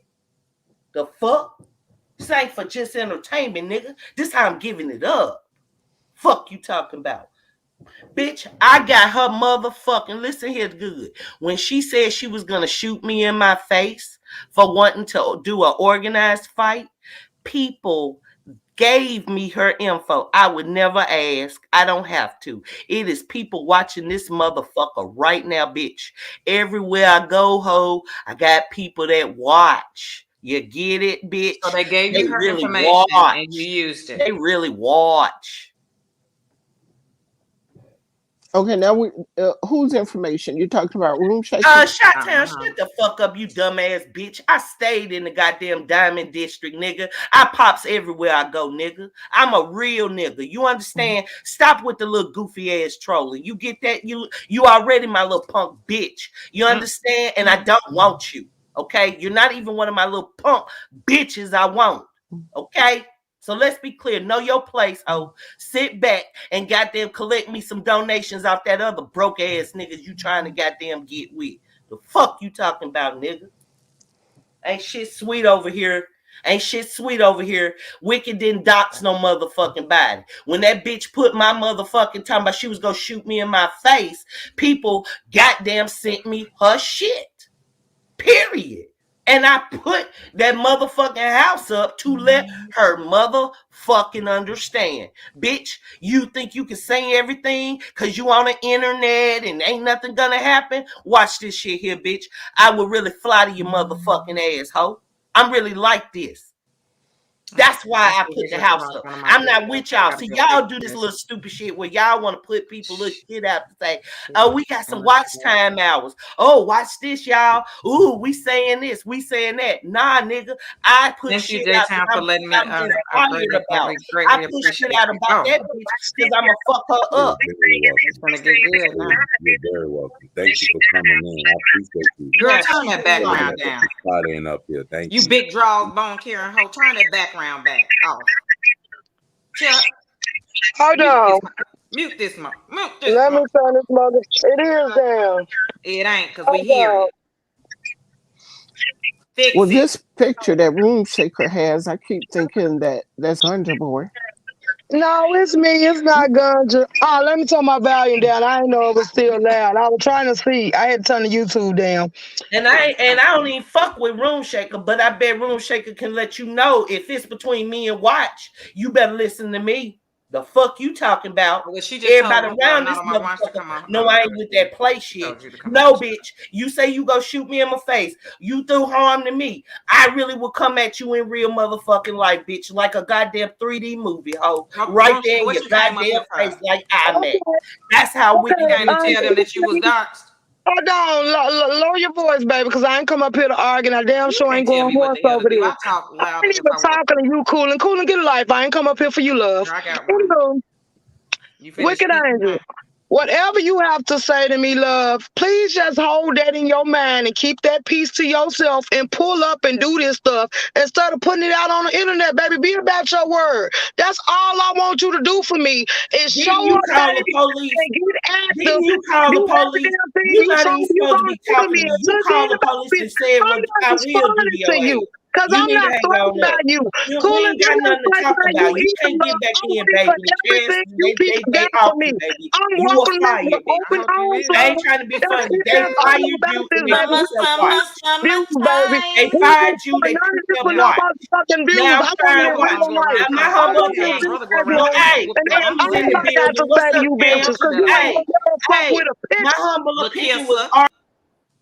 The fuck? This ain't for just entertainment, nigga. This how I'm giving it up. Fuck you talking about. Bitch, I got her motherfucking, listen here good. When she said she was gonna shoot me in my face for wanting to do an organized fight, people gave me her info. I would never ask. I don't have to. It is people watching this motherfucker right now, bitch. Everywhere I go, ho, I got people that watch. You get it, so bitch? they gave They you her really information and you watch. used it. They really watch. Okay, now whose information you talked about? Room shaker. Shot Town, Uh-huh. shut the fuck up, you dumbass bitch. I stayed in the goddamn Diamond District, nigga. I pops everywhere I go, nigga. I'm a real nigga. You understand? Stop with the little goofy ass trolling. You get that? You already my little punk bitch. You understand? And I don't want you. Okay? You're not even one of my little punk bitches I want. Okay? So let's be clear. Know your place, ho. Sit back and goddamn collect me some donations off that other broke ass niggas you trying to goddamn get with. The fuck you talking about, nigga? Ain't shit sweet over here. Ain't shit sweet over here. Wicked didn't dox no motherfucking body. When that bitch put my motherfucking talking about she was gonna shoot me in my face, people goddamn sent me her shit. Period. And I put that motherfucking house up to let her motherfucking understand. Bitch, you think you can say everything because you on the internet and ain't nothing gonna happen? Watch this shit here, bitch. I will really fly to your motherfucking asshole. I'm really like this. That's why I I see put he the just house lost up. one of my I'm videos. not with I y'all. gotta See, go fix y'all do this this. little stupid shit where y'all want to put people little shit out to say, Shit. oh, we got some watch time hours. Oh, watch this, y'all. Ooh, we saying this, we saying that. Nah, nigga, I put Thank you, shit J out Town, that for letting me. I'm I inspired about. I greatly put shit appreciate out you. about Oh, that bitch because I'm going to fuck her You're up. very welcome. it's gonna get good now. You're very welcome. Thank you for coming in. I appreciate you. Girl, Yeah, turn she that just Pulling like, background up down. the spot in up here. Thank You you. big draws, bone carrying hoe. Turn that background back off. Chuck, Hold mute this. on. Mute this. Mute this. Let me turn this mother. It is down. It ain't because we Hold hearing on. it. Fix Well, it. this picture that Room Shaker has, I keep thinking that that's Underboy. No, it's me. It's not Gunja. Oh, let me turn my volume down. I didn't know it was still loud. I was trying to see. I had to turn the YouTube down. And I don't even fuck with Room Shaker, but I bet Room Shaker can let you know if it's between me and Watch. You better listen to me. The fuck you talking about? Well, she just told Everybody me around not this on my watch to motherfucker. come on. No, I ain't with that play She shit. told you to come on. No, bitch. You say you go shoot me in my face. You do harm to me. I really will come at you in real motherfucking life, bitch, like a goddamn 3D movie, ho. Right there in What your you came up goddamn here face, for? like I'm at. Okay, That's how You wicked okay. came to bitch tell them that you was Um, doxxed. hold on. Lower your voice, baby, because I ain't come up here to argue. I damn You sure can't ain't tell going me what horse the hell to over do. this. I talk I louder ain't if even I want talking to you, Coolin. Coolin, get a life. I ain't come up here for you, to. love. I got one. Anywho, You finished Wicked speaking, Angel. huh? Whatever you have to say to me, love, please just hold that in your mind and keep that piece to yourself and pull up and do this stuff instead of putting it out on the internet, baby. Be about your word. That's all I want you to do for me is show Didn't you up, call the baby, police? and get Didn't active you and call do the every police? damn thing You're you not told even me you supposed to gonna be do to talking me to me. You until call then, the police baby. and said I'm what not I will do to responding to your you ass. because You I'm need to not hang threatened on by up. you. We Coolin, ain't I'm got not nothing to threatened talk by you about. You either, can't get love. back I'm in, ready baby. for The everything chances, you they, people they got for off me. you, baby. I'm You a welcoming them fire, with I open bitch. hope you arms, is. I ain't love. trying to be That's funny. it. They That's all Yeah. fired about you this, and they baby. took Summer, We your don't summer, need watch. views, baby. They summertime. We ain't fired you. doing They none took of this your for no watch. motherfucking views. Now I'm I want to trying to Cam, live I'm watch. real gonna go life. around Now and my talk I'm about humble it. gonna Tell live my opinion. just brother go as around Well, you. and hey, whoop And your that's ass. Cam's all in the I got to building. What's say to up, you Cam? bitches, because you ain't Hey, gonna never fuck hey, with a my bitch. humble opinion was Lakissa.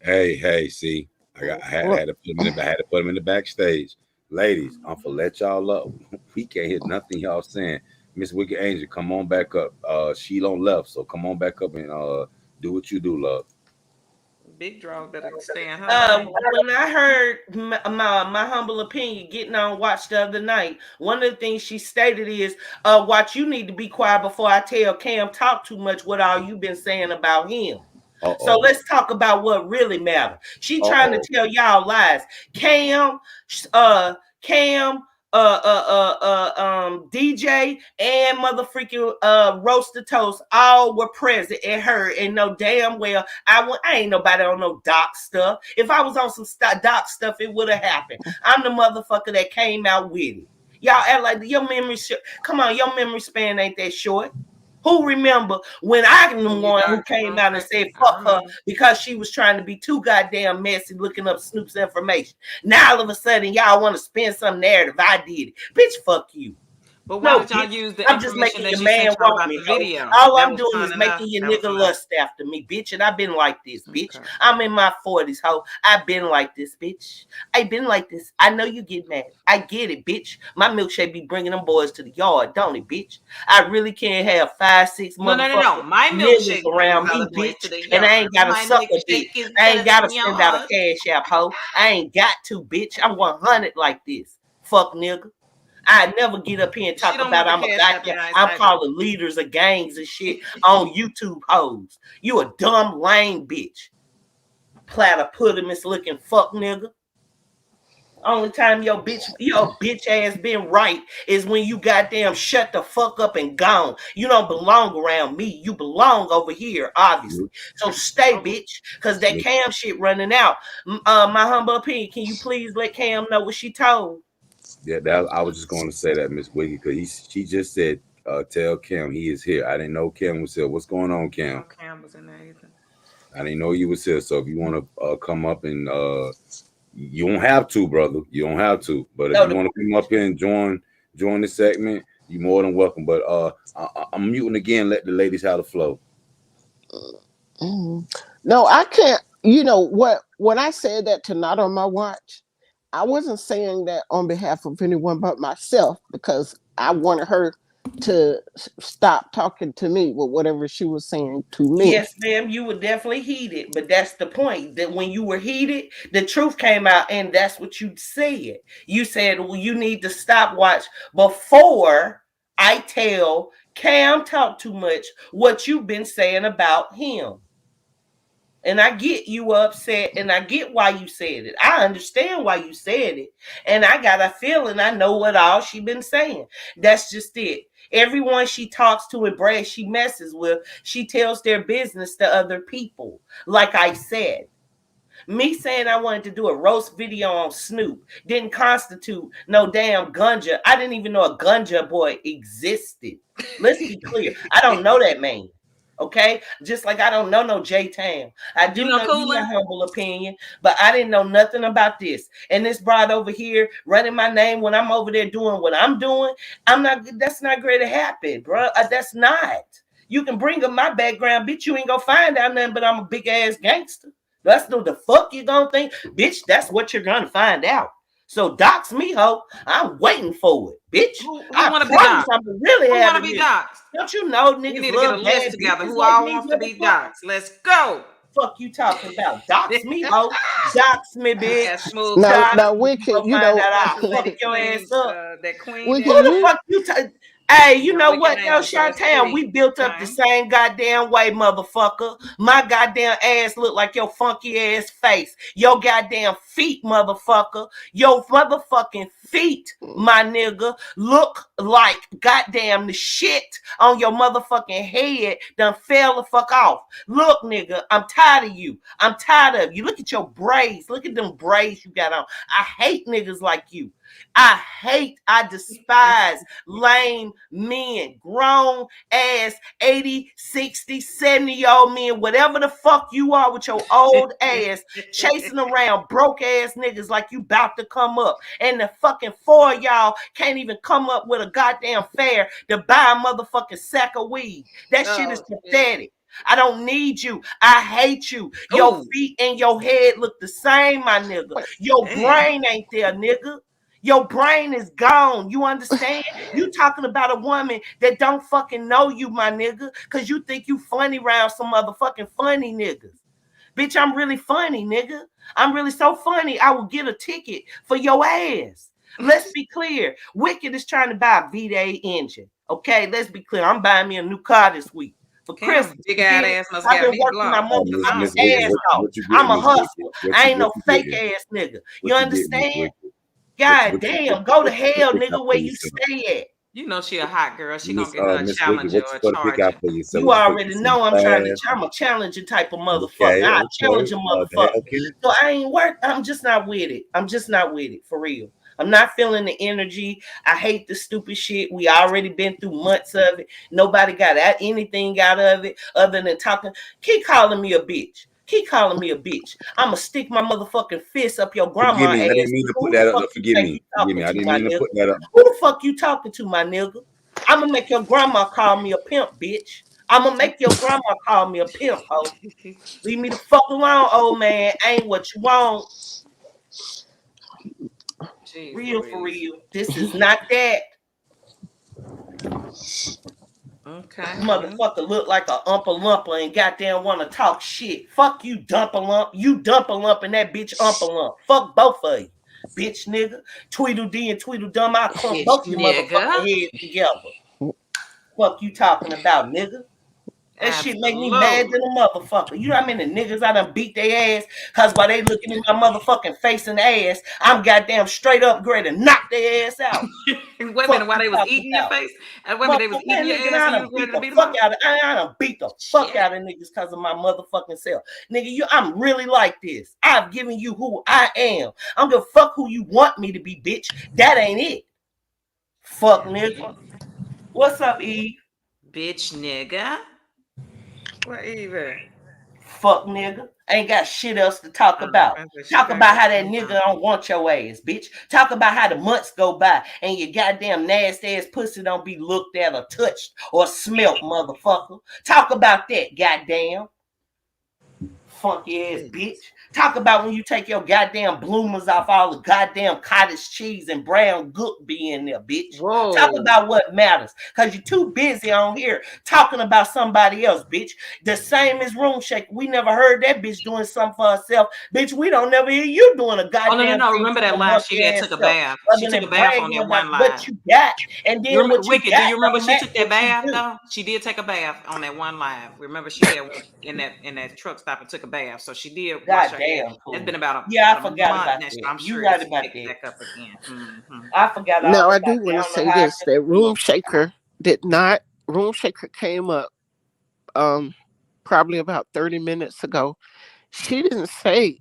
Hey, see, I had to put him in the, I had to put him in the backstage. Ladies, I'm for let y'all up. We can't hear nothing y'all saying. Miss Wicked Angel, come on back up. She don't left, so come on back up and do what you do, love. Big draw better stay in her lane. when I heard my humble opinion getting on Watch the other night, one of the things she stated is, Watch, you need to be quiet before I tell Cam talk too much what all you been saying about him. Uh So oh. let's talk about what really matters. She Uh trying to oh. tell y'all lies. Cam, Cam, DJ and motherfucking Roaster Toast all were present and heard and know damn well I ain't nobody on no doc stuff. If I was on some doc stuff, it would have happened. I'm the motherfucker that came out with it. Y'all act like your memory. Come on, your memory span ain't that short. Who remember when I am the When you one who doxed came out and Room said I fuck her remember. because she was trying to be too goddamn messy looking up Snoop's information? Now all of a sudden y'all want to spin some narrative I did it. Bitch, fuck you. But why No, did y'all bitch. use the I'm just information making that your she sent man y'all want about me, the ho. video? All That I'm was doing fun is enough. making your That was nigga enough. lust after me, bitch. And I've been like this, bitch. Okay. I'm in my 40s, ho. I've been like this, bitch. I've been like this. I know you get mad. I get it, bitch. My milkshake be bringing them boys to the yard, don't it, bitch? I really can't have 5, 6 No, no, no, motherfucking no. My niggas milkshake brings around other me, boys to bitch. the And I yard. ain't got to My suck a dick. milkshake is I better ain't got than to send out a yours. cash app, ho. I ain't got to, bitch. I'm 100 like this. Fuck nigga. I never get up here and She talk don't about want the I'm a cash app goddamn. and eyes I'm either. calling leaders of gangs and shit on YouTube hoes. You a dumb lame bitch. Platypus looking fuck nigga. Only time your bitch ass been right is when you goddamn shut the fuck up and gone. You don't belong around me. You belong over here, obviously. So stay, Oh, bitch, cause that Cam shit running out. My humble opinion. Can you please let Cam know what she told? Yeah, that I was just going to say that, Miss Wiggy, because she just said, "Tell Kim he is here." I didn't know Kim was here. What's going on, no Kim? Cam was in there either. I didn't know you was here. So if you want to come up and you don't have to, brother. You don't have to. But if No, you want to come up here and join the segment, you're more than welcome. But I'm muting again. Let the ladies have the flow. Mhm. No, I can't. You know what? When I said that to not on my watch, I wasn't saying that on behalf of anyone but myself because I wanted her to stop talking to me with whatever she was saying to me. yes, ma'am, you were definitely heated, but that's the point. That when you were heated, the truth came out, and that's what you said. You said, "Well, you need to stop watch before I tell Cam talk too much what you've been saying about him." And I get you were upset, and I get why you said it. I understand why you said it, and I got a feeling I know what all she been saying. That's just it. Everyone she talks to and Brad she messes with, she tells their business to other people. Like I said, Me saying I wanted to do a roast video on Snoop didn't constitute no damn gunja. I didn't even know a gunja boy existed. Let's be clear. I don't know that man. Okay, just like I don't know no J Tam. I You do know know you my Cooler? humble opinion, but I didn't know nothing about this. And this broad over here running my name when I'm over there doing what I'm doing, I'm not. That's not going to happen, bro. That's not. You can bring up my background, bitch. You ain't gonna find out nothing, but I'm a big ass gangster. That's what the fuck you gonna think, bitch. That's what you're gonna find out. So dox me, ho. I'm waiting for it, bitch. Who I want to be promise doxxed? I'm gonna really Who have want to it be here. doxxed? Don't you know We niggas need to get a love list bad together. bitches Who like all me? wants to What the be fuck? doxxed? Let's go. Fuck you talking about? Dox me, ho. Dox me, With bitch. that smooth Now, Try talking. now, to Wicked, go find out What's I'll the fuck lady your ass queen? up. That queen Wicked, Who did? the you fuck you? Hey, You you got know Wicked what though, Angel, so that's Shantan? three. We built up the Okay. same goddamn way, motherfucker. My goddamn ass look like your funky ass face. Your goddamn feet, motherfucker. Your motherfucking feet, my nigga, look like goddamn the shit on your motherfucking head done fell the fuck off. Look, nigga, I'm tired of you. I'm tired of you. Look at your braids. Look at them braids you got on. I hate niggas like you. I despise lame men, grown ass 80, 60, 70 old men, whatever the fuck you are with your old ass, chasing around broke ass niggas like you about to come up. And the fucking four of y'all can't even come up with a goddamn fare to buy a motherfucking sack of weed. That shit is Oh shit. pathetic. I don't need you. I hate you. Your Ooh, feet and your head look the same, my nigga. wait. Your damn. brain ain't there, nigga. Your brain is gone. You understand? You talking about a woman that don't fucking know you, my nigga, because you think you funny around some motherfucking funny niggas. Bitch, I'm really funny, nigga. I'm really so funny, I will get a ticket for your ass. Let's be clear. Wicked is trying to buy a V8 engine. Okay, let's be clear. I'm buying me a new car this week. For Damn, Christmas, big you eyed get it? ass must I've got been me working my blocked. Oh, Cause motherfucking I Miss don't see Wicked, ass him. off. what you I'm getting, a Miss Wicked? hustler. I ain't no What you fake getting? ass nigga. You What you getting, Miss understand? Wicked? God damn, go to hell, Pick out nigga, for where you yourself? stay at. You know she a hot girl. She gonna Miss get her a Miss Wicked, challenger what or you a gonna pick out charger. for yourself? You What you gonna get already some know I'm trying to. fast? I'm a challenging type of motherfucker. Okay, I okay. challenge a motherfucker. Damn, So I ain't work. I'm just not with it. I'm just not with it for real. I'm not feeling the energy. I hate the stupid shit. We already been through months of it. Nobody got anything out of it other than talking. Keep calling me a bitch. Keep calling me a bitch. I'ma stick my motherfucking fist up your forgive grandma me. I ass. didn't mean to put Who the that up. fuck No, you forgive think me. you Forgive me. talking I to, didn't my mean to nigga? put that up. Who the fuck you talking to, my nigga? I'ma make your grandma call me a pimp, bitch. I'ma make your grandma call me a pimp, ho. Leave me the fuck alone, old man. Ain't what you want. Jeez Real for Louise. real. This is not that. Okay, well. Motherfucker look like a umpa lumpa and goddamn want to talk shit. Fuck you, dump a lump. You dump a lump and that bitch umpa lump. Fuck both of you. Bitch nigga. Tweedledee and Tweedledum. I'll clump Bitch both your nigga. motherfucking heads together. Fuck you talking about, nigga. That shit make me mad Absolutely. than a motherfucker. You know how many niggas I done beat their ass? Cause while they looking in my motherfucking face and ass, I'm goddamn straight up ready to knock their ass out. Wait a minute, Fuck while you they was talking eating your about? face? And wait a minute, they was Motherfucker, eating man, your nigga, ass I and you done was beat ready to the beat them fuck up? out of I done beat the fuck Shit. out of niggas because of my motherfucking self. Nigga, I'm really like this. I've given you who I am. I don't give a fuck who you want me to be, bitch. That ain't it. Fuck nigga. What's up, Eve? Bitch nigga. What even? Fuck nigga. Ain't got shit else to talk about. She Talk back about up how that in nigga here. don't want your ass, bitch. Talk about how the months go by and your goddamn nasty ass pussy don't be looked at or touched or smelt, motherfucker. Talk about that, goddamn. Funky ass bitch. Talk about when you take your goddamn bloomers off all the goddamn cottage cheese and brown gook be in there, bitch. Talk Whoa. about what matters. Cause you're too busy on here talking about somebody else, bitch. The same as Room Shake. We never heard that bitch doing something for herself. Bitch, we don't never hear you doing a Oh no, no, goddamn no. thing Remember for that your live she monkey had ass took a self. bath. She Other took a than bath on bragging that about one what live. you got. And You then remember what you Wicked, do got you remember don't she match took that what you bath do. though? She did take a bath on that one live. Remember she had went in that truck stop and took a bath. So she did wash her hair. Goddamn, That's fool. been about Yeah, I a forgot month about now. So that. I'm You sure right it's about picked that. back up again. Hmm. I forgot Now all I about do that. want I to don't know say how I this: could that forget. Room Shaker did not. Room Shaker came up um probably about 30 minutes ago. She didn't say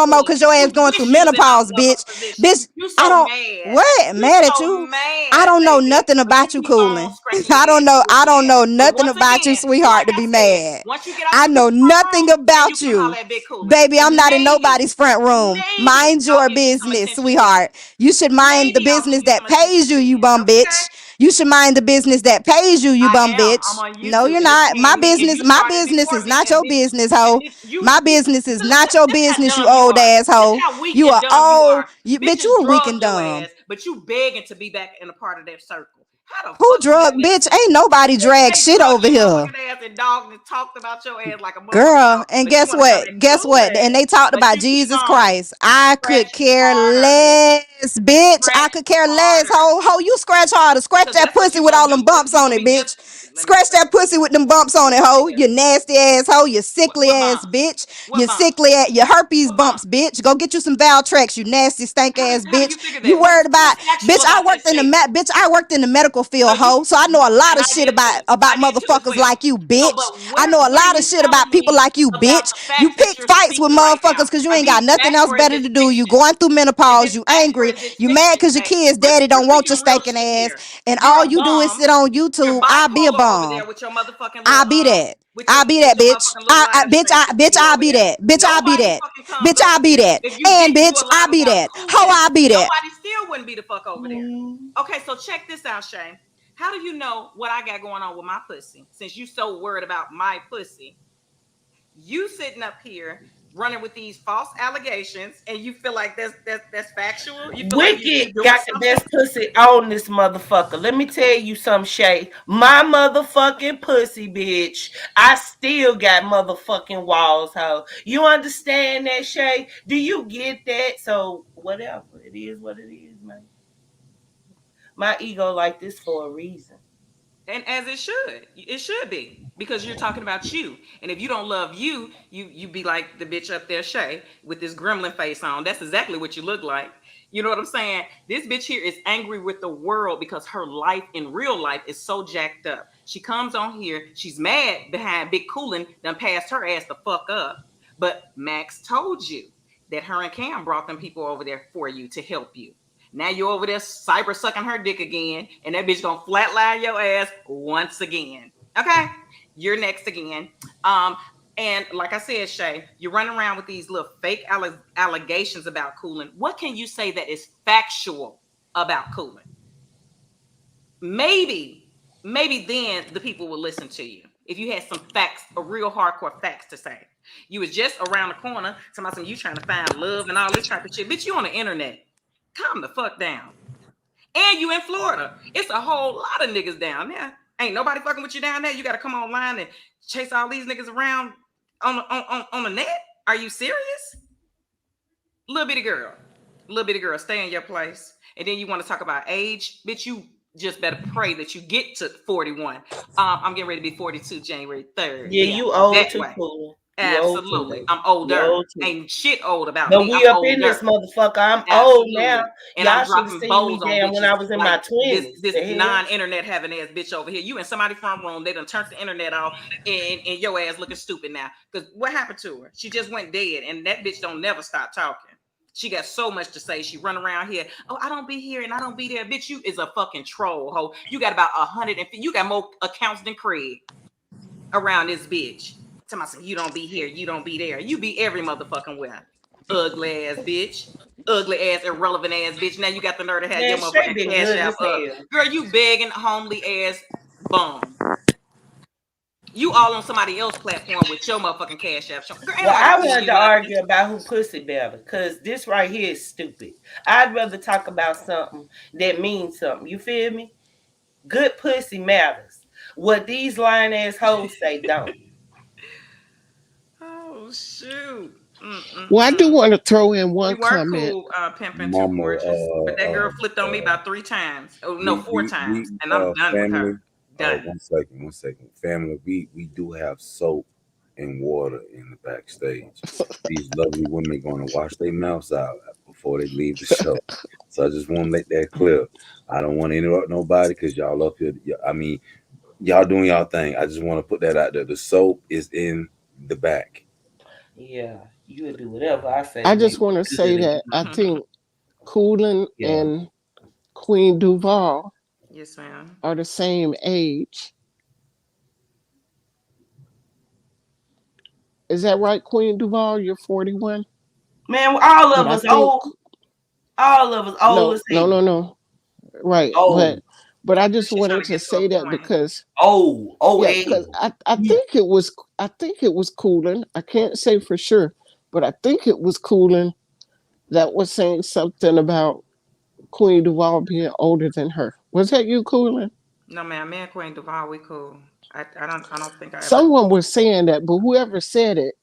no more because your ass You going wish through you was in my menopause, mother's bitch. position. Bitch, You I so don't mad. what You mad at so you. I mad. don't don't know baby. nothing But about you you, keep on Coolin. scratching your I don't head know. and I getting don't mad. know But nothing once about you, again, sweetheart, like to I be said, mad. once you get out I this bitch know front nothing room, then you about can holler you. at Big Cooler. Baby, I'm And not in nobody's front room. maybe Mind I'll your give you some business, attention then. sweetheart. You should mind the Maybe I'll give business you that some attention pays you, you then. bum Okay? bitch. You should mind the business that pays you, you I bum am. I'm bitch. on No, YouTube you're and it's not. paying me. And you My started business before is me. not And your bitch, business, and hoe. bitch, My business is not your this how business, you dumb you old are. ass This hoe. how weak You and are dumb you old. are. Bitch, you Bitches are weak and drugged your dumb. ass, but you begging to be back in a part of that circle. How the Who fuck you drug, got back? bitch? Ain't nobody Bitch, drag they shit drugged over your here. motherfucking ass and dogged and talked about your ass like a motherfucking Girl, dog. and But you guess want to come what? at Guess cool what? And ass. they talked But about you keep Jesus on Christ. I could scratching care harder. less, bitch. I Scratch could care less. harder. Ho, you scratch harder. Scratch Because that that's what pussy you with gonna all do them if bumps you on gonna it, be just bitch. let me Scratch scratch that your pussy. pussy with them bumps on Let it, me see ho. here. You nasty ass hoe. You sickly What ass bumps? bitch. You What bumps? sickly ass. Your herpes What bumps? bumps, bitch. Go get you some Valtrex, you nasty stank ass How do bitch. you figure You that? worried What's about, factual bitch? about that statement? Bitch. I worked in the medical So field, you ho. So I know a lot and of I shit did too. about I did too as motherfuckers well. like you, So, bitch. but I know a what are lot of you shit telling about people me like you, about bitch. the You facts that pick you're fights with speaking right motherfuckers now? because you Are ain't got these nothing facts else or is better this to do. You fiction? going through Is menopause. this You facts or angry. is this You mad fiction, because your Shay? kids' daddy We're don't want your speaking real stinking shit ass, here. and You're all a you do is bum. sit on You're YouTube. I'll be a bipolar over there bum. with your motherfucking little I'll be that. I'll be with that your bitch. motherfucking little live stream shit you Bitch, do I'll over be there. that. Bitch, I'll be Nobody that. fucking comes Bitch, over I'll be here. that. If you And didn't do bitch, a I'll live be about that. Ho, cooling, I'll be that. nobody still wouldn't be the fuck over there. Okay, so check this out, Shay. How do you know what I got going on with my pussy? Since you so worried about my pussy, you sitting up here running with these false allegations, and you feel like that's factual. You feel like you're Wicked doing got the something. best pussy on this motherfucker. Let me tell you some, Shay. My motherfucking pussy, bitch. I still got motherfucking walls, ho. You understand that, Shay? Do you get that? So whatever. It is what it is, man. My ego like this for a reason. And as it should be, because you're talking about you. And if you don't love you, you be like the bitch up there, Shay, with this gremlin face on. That's exactly what you look like. You know what I'm saying? This bitch here is angry with the world because her life in real life is so jacked up. She comes on here, she's mad behind Big Coolin done passed her ass the fuck up. But Max told you that her and Cam brought them people over there for you to help you. Now you over there cyber sucking her dick again, and that bitch gonna flatline your ass once again. Okay, you're next again. Um, and like I said, Shay, you're running around with these little fake allegations about Cooling. What can you say that is factual about Cooling? Maybe then the people will listen to you if you had some facts, a real hardcore facts to say. You was just around the corner, somebody you trying to find love and all this type of shit. Bitch, you on the internet. Calm the fuck down. And you in Florida. It's a whole lot of niggas down there. Ain't nobody fucking with you down there. You got to come online and chase all these niggas around on the net. Are you serious? Little bitty girl, stay in your place. And then you want to talk about age, bitch. You just better pray that you get to 41. I'm getting ready to be 42 January 3rd. Yeah, Yeah, you old that too, way. cool. You old too, Absolutely. baby. I'm You older. old too. Ain't shit old about But me. I'm we up in this older. motherfucker. I'm old now. Absolutely. And I'm Y'all should have dropping seen bows me on damn when I bitches was in like my this 20s. this The hell? non-internet having ass bitch over here. You in somebody front room, they done turned the internet off and your ass looking stupid now. Because what happened to her? She just went dead and that bitch don't never stop talking. She got so much to say. She run around here. Oh, I don't be here and I don't be there. Bitch, you is a fucking troll, ho. You got about 150. You got more accounts than Craig around this bitch. Tell me, you don't be here, you don't be there. You be every motherfucking where. Ugly ass bitch. Ugly ass, irrelevant ass bitch. Now you got the nerve to have your Man, Shay motherfucking been cash good app as up. hell. Girl, you begging, homely ass bum. You all on somebody else's platform with your motherfucking cash app. Girl, ain't Well, nobody I paying wanted you to nothing. argue about who pussy better, because this right here is stupid. I'd rather talk about something that means something. You feel me? Good pussy matters. What these lying ass hoes say don't. Oh shoot. Well, I do Mm-mm-mm. want to throw in We one were comment. cool, pimping too Mama, gorgeous, but that girl flipped on me about 3 times. Oh no, four we times, and I'm done with her. family. Done. One second, family. We do have soap and water in the backstage. These lovely women going to wash their mouths out before they leave the show. So I just want to make that clear. I don't want to interrupt nobody because y'all up here. I mean, y'all doing y'all thing. I just want to put that out there. The soap is in the back. Yeah, you would do whatever I say I to just make want to it good say again. that I think Coolin Yeah. and Queen Duval Yes, ma'am. are the same age. Is that right, Queen Duval? You're 41, Man, all but of I us think old. All of us old no, as no, hell. no, no. Right, Old. but I I think just she's trying wanted to to get to a say that point. because Old. Old yeah, age. because I think it was cooling. I can't say for sure, but I think it was cooling that was saying something about Queen Duval being older than her. Was that you, cooling? No, ma'am. Me and Queen Duval, we cool. I don't think I ever. Someone was saying that, but whoever said it,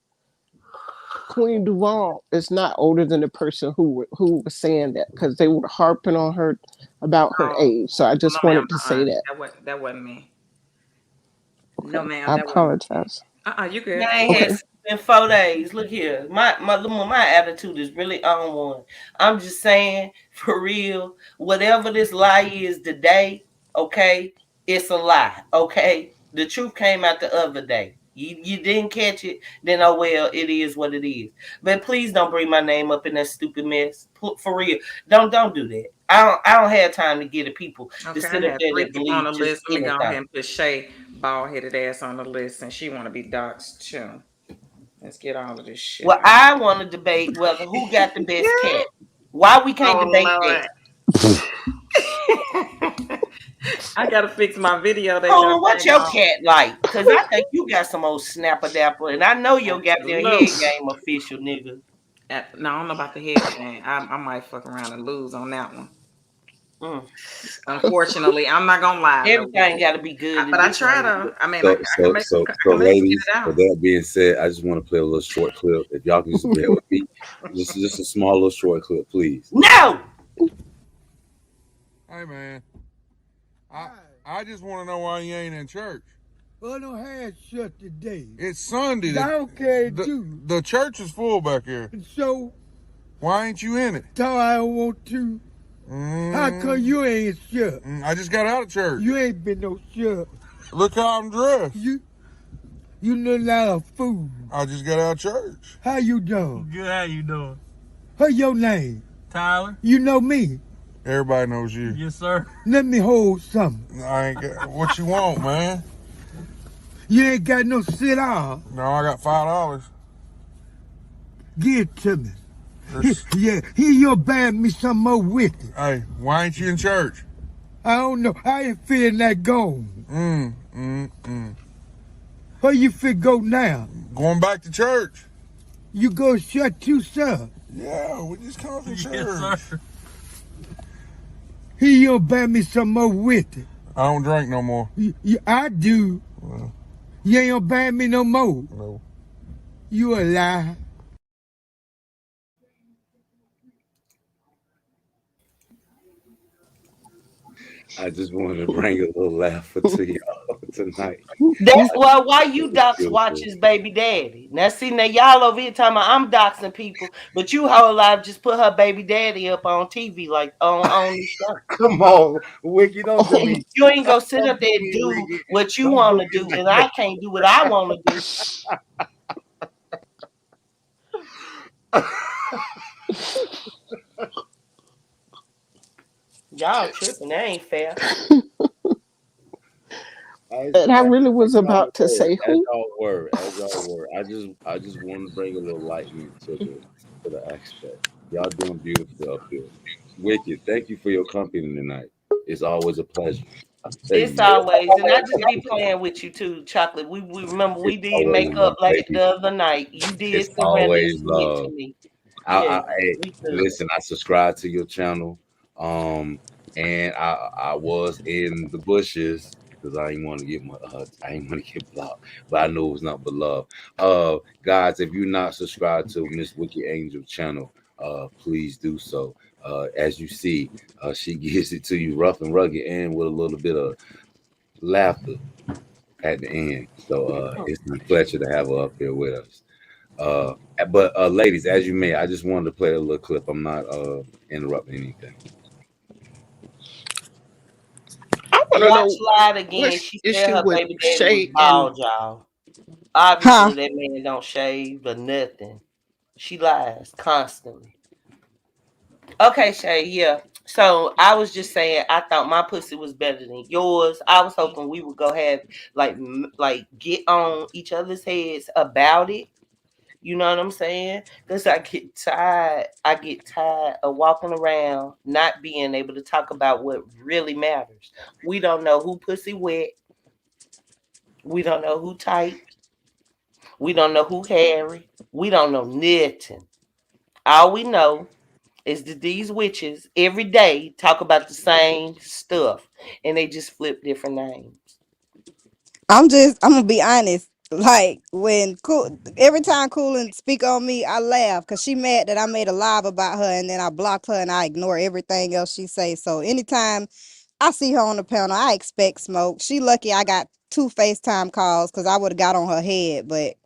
Queen Duval is not older than the person who was saying that because they were harping on her about her Oh, age. So I oh no, just ma'am. wanted to say that. That wasn't me. No, Okay, ma'am. I That wasn't me. apologize. You Man, good? I ain't had Okay, sex in 4 days. Look here, my attitude is really on one. I'm just saying, for real, whatever this lie is today, okay, it's a lie. Okay, the truth came out the other day. You didn't catch it, then oh well, it is what it is. But please don't bring my name up in that stupid mess. For real, don't do that. I don't have time to get at people to Okay, I sit up had there three that people on believe the just list. Let me go ahead anything. and put Shay bald headed ass on the list, and she want to be doxxed too. Let's get all of this shit Well, out. I want to debate whether who got the best cat. Why we can't debate that? Oh Lord, I gotta fix my video. They Hold got on, what's back your on. cat like? Cause I think you got some old snapper dapper, and I know your goddamn head Absolutely. game official, nigga. No, I don't know about the head thing. I might fuck around and lose on that one. Mm. Unfortunately, I'm not gonna lie though. Everything got to be good in But I this try life. to. I mean, So, I can so, make some. so, I so, can make some get ladies. it With out. that being said, I just want to play a little short clip. If y'all can just bear with me, just a small little short clip, please. No, Hey man, I I just want to know why you ain't in church. Well, no hands shut today. It's Sunday. I don't care the, too. the church is full back here. And so, Why ain't you in it? I don't want to. How come you ain't shut? I just got out of church. You ain't been no shut. Look how I'm dressed. You know not a fool. I just got out of church. How you doing? Good, how you doing? What's your name? Tyler? You know me. Everybody knows you. Yes, sir. Let me hold something. I ain't got what you want, man. You ain't got no sit down. No, I got $5. Give it to me. There's- Yeah, here you'll buy me some more with it. Hey, why ain't you in church? I don't know. I ain't feeling that going. Where you fit go now? Going back to church. You go shut you, sir. Yeah, we just come from church. Yes, sir. Here you'll buy me some more with it. I don't drink no more. I do. Well, You ain't gonna buy me no more. no. You a lie. I just wanted to bring a little laughter to y'all tonight. that's I why think you it's dox watch beautiful. his baby daddy. Now see, now y'all over here talking about I'm doxing people, but you whole life just put her baby daddy up on TV like on the show. Come on, Wiki, don't do me. You ain't gonna sit Don't up do there and me, do Wiki. what you Don't want do to me do, like and I can't do what I want to do. that. Y'all tripping? That ain't fair. and I really As was y'all about to were, say who. as y'all were. I just want to bring a little lightning to the aspect. Y'all doing beautiful up here. Wicked, thank you for your company tonight. It's always a pleasure. I tell It's you, man. always, and I just be playing with you too, chocolate. We remember we It's did always make up love, late baby. the other night. You did It's surrender and always submit to love. me. I Yeah, hey, me too. listen, I subscribe to your channel. And I was in the bushes because I didn't want to get I didn't want to get blocked, but I knew it was not but love. Guys, if you're not subscribed to Miss Wiki Angel channel, please do so. As you see, she gives it to you rough and rugged and with a little bit of laughter at the end. So it's a pleasure to have her up here with us. Uh, but ladies, as you may, I just wanted to play a little clip. I'm not interrupting anything. I want to Watch know lied again. what's She the said issue her with baby daddy was Shay and bald, y'all. Huh? Obviously, that man don't shave or nothing. She lies constantly. Okay, Shay, yeah. So I was just saying, I thought my pussy was better than yours. I was hoping we would go have like get on each other's heads about it. You know what I'm saying? Because I get tired. I get tired of walking around not being able to talk about what really matters. We don't know who pussy wet. We don't know who tight. We don't know who hairy. We don't know nothing. All we know is that these witches every day talk about the same stuff and they just flip different names. I'm gonna be honest. Like when cool, every time Coolin speak on me, I laugh because she mad that I made a live about her and then I blocked her and I ignore everything else she say. So anytime I see her on the panel, I expect smoke. She lucky I got 2 FaceTime calls because I would have got on her head, but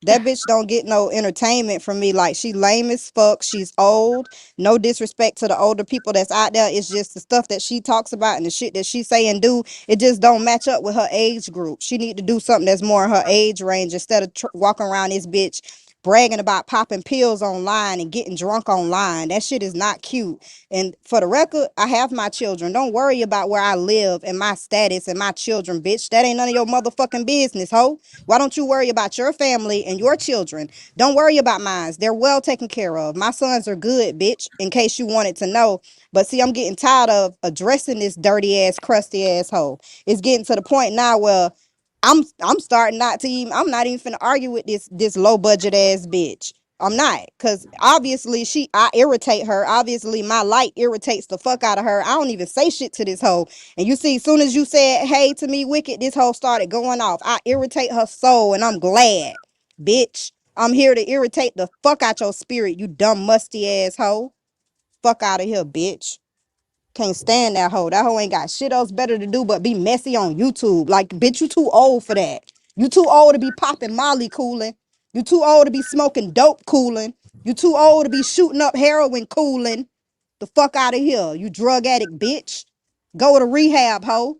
that bitch don't get no entertainment from me. Like she lame as fuck. She's old. No disrespect to the older people that's out there. It's just the stuff that she talks about and the shit that she say and do. It just don't match up with her age group. She need to do something that's more in her age range instead of walking around this bitch bragging about popping pills online and getting drunk online. That shit is not cute. And for the record, I have my children. Don't worry about where I live and my status and my children, bitch. That ain't none of your motherfucking business, ho. Why don't you worry about your family and your children? Don't worry about mine. They're well taken care of. My sons are good, bitch, in case you wanted to know. But see, I'm getting tired of addressing this dirty ass, crusty asshole. It's getting to the point now where I'm starting not to even I'm not even finna argue with this low budget ass bitch. I'm not, cause obviously I irritate her. Obviously my light irritates the fuck out of her. I don't even say shit to this hoe. And you see, as soon as you said hey to me, Wicked, this hoe started going off. I irritate her soul, and I'm glad, bitch. I'm here to irritate the fuck out your spirit, you dumb musty ass hoe. Fuck out of here, bitch. Can't stand that hoe. That hoe ain't got shit else better to do but be messy on YouTube. Like, bitch, you too old for that. You too old to be popping Molly cooling. You too old to be smoking dope cooling. You too old to be shooting up heroin cooling. The fuck out of here, you drug addict bitch. Go to rehab, hoe.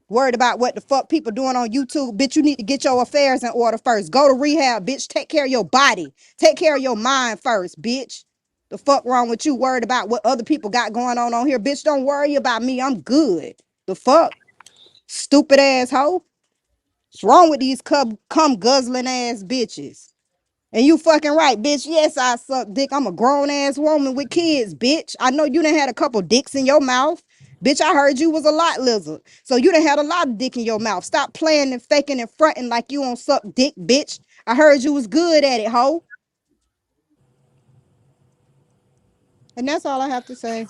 Worried about what the fuck people doing on YouTube. Bitch, you need to get your affairs in order first. Go to rehab, bitch. Take care of your body. Take care of your mind first, bitch. The fuck wrong with you? Worried about what other people got going on here. Bitch, don't worry about me. I'm good. The fuck? Stupid ass hoe. What's wrong with these cum guzzling ass bitches? And you fucking right, bitch. Yes, I suck dick. I'm a grown ass woman with kids, bitch. I know you done had a couple dicks in your mouth. Bitch, I heard you was a lot lizard. So you done had a lot of dick in your mouth. Stop playing and faking and fronting like you don't suck dick, bitch. I heard you was good at it, hoe. And that's all I have to say.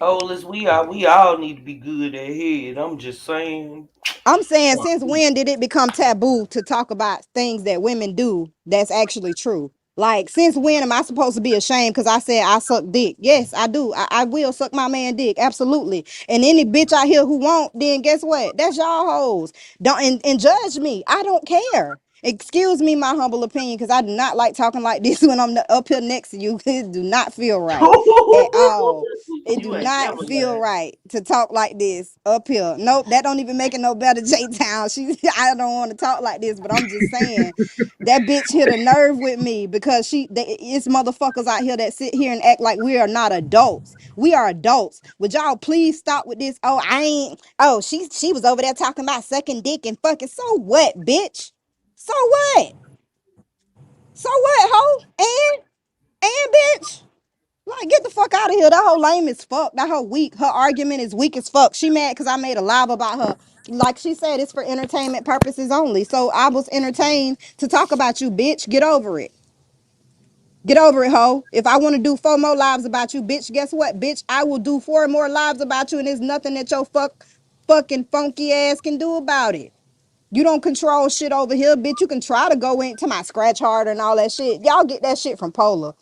Old as we all need to be good at head. I'm just saying. I'm saying, since when did it become taboo to talk about things that women do that's actually true? Like, since when am I supposed to be ashamed because I said I suck dick? Yes, I do. I will suck my man dick. Absolutely. And any bitch out here who won't, then guess what? That's y'all hoes. Don't and judge me. I don't care. Excuse me, my humble opinion, because I do not like talking like this when I'm up here next to you. It do not feel right at all. It do You ain't not never feel lied. right to talk like this up here. Nope, that don't even make it no better, J Town. She, I don't want to talk like this, but I'm just saying that bitch hit a nerve with me because it's motherfuckers out here that sit here and act like we are not adults. We are adults. Would y'all please stop with this? Oh, I ain't. Oh, she was over there talking about sucking dick and fucking. So what, bitch? So what? So what, hoe? And bitch. Like, get the fuck out of here. That whole lame as fuck. That whole weak. Her argument is weak as fuck. She mad because I made a live about her. Like she said, it's for entertainment purposes only. So I was entertained to talk about you, bitch. Get over it. Get over it, hoe. If I want to do 4 more lives about you, bitch, guess what, bitch? I will do 4 more lives about you, and there's nothing that your fucking funky ass can do about it. You don't control shit over here, bitch. You can try to go into my scratch harder and all that shit. Y'all get that shit from Polar.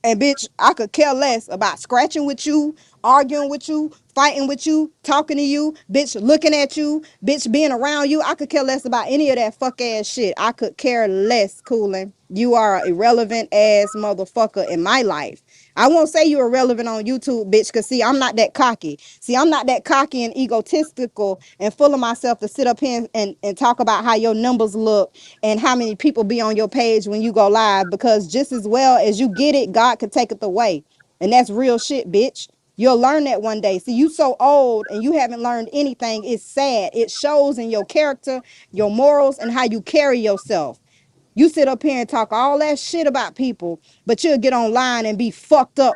And bitch, I could care less about scratching with you, arguing with you, fighting with you, talking to you, bitch, looking at you, bitch, being around you. I could care less about any of that fuck ass shit. I could care less, Coolin. You are an irrelevant ass motherfucker in my life. I won't say you're irrelevant on YouTube, bitch, because see, I'm not that cocky. See, I'm not that cocky and egotistical and full of myself to sit up here and talk about how your numbers look and how many people be on your page when you go live, because just as well as you get it, God could take it away. And that's real shit, bitch. You'll learn that one day. See, you so old and you haven't learned anything. It's sad. It shows in your character, your morals, and how you carry yourself. You sit up here and talk all that shit about people, but you'll get online and be fucked up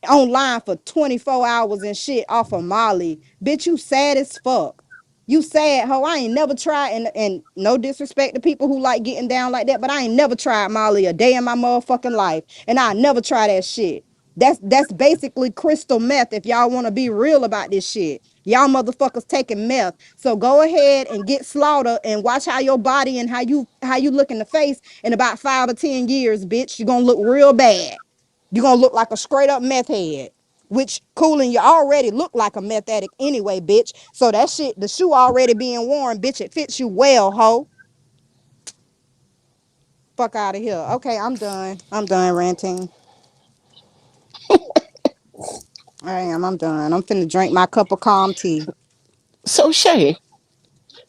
online for 24 hours and shit off of Molly. Bitch, you sad as fuck. You sad, ho. I ain't never tried, and no disrespect to people who like getting down like that, but I ain't never tried Molly a day in my motherfucking life. And I never try that shit. That's basically crystal meth if y'all want to be real about this shit. Y'all motherfuckers taking meth. So go ahead and get slaughtered and watch how your body and how you look in the face in about 5 or 10 years, bitch. You're gonna look real bad. You're gonna look like a straight up meth head. Which cooling, you already look like a meth addict anyway, bitch. So that shit, the shoe already being worn, bitch, it fits you well, ho. Fuck out of here. Okay, I'm done. I'm done ranting. I am. I'm done. I'm finna drink my cup of calm tea. So Shay,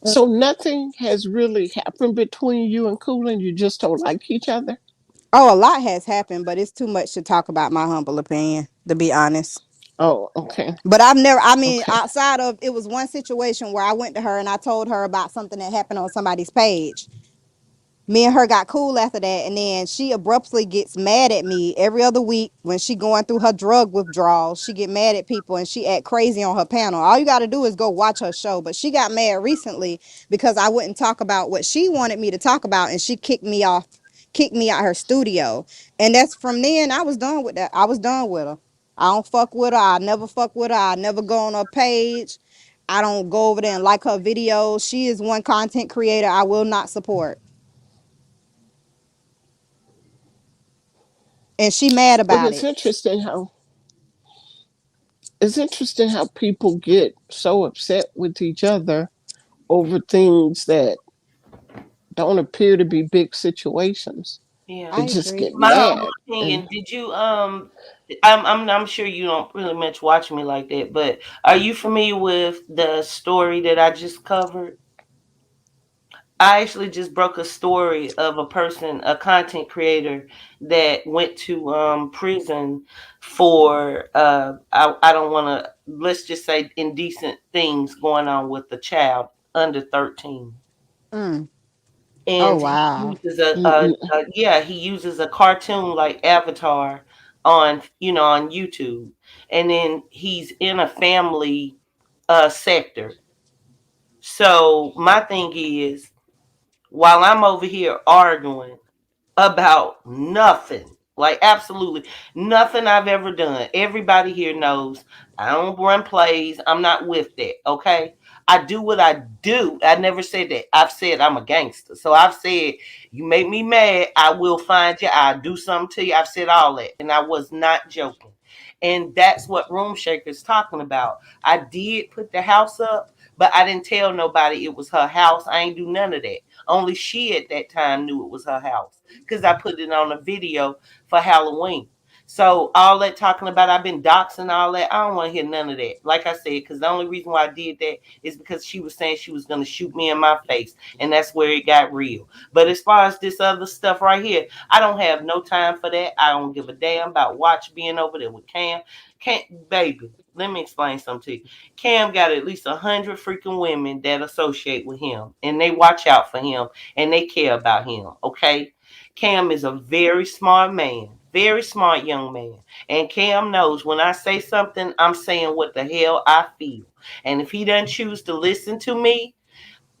so nothing has really happened between you and Coolin. You just don't like each other. Oh, a lot has happened, but it's too much to talk about, my humble opinion, to be honest. Oh, okay, But I've never, I mean, okay. outside of, it was one situation where I went to her and I told her about something that happened on somebody's page. Me and her got cool after that, and then she abruptly gets mad at me every other week when she going through her drug withdrawal. She get mad at people and she act crazy on her panel. All you got to do is go watch her show. But she got mad recently because I wouldn't talk about what she wanted me to talk about, and she kicked me off, kicked me out her studio. And that's from then I was done with that. I was done with her. I don't fuck with her. I never fuck with her. I never go on her page. I don't go over there and like her videos. She is one content creator I will not support. And she mad But about it. it's interesting how people get so upset with each other over things that don't appear to be big situations. Yeah. They I just agree. get My humble mad and opinion, did you I'm sure you don't really much watch me like that, but are you familiar with the story that I just covered? I actually just broke a story of a person, a content creator that went to prison for I don't want to, let's just say, indecent things going on with the child under 13. Mm. Oh And he wow. uses mm-mm. he uses a cartoon like avatar on, on YouTube, and then he's in a family sector. So my thing is, while I'm over here arguing about nothing, like absolutely nothing I've ever done. Everybody here knows I don't run plays. I'm not with that. Okay. I do what I do. I never said that. I've said I'm a gangster. So I've said, you make me mad, I will find you. I'll do something to you. I've said all that. And I was not joking. And that's what Room Shaker's talking about. I did put the house up, but I didn't tell nobody it was her house. I ain't do none of that. Only she at that time knew it was her house because I put it on a video for Halloween. So all that talking about I've been doxing all that, I don't want to hear none of that. Like I said, because the only reason why I did that is because she was saying she was going to shoot me in my face, and that's where it got real. But as far as this other stuff right here, I don't have no time for that. I don't give a damn about Watch being over there with Cam. Can't, baby. Let me explain something to you. Cam got at least 100 freaking women that associate with him, and they watch out for him, and they care about him. Okay, Cam is a very smart man, very smart young man. And Cam knows when I say something, I'm saying what the hell I feel. And if he doesn't choose to listen to me,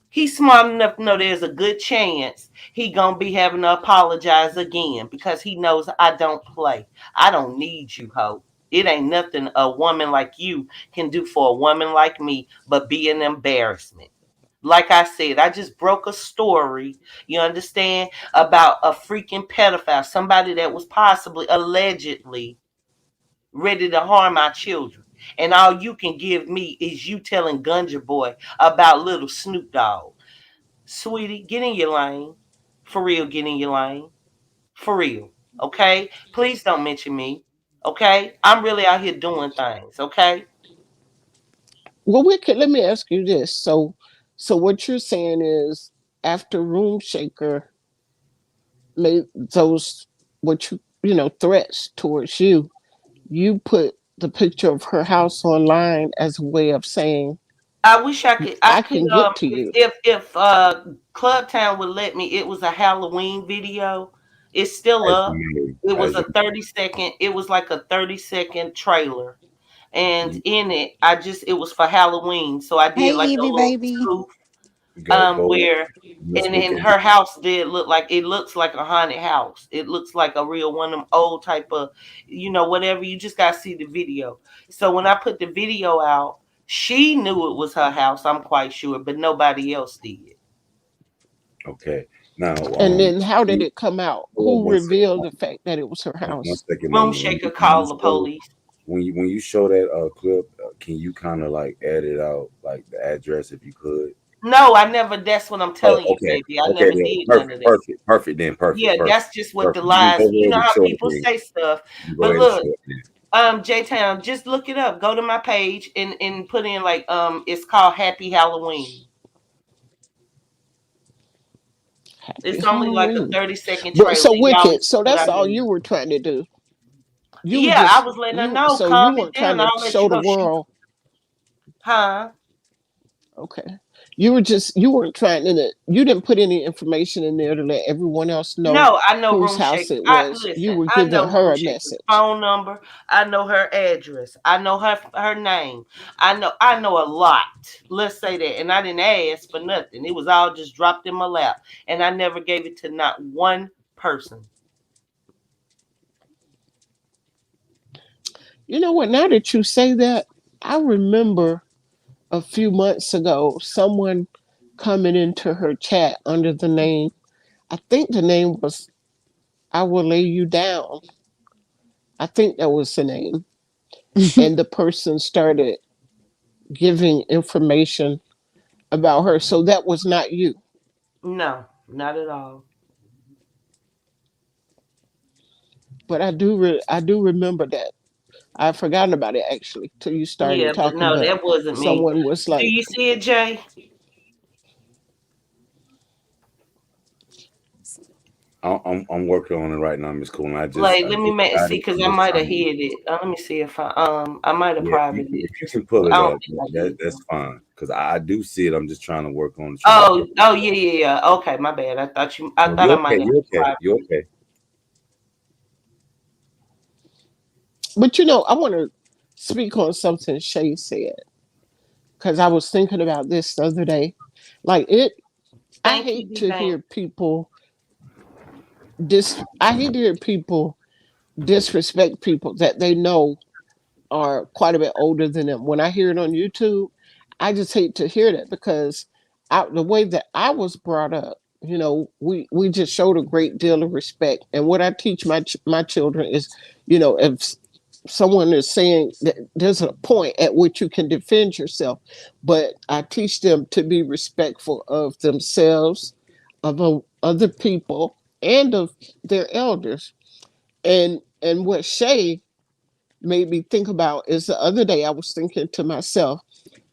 he's smart enough to know there's a good chance he gonna be having to apologize again because he knows I don't play. I don't need you, ho. It ain't nothing a woman like you can do for a woman like me but be an embarrassment. Like I said, I just broke a story, you understand, about a freaking pedophile, somebody that was possibly, allegedly, ready to harm our children. And all you can give me is you telling Gunja Boy about little Snoop Dogg. Sweetie, get in your lane. For real, get in your lane. For real. Okay? Please don't mention me. Okay, I'm really out here doing things. Okay. Well, let me ask you this. So what you're saying is after Room Shaker made those what threats towards you, you put the picture of her house online as a way of saying I wish I could. I I could. can get to you. If Clubtown would let me, it was a Halloween video. It's still As up. you may, It was as a you 30 second. It was like a 30 second trailer, and you in it, it was for Halloween, so I Hey, did like a Evie, little baby. spoof. go Where Miss and Booker. then her house did look like it looks like a haunted house. It looks like a real one of them old type of, whatever. You just gotta see the video. So when I put the video out, she knew it was her house. I'm quite sure, but nobody else did. Okay. Now, And then how did you- it come out? hold on Who one second. revealed the fact that it was her One house? second, Room mama. shaker called the police. When you show that clip, can you kind of like edit out like the address if you could? No, I never. That's what I'm Oh, telling you, okay. baby. I Okay, never then. did none of Perfect, that. perfect, perfect. Then Yeah, perfect, that's just what the perfect. You can go lies. You ahead know and how show it people then. say stuff. You can go But ahead and look, show it then. J Town, just look it up. Go to my page and put in like it's called Happy Halloween. Happy It's only like a Halloween. 30 second But trailer. so Y'all Wicked, listen so to what I that's all mean. you were trying to do. You were Yeah, I just was letting her you know, so you calm it weren't trying down. to I'll let show you the go shoot. world. Huh? Okay. You weren't trying to you didn't put any information in there to let everyone else know No, I know whose Room house Shaker. it I was. You listen. were I giving know her Room a Shaker's message. phone number. I know her address. I know her name. I know a lot. Let's say that. And I didn't ask for nothing. It was all just dropped in my lap, and I never gave it to not one person. You know what? Now that you say that, I remember a few months ago someone coming into her chat under the name, I think the name was I Will Lay You Down. I think that was the name. And the person started giving information about her. So that was not you. No, not at all. But I do remember that. I've forgotten about it actually till you started Yeah, but talking. no, But that wasn't me. someone was Do like, you see it, Jay? I'm working on it right now, Miss Cool. And Like, I let me just make got see, it. cause I'm I just might have trying to. hid it. Let me see if I might have Yeah, privated it. if you can pull I it don't up, think I did. that's fine. Because I do see it. I'm just trying to work on trying to Oh, pull it oh up. yeah, yeah, yeah. Okay, my bad. I No, thought I you're might okay. have You're okay. private. You're okay. but I want to speak on something Shay said because I was thinking about this the other day. Like I Thank you, hate D to Bank. hear people I hate to hear people disrespect people that they know are quite a bit older than them. When I hear it on YouTube, I just hate to hear that because the way that I was brought up, we just showed a great deal of respect. And what I teach my children is, if someone is saying that there's a point at which you can defend yourself, but I teach them to be respectful of themselves, of other people, and of their elders. And what Shay made me think about is the other day I was thinking to myself,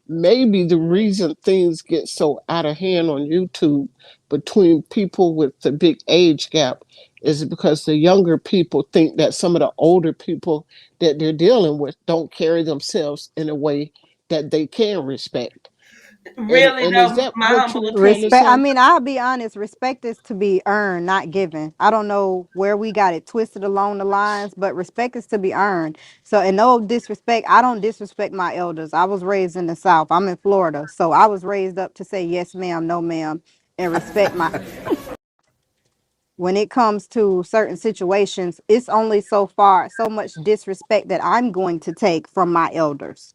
maybe the reason things get so out of hand on YouTube between people with the big age gap is because the younger people think that some of the older people that they're dealing with don't carry themselves in a way that they can respect. And Really and is though, that my what you humble were trying to opinion. Respect. I say? mean, I'll be honest. Respect is to be earned, not given. I don't know where we got it twisted along the lines, but respect is to be earned. So, and no disrespect. I don't disrespect my elders. I was raised in the South. I'm in Florida, so I was raised up to say yes, ma'am, no, ma'am, and respect my. When it comes to certain situations, it's only so far, so much disrespect that I'm going to take from my elders.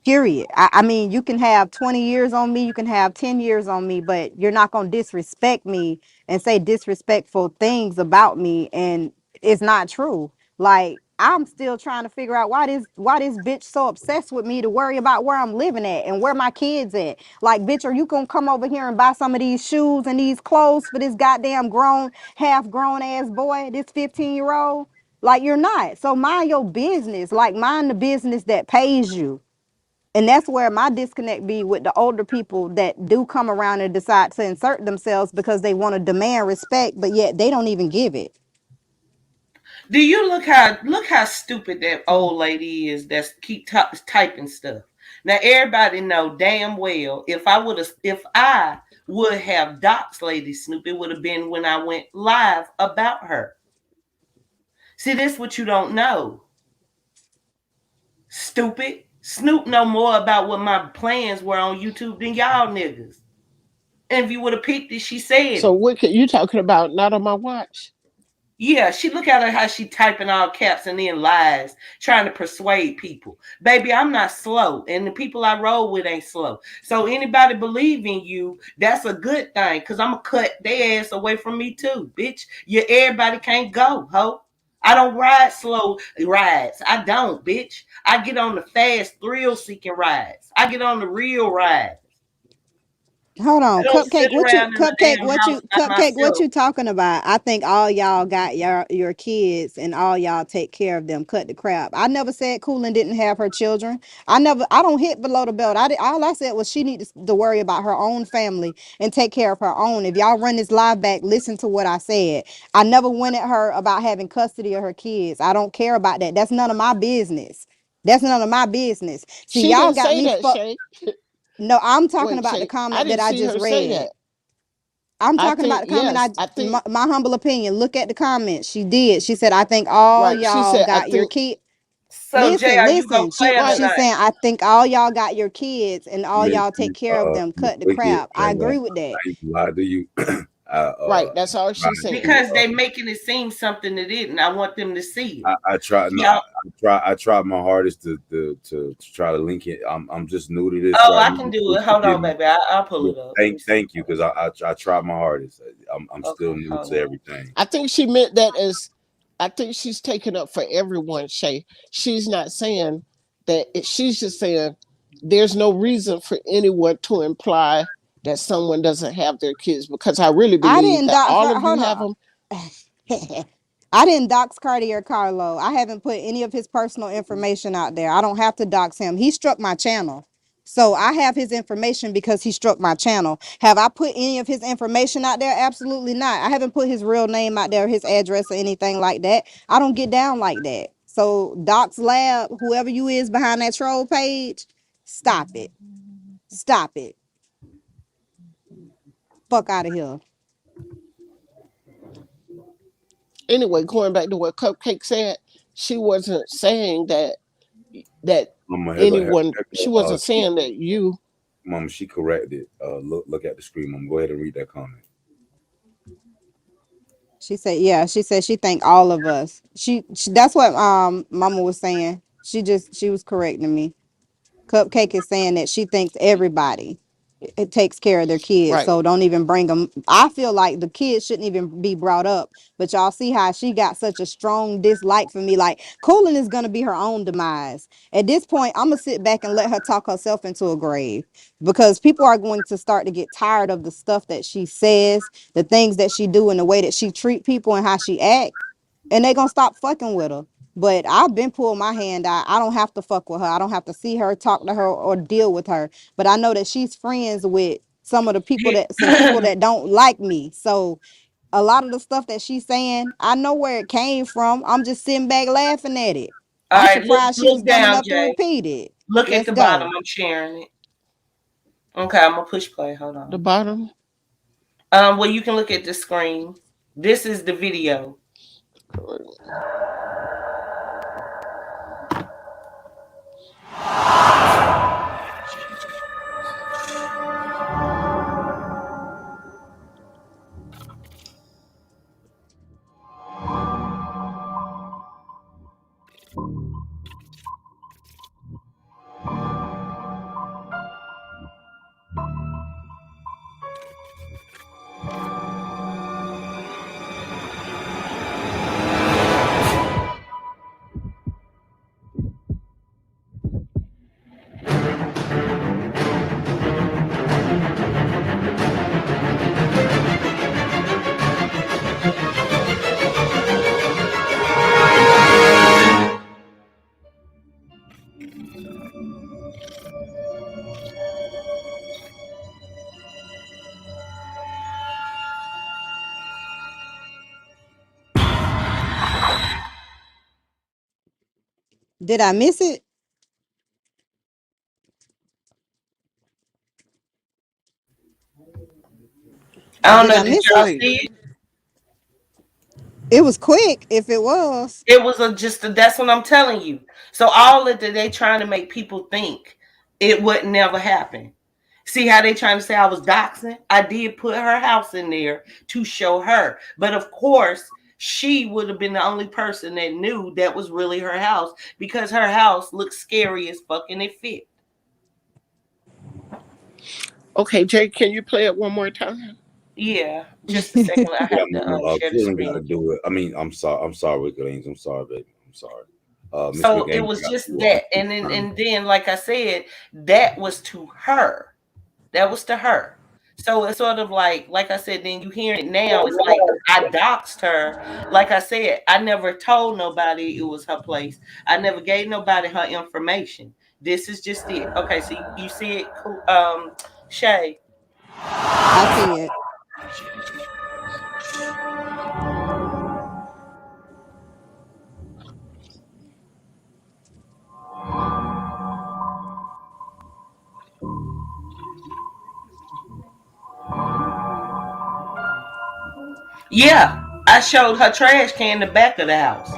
Period. I mean, you can have 20 years on me, you can have 10 years on me, but you're not going to disrespect me and say disrespectful things about me. And it's not true. Like, I'm still trying to figure out why this bitch so obsessed with me to worry about where I'm living at and where my kids at. Like, bitch, are you gonna come over here and buy some of these shoes and these clothes for this goddamn half grown ass boy, this 15-year-old? Like you're not. So mind your business. Like mind the business that pays you. And that's where my disconnect be with the older people that do come around and decide to insert themselves because they want to demand respect, but yet they don't even give it. Do you look how stupid that old lady is that's keep typing stuff? Now everybody know damn well if I would have doxed Lady Snoop, it would have been when I went live about her. See, this what you don't know. Stupid. Snoop know more about what my plans were on YouTube than y'all niggas. And if you would have picked it, she said So it. what you talking about? Not on my watch. Yeah, she look at her how she typing all caps and then lies, trying to persuade people. Baby, I'm not slow, and the people I roll with ain't slow. So anybody believe in you, that's a good thing, cause I'm gonna cut their ass away from me too, bitch. You everybody can't go, ho. I don't ride slow rides. I don't, bitch. I get on the fast thrill-seeking rides. I get on the real rides. Hold I on, don't sit around in a damn house by Cupcake, what myself. you talking about? I think all y'all got your kids and all y'all take care of them. Cut the crap. I never said Coolin didn't have her children. I don't hit below the belt. All I said was she needs to worry about her own family and take care of her own. If y'all run this live back, listen to what I said. I never went at her about having custody of her kids. I don't care about that. That's none of my business. That's none of my business. See, She y'all didn't got say me that, fucked. Shay. No, I'm talking Wait, about the Shay. I comment that didn't I see just her say read. that. I'm I talking about think the comment. yes. I think My humble opinion. Look at the comment. She did. She said, "I think all right. She y'all said I got your think kid." So Jay, Listen, are you gonna listen. play it or right. She's not? saying, "I think all y'all got your kids and all Miss y'all take Miss care of them. Miss Cut the Wicked, crap." I agree with that. I ain't gonna lie to you. Right. That's all she's tried saying. to Because they making it seem something it isn't. I want them to see it. I tried no Y'all, I tried my hardest to try to link it. I'm just new to this oh, right I now, can do so it. Hold forgive on, me. baby. I'll pull Yeah, it up. Let me see. thank you because I tried my hardest. I'm still Okay, new hold to on. everything. I think she meant that as I think she's taking up for everyone, Shay. She's not saying that she's just saying there's no reason for anyone to imply that someone doesn't have their kids because I really I believe didn't that dox. all of you Hold have on. them. I didn't dox Cardi or Carlo. I haven't put any of his personal information out there. I don't have to dox him. He struck my channel. So I have his information because he struck my channel. Have I put any of his information out there? Absolutely not. I haven't put his real name out there, his address or anything like that. I don't get down like that. So Docs Lab, whoever you is behind that troll page, stop it. Stop it. Fuck out of here. Anyway, going back to what Cupcake said, she wasn't saying that Mama, anyone. here She go, wasn't saying that you. Mama, she corrected. Look at the screen, Mama. Go ahead and read that comment. She said, yeah, she said she thanked all of us. She that's what mama was saying. She was correcting me. Cupcake is saying that she thinks everybody it takes care of their kids, Right. so don't even bring them. I feel like the kids shouldn't even be brought up, but y'all see how she got such a strong dislike for me. Like Colin is gonna be her own demise. At this point, I'm gonna sit back and let her talk herself into a grave because people are going to start to get tired of the stuff that she says, the things that she do, and the way that she treat people and how she act, and they gonna stop fucking with her. But I've been pulling my hand out. I don't have to fuck with her. I don't have to see her, talk to her, or deal with her. But I know that she's friends with some people that don't like me. So a lot of the stuff that she's saying, I know where it came from. I'm just sitting back laughing at it. All I'm right, surprised she was look dumb down, enough to Jay. repeat it. Look at Let's the bottom. go. I'm sharing it. Okay, I'm gonna push play. Hold The on. bottom. Well, you can look at the screen. This is the video. Did I miss it? I don't Did know. I Did miss y'all it? Wait, see it? It was quick if it was. It was that's what I'm telling you. So all of that they trying to make people think it would never happen. See how they trying to say I was doxing? I did put her house in there to show her. But of course, she would have been the only person that knew that was really her house because her house looked scary as fuck and it fit. okay, Jay, can you play it one more time? Yeah, just a second. I Yeah, have to Mama, share the Caitlin got to screen. do it. I mean, I'm sorry, Wicked Angel. I'm sorry, baby. I'm sorry. Miss So Wicked it Angel was got to just do it that. on this time. And then like I said, that was to her. That was to her. So it's sort of like I said, then you hearing it now, it's like I doxed her. Like I said, I never told nobody it was her place. I never gave nobody her information. This is just it. Okay, so you see it, Shay. I see it. Yeah, I showed her trash can in the back of the house.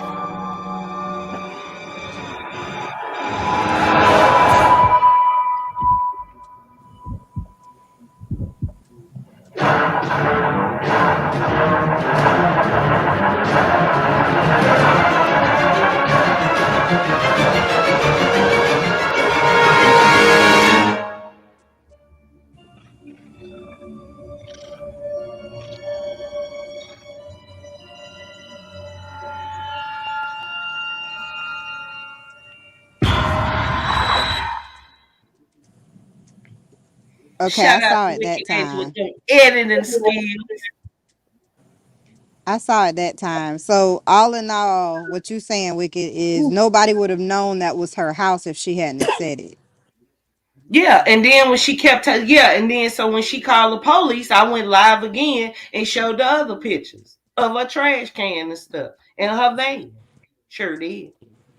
Okay, I Shout out saw to it that Wicked Angel with time. them editing skills. I saw it that time. So all in all, what you saying, Wicked, is nobody would have known that was her house if she hadn't have said it. Yeah, and then when she kept, yeah, and then so when she called the police, I went live again and showed the other pictures of her trash can and stuff and her van. Sure did.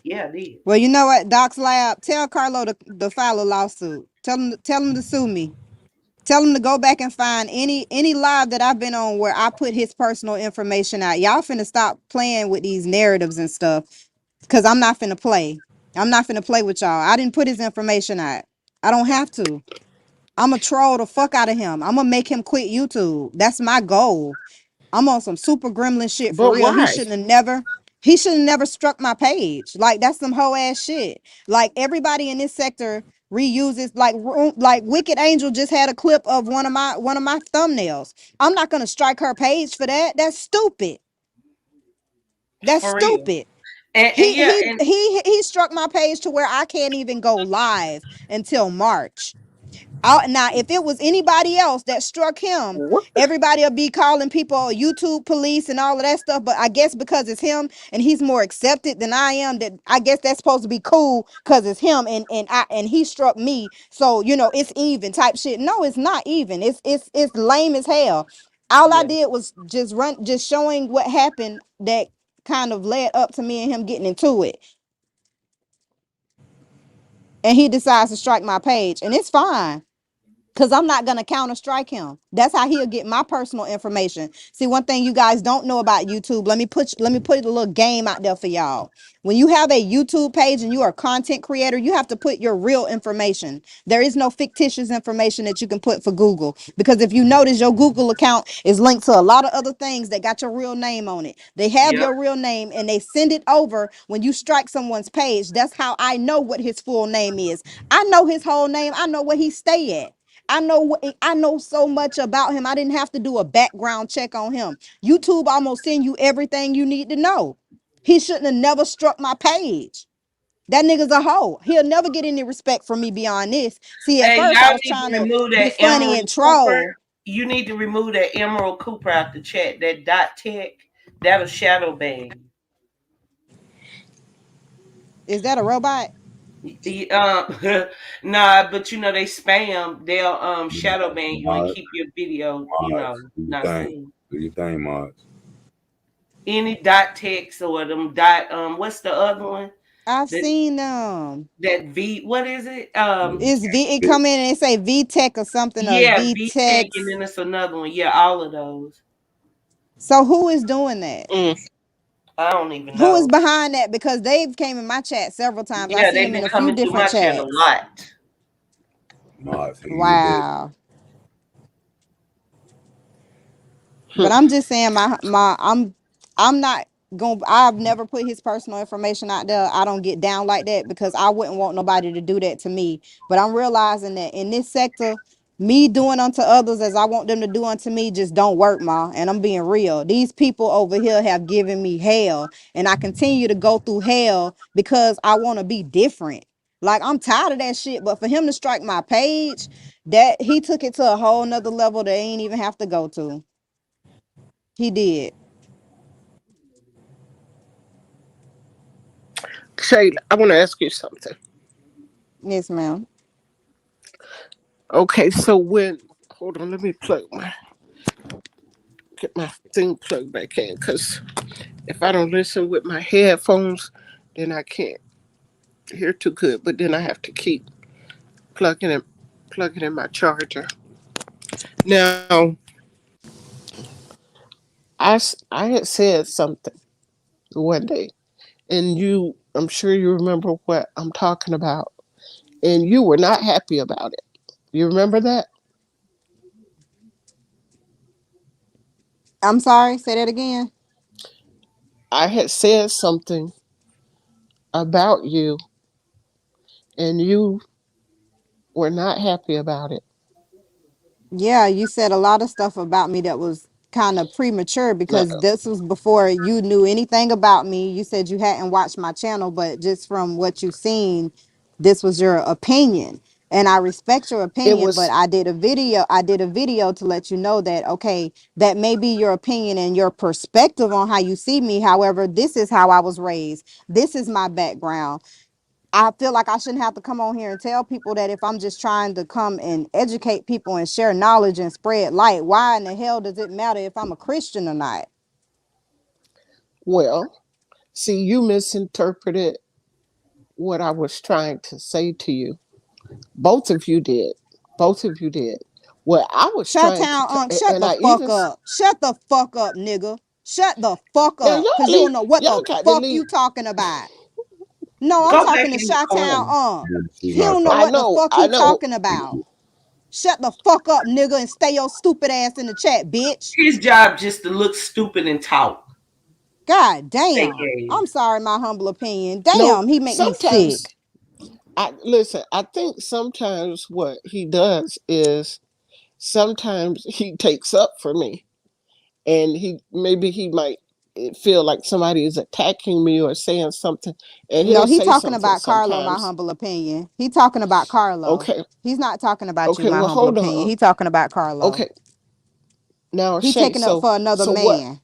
Yeah, I did. Well, you know what, Doc's Lab, tell Carlo to file a lawsuit. Tell him to sue me. Tell him to go back and find any live that I've been on where I put his personal information out. Y'all finna stop playing with these narratives and stuff, cause I'm not finna play. I'm not finna play with y'all. I didn't put his information out. I don't have to. I'm going to troll the fuck out of him. I'm gonna make him quit YouTube. That's my goal. I'm on some super gremlin shit for but real. why? He should have never struck my page. Like that's some hoe ass shit. Like everybody in this sector reuses like Wicked Angel just had a clip of one of my thumbnails. I'm not gonna strike her page for that. That's stupid. That's For real. stupid. And He yeah, he and he struck my page to where I can't even go live until March. Now, if it was anybody else that struck him, What? everybody will be calling people YouTube police and all of that stuff. But I guess because it's him and he's more accepted than I am, that I guess that's supposed to be cool because it's him and he struck me. So it's even type shit. No, it's not even. It's lame as hell. All I yeah. did was just showing what happened that kind of led up to me and him getting into it. And he decides to strike my page, and it's fine. Cause I'm not gonna counter strike him. That's how he'll get my personal information. See, one thing you guys don't know about YouTube. Let me put a little game out there for y'all. When you have a YouTube page and you are a content creator, you have to put your real information. There is no fictitious information that you can put for Google. Because if you notice, your Google account is linked to a lot of other things that got your real name on it. They have Yep. your real name and they send it over when you strike someone's page. That's how I know what his full name is. I know his whole name. I know where he stay at. I know so much about him. I didn't have to do a background check on him. YouTube almost send you everything you need to know. He shouldn't have never struck my page. That nigga's a hoe. He'll never get any respect from me beyond this. See, at Hey, first I y'all was need to trying to remove be that funny and Emerald Cooper. troll. You need to remove that Emerald Cooper out the chat. That dot tech. That'll shadow ban. Is that a robot? Nah, but you know they spam. They'll shadow ban you and Mods, keep your video, mods, do your not thing. seen. Do your thing, mods. Any dot text or them dot what's the other one? I've That seen them. that V what is it? It's V. It come in and it say V Tech or something or Yeah, V V tech and Text. then it's another one. Yeah, all of those. So who is doing that? Mm. I don't even Who is know. behind that? Because they've came in my chat several times. I Yeah, seen they've them in been a few coming through my different chat a chats. lot. Mods hitting you with Wow. Hmm. But I'm just saying I'm not going I've never put his personal information out there. I don't get down like that because I wouldn't want nobody to do that to me. But I'm realizing that in this sector, me doing unto others as I want them to do unto me just don't work, ma. And I'm being real. These people over here have given me hell, and I continue to go through hell because I want to be different. Like I'm tired of that shit. But for him to strike my page, that he took it to a whole nother level that ain't even have to go to. He did. Shayla, I want to ask you something. Yes, ma'am. Okay, so when hold on, let me get my thing plugged back in because if I don't listen with my headphones, then I can't hear too good. But then I have to keep plugging in plugging in my charger. Now, I had said something one day, and I'm sure you remember what I'm talking about, and you were not happy about it. You remember that? I'm sorry. Say that again. I had said something about you, and you were not happy about it. Yeah, you said a lot of stuff about me that was kind of premature Now, because this was before you knew anything about me. You said you hadn't watched my channel, but just from what you've seen, this was your opinion. And I respect your it opinion, but was I did a video to let you know that okay, that may be your opinion and your perspective on how you see me. However, this is how I was raised. This is my background. I feel like I shouldn't have to come on here and tell people that if I'm just trying to come and educate people and share knowledge and spread light, why in the hell does it matter if I'm a Christian or not? well. See, you misinterpreted what I was trying to say to you. Both of you did. Both of you did. What I was trying to, Shut-town shut and the I fuck even up. Shut the fuck up, nigga. Shut the fuck now up. Cause you don't know what the y'all got to fuck leave. you talking about. No, I'm Go back talking to in the Shot-town corner. She's He not don't know talking. I what the know, fuck I he know. talking about. Shut the fuck up, nigga, and stay your stupid ass in the chat, bitch. His job just to look stupid and talk. God They damn. gave. I'm sorry, my humble opinion. No, Damn, he make me sometimes sick. I listen. I think sometimes what he does is sometimes he takes up for me, and he might feel like somebody is attacking me or saying something, and No, he'll he say talking something about Carlo, my sometimes. humble opinion. He talking about Carlo. Okay, He's not talking about you, okay. my Well, humble hold opinion. on. He talking about Carlo. Okay, now He Shay. taking up So for another so what? man.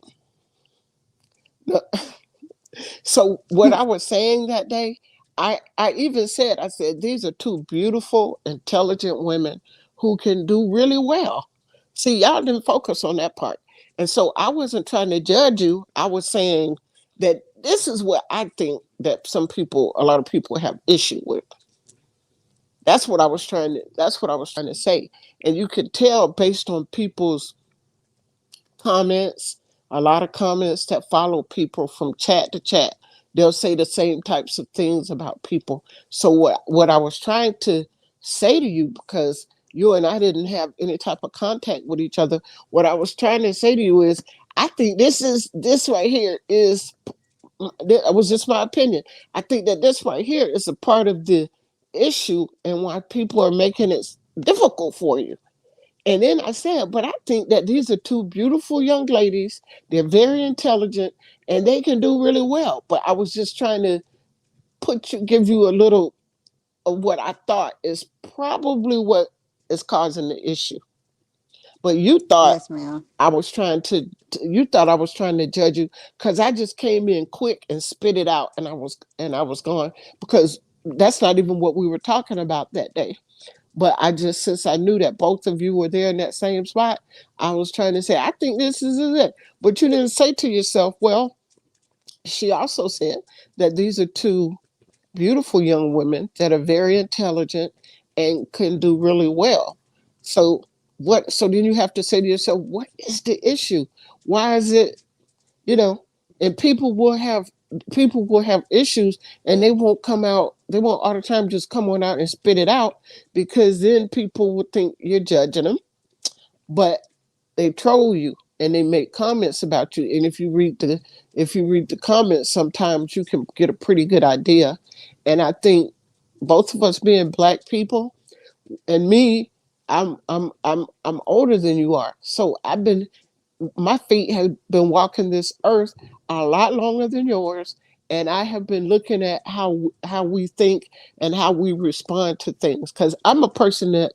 So what I was saying that day, I even said, I said these are two beautiful, intelligent women who can do really well. See, y'all didn't focus on that part, and so I wasn't trying to judge you. I was saying that this is what I think that a lot of people have issue with. That's what I was trying to say, and you could tell based on people's comments, a lot of comments that follow people from chat to chat. They'll say the same types of things about people. So what I was trying to say to you, because you and I didn't have any type of contact with each other, what I was trying to say to you is I think this right here is that was just my opinion. I think that this right here is a part of the issue and why people are making it difficult for you. And then I said, but I think that these are two beautiful young ladies. They're very intelligent and they can do really well. But I was just trying to give you a little of what I thought is probably what is causing the issue. But Yes, ma'am. you thought I was trying to judge you because I just came in quick and spit it out and I was going because that's not even what we were talking about that day. But I just, since I knew that both of you were there in that same spot, I was trying to say, I think this is it. But you didn't say to yourself, well, she also said that these are two beautiful young women that are very intelligent and can do really well. So what, so then you have to say to yourself, what is the issue? Why is it, you know, and people will have issues, and they won't come out, they won't all the time just come on out and spit it out, because then people will think you're judging them. But they troll you and they make comments about you, and if you read the comments, sometimes you can get a pretty good idea. And I think both of us being black people, and me, I'm older than you are, so I've been, my feet have been walking this earth a lot longer than yours, and I have been looking at how we think and how we respond to things, because I'm a person that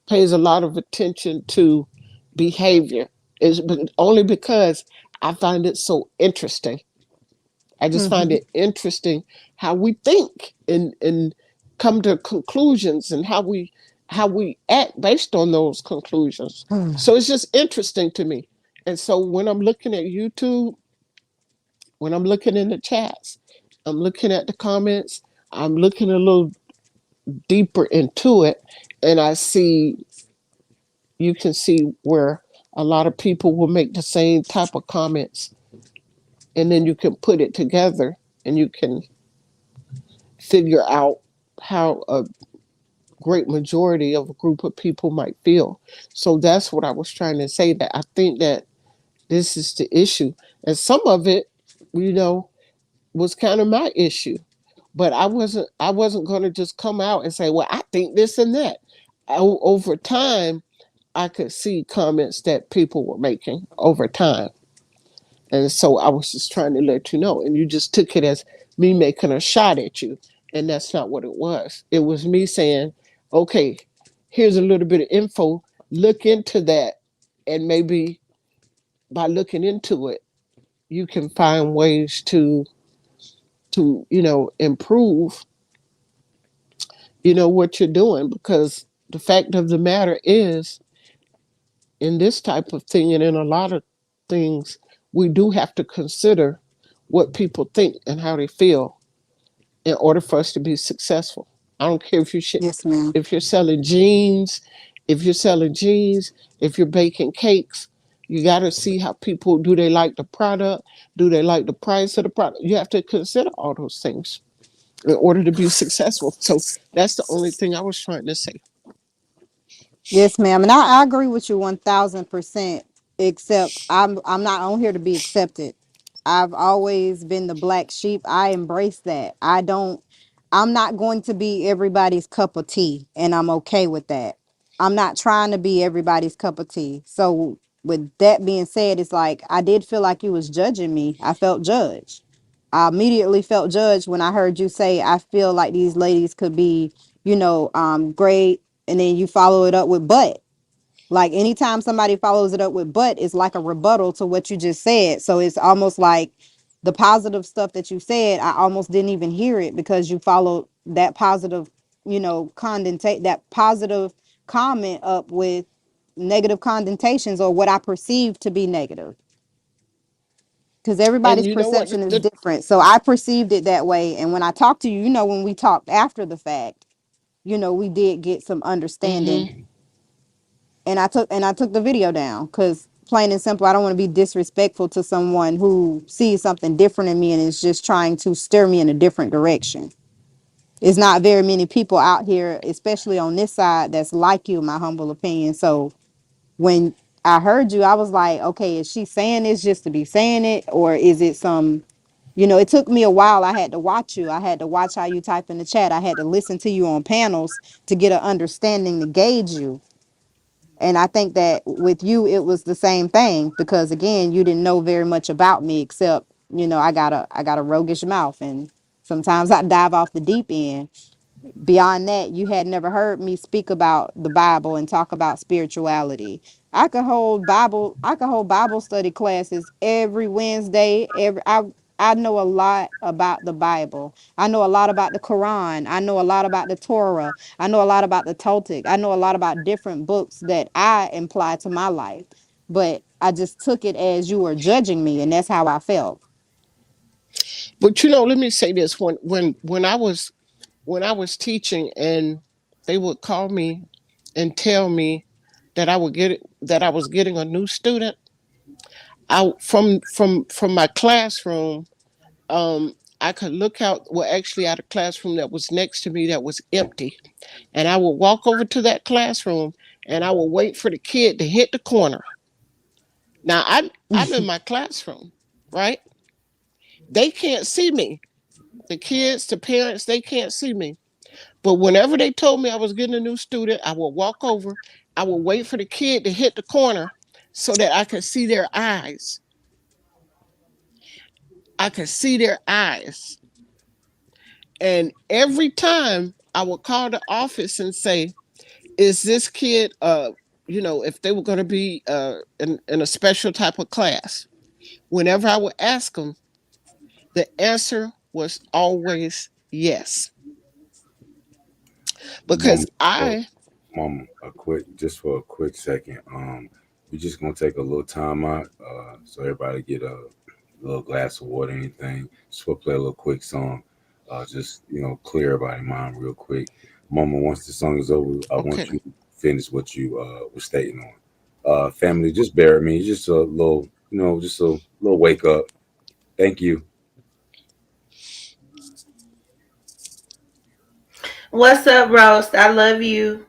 pays a lot of attention to behavior, is only because I find it so interesting. I just find Mm-hmm. it interesting how we think and come to conclusions, and how we act based on those conclusions. So it's just interesting to me. And so when I'm looking at YouTube, when I'm looking in the chats, I'm looking at the comments, I'm looking a little deeper into it, and I see, you can see where a lot of people will make the same type of comments, and then you can put it together and you can figure out how a great majority of a group of people might feel. So that's what I was trying to say, that I think that this is the issue. And some of it, you know, was kind of my issue. But I wasn't going to just come out and say, well, I think this and that. Over time, I could see comments that people were making over time. And so I was just trying to let you know. And you just took it as me making a shot at you. And that's not what it was. It was me saying, okay, here's a little bit of info. Look into that. And maybe by looking into it, you can find ways to improve, what you're doing. Because the fact of the matter is, in this type of thing and in a lot of things, we do have to consider what people think and how they feel in order for us to be successful. I don't care Yes, ma'am. if you're selling jeans, if you're selling jeans, if you're baking cakes, you got to see how people, do they like the product? Do they like the price of the product? You have to consider all those things in order to be successful. So that's the only thing I was trying to say. Yes, ma'am. And I agree with you 1000%. Except I'm not on here to be accepted. I've always been the black sheep. I embrace that. I'm not going to be everybody's cup of tea, and I'm okay with that. I'm not trying to be everybody's cup of tea. So with that being said, it's like I did feel like you was judging me. I felt judged. I immediately felt judged when I heard you say, I feel like these ladies could be, great. And then you follow it up with but. Like anytime somebody follows it up with but, it's like a rebuttal to what you just said. So it's almost like the positive stuff that you said, I almost didn't even hear it because you followed that positive, that positive comment up with negative connotations or what I perceive to be negative, because And everybody's you know what? perception is different. So I perceived it that way. And when I talked to you, when we talked after the fact, we did get some understanding. Mm-hmm. And I took the video down because plain and simple, I don't want to be disrespectful to someone who sees something different in me and is just trying to steer me in a different direction. It's not very many people out here, especially on this side, that's like you, in my humble opinion. So when I heard you, I was like, okay, is she saying this just to be saying it? Or is it some, it took me a while. I had to watch you. I had to watch how you type in the chat. I had to listen to you on panels to get an understanding to gauge you. And I think that with you, it was the same thing because again, you didn't know very much about me except, I got a roguish mouth and sometimes I dive off the deep end. Beyond that, you had never heard me speak about the Bible and talk about spirituality. I could hold Bible study classes every Wednesday. I know a lot about the Bible. I know a lot about the Quran. I know a lot about the Torah. I know a lot about the Toltec. I know a lot about different books that I apply to my life. But I just took it as you were judging me, and that's how I felt. But you know, let me say this: when I was teaching, and they would call me and tell me that I was getting a new student, I from my classroom, I could look out, well, actually out a classroom that was next to me that was empty, and I would walk over to that classroom and I would wait for the kid to hit the corner. Now I'm in my classroom, right? They can't see me. The kids, the parents, they can't see me. But whenever they told me I was getting a new student, I would walk over, I would wait for the kid to hit the corner so that I could see their eyes. I could see their eyes. And every time I would call the office and say, is this kid, if they were going to be in a special type of class, whenever I would ask them, the answer was always yes. Because Mom, uh, I, Mom, just for a quick second. We're just gonna take a little time out, so everybody get a little glass of water, anything. Just for play a little quick song, just clear everybody's mind real quick. Mama, once the song is over, I want okay. you to finish what you were stating on. Family, just bear with me. Just a little, just a little wake up. Thank you. What's up, Roast? I love you.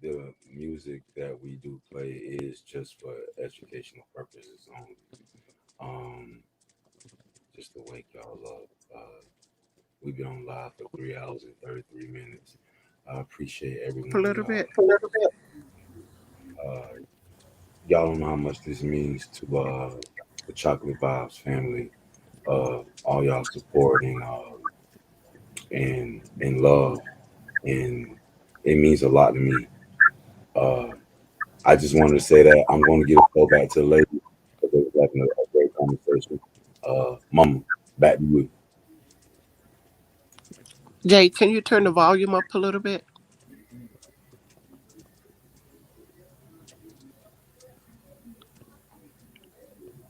the music that we do play is just for educational purposes only. Um, just to wake y'all up. We've been on live for 3 hours and 33 minutes. I appreciate every A one of little y'all. bit. Uh, y'all don't know how much this means to the Chocolate Vibes family. All y'all support and love, and it means a lot to me. Uh, I just wanted to say that I'm going to get a flow back to the ladies because they was having a great conversation. Mama, back to you. Jay, can you turn the volume up a little bit?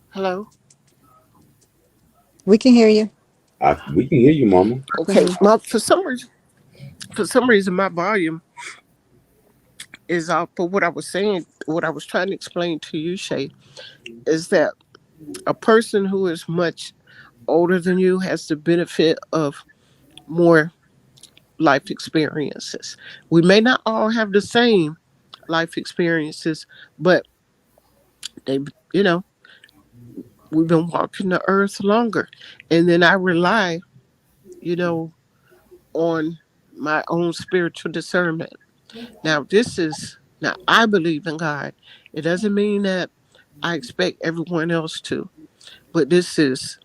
Hello? We can hear you. We can hear you, Mama. Okay. Hmm. For some reason my volume is off, but what I was saying, what I was trying to explain to you, Shay, is that a person who is much older than you has the benefit of more life experiences. We may not all have the same life experiences, but they, you know, we've been walking the earth longer. And then I rely, you know, on my own spiritual discernment. Now I believe in God. It doesn't mean that I expect everyone else to, but this is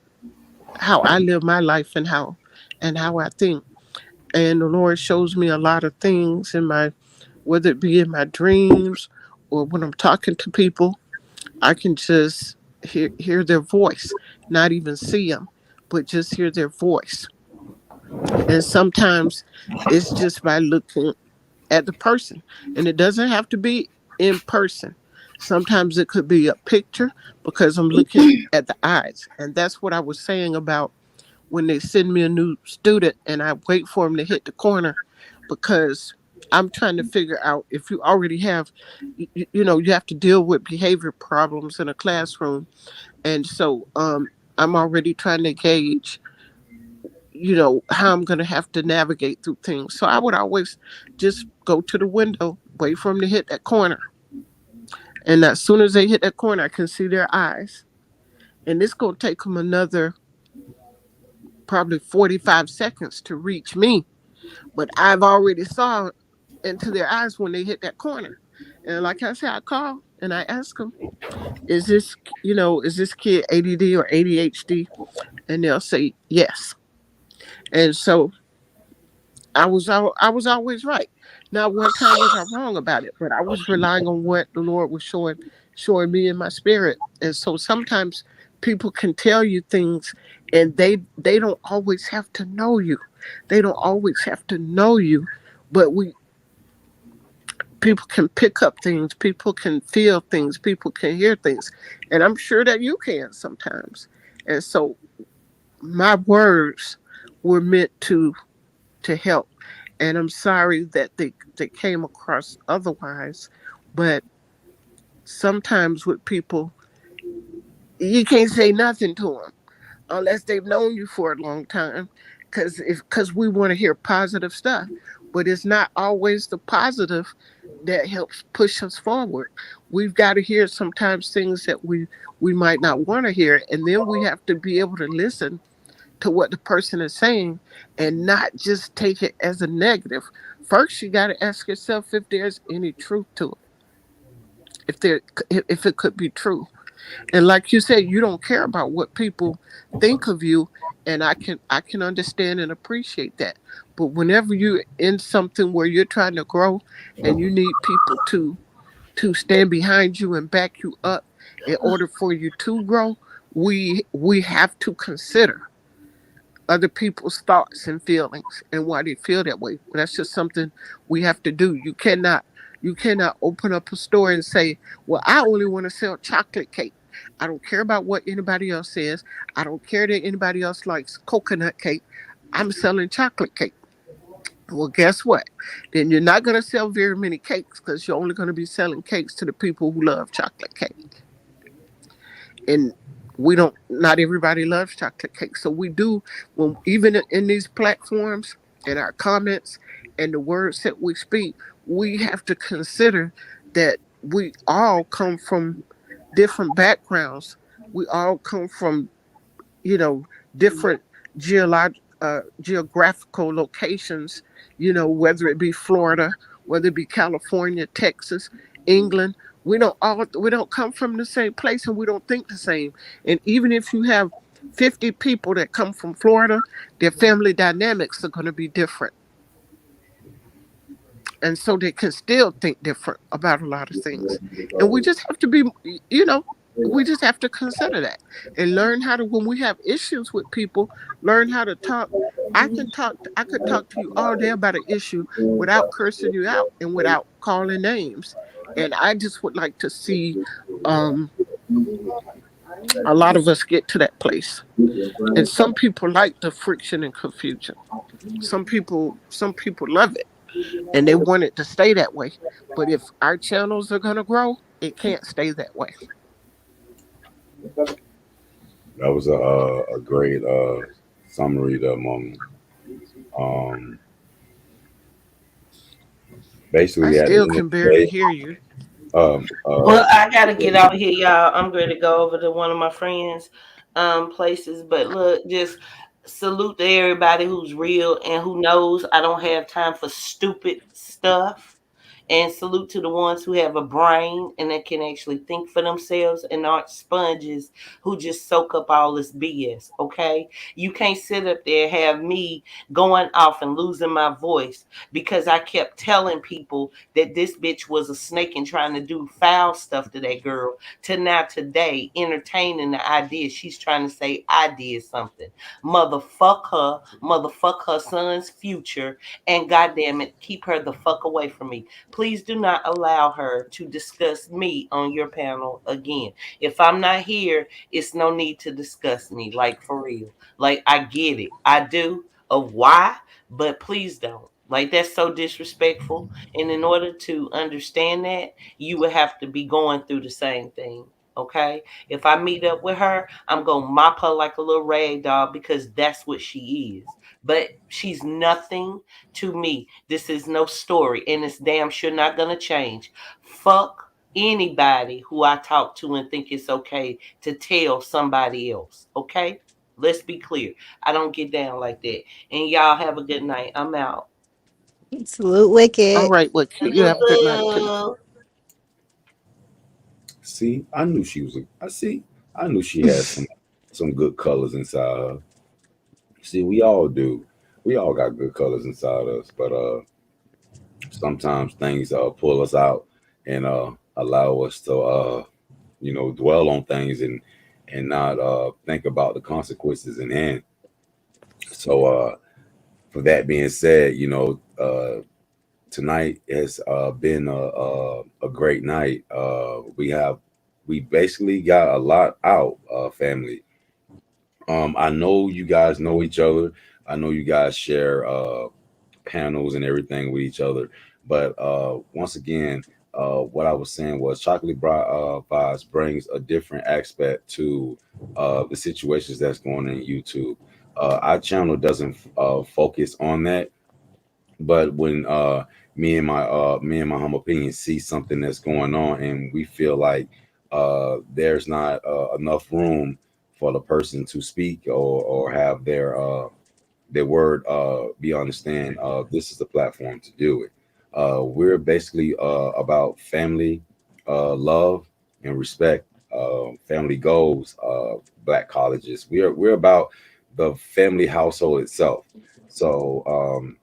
how I live my life and how I think. And the Lord shows me a lot of things in my, whether it be in my dreams or when I'm talking to people, I can just hear their voice, not even see them, but just hear their voice. And sometimes it's just by looking at the person, and it doesn't have to be in person. Sometimes it could be a picture because I'm looking at the eyes. And that's what I was saying about when they send me a new student and I wait for them to hit the corner, because I'm trying to figure out if you already have, you have to deal with behavior problems in a classroom. And so I'm already trying to gauge, how I'm going to have to navigate through things. So I would always just go to the window, wait for them to hit that corner. And as soon as they hit that corner, I can see their eyes. And it's going to take them another probably 45 seconds to reach me. But I've already saw into their eyes when they hit that corner. And like I said, I call and I ask them, is this, is this kid ADD or ADHD? And they'll say yes. And so I was always right. Now one time was I wrong about it, but I was relying on what the Lord was showing me in my spirit. And so sometimes people can tell you things, and they don't always have to know you. They don't always have to know you, but we people can pick up things, people can feel things, people can hear things. And I'm sure that you can sometimes. And so my words were meant to help. And I'm sorry that they came across otherwise. But sometimes with people, you can't say nothing to them unless they've known you for a long time, because we want to hear positive stuff, but it's not always the positive that helps push us forward. We've got to hear sometimes things that we might not want to hear, and then we have to be able to listen to what the person is saying and not just take it as a negative. First, you got to ask yourself if there's any truth to it, if it could be true. And like you said, you don't care about what people think of you, and I can understand and appreciate that. But whenever you're in something where you're trying to grow and you need people to stand behind you and back you up in order for you to grow, we have to consider other people's thoughts and feelings and why they feel that way. That's just something we have to do. You cannot open up a store and say, "Well, I only want to sell chocolate cake. I don't care about what anybody else says. I don't care that anybody else likes coconut cake. I'm selling chocolate cake." Well, guess what? Then you're not going to sell very many cakes because you're only going to be selling cakes to the people who love chocolate cake. And we don't, not everybody loves chocolate cake, so we do, when even in these platforms, in our comments, and the words that we speak, we have to consider that we all come from different backgrounds. We all come from, you know, different geographical locations, whether it be Florida, whether it be California, Texas, England. We don't come from the same place, and we don't think the same. And even if you have 50 people that come from Florida, their family dynamics are going to be different, and so they can still think different about a lot of things. And we just have to be, you know we just have to consider that and learn how to, when we have issues with people, learn how to talk. I could talk to you all day about an issue without cursing you out and without calling names. And I just would like to see um a lot of us get to that place. And some people like the friction and confusion. Some people love it, and they want it to stay that way. But if our channels are going to grow, it can't stay that way. That was a great summary there, Mom. Um, I Basically, at the still end of can the barely day, hear you. um, uh, Well, I gotta get out here, y'all. I'm ready to go over to one of my friends' places. But look, just salute to everybody who's real and who knows I don't have time for stupid stuff. And salute to the ones who have a brain and that can actually think for themselves and aren't sponges who just soak up all this BS. Okay, you can't sit up there and have me going off and losing my voice because I kept telling people that this bitch was a snake and trying to do foul stuff to that girl, to now today entertaining the idea she's trying to say I did something. Motherfuck her son's future, and goddamn it, keep her the fuck away from me. Please do not allow her to discuss me on your panel again. If I'm not here, it's no need to discuss me, like for real. Like, I get it. I do. Of why? But please don't. Like, that's so disrespectful. And in order to understand that, you would have to be going through the same thing. Okay? If I meet up with her, I'm going to mop her like a little rag doll because that's what she is. But she's nothing to me. This is no story, and it's damn sure not going to change. Fuck anybody who I talk to and think it's okay to tell somebody else. Okay? Let's be clear. I don't get down like that. And y'all have a good night. I'm out. Salute All Wicked. right, well, you have a good night too. see, I knew she was. I see. I knew she had some good colors inside her. See, we all do. We all got good colors inside us, but sometimes things pull us out and allow us to dwell on things and not think about the consequences in hand. So for that being said, tonight has been a great night. We basically got a lot out, family. I know you guys know each other. I know you guys share panels and everything with each other. But once again, what I was saying was Chocolate Vibes brings a different aspect to the situations that's going on in YouTube. Our channel doesn't focus on that, but when me and my humble opinion see something that's going on and we feel like there's not enough room for the person to speak or have their word be understand, this is the platform to do it. We're basically about family, love, and respect. Family goals, black colleges. We're about the family household itself. So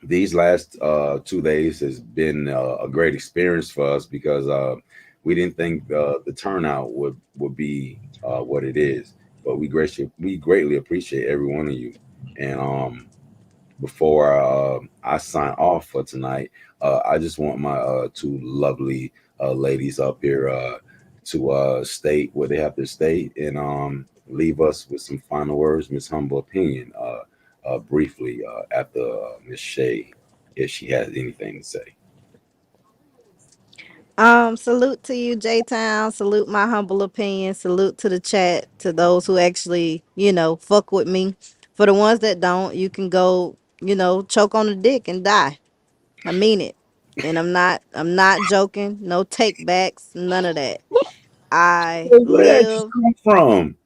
these last 2 days has been a great experience for us because we didn't think the turnout would be what it is, but we greatly appreciate every one of you. And before I sign off for tonight, I just want my two lovely ladies up here to state what they have to state and leave us with some final words, Miss Humble Opinion, briefly after Miss Shay, if she has anything to say. Salute to you, J Town. Salute my humble opinion. Salute to the chat, to those who actually, fuck with me. For the ones that don't, you can go choke on a dick and die. I mean it. And I'm not joking. No take backs, none of that. I Where did that just live come from?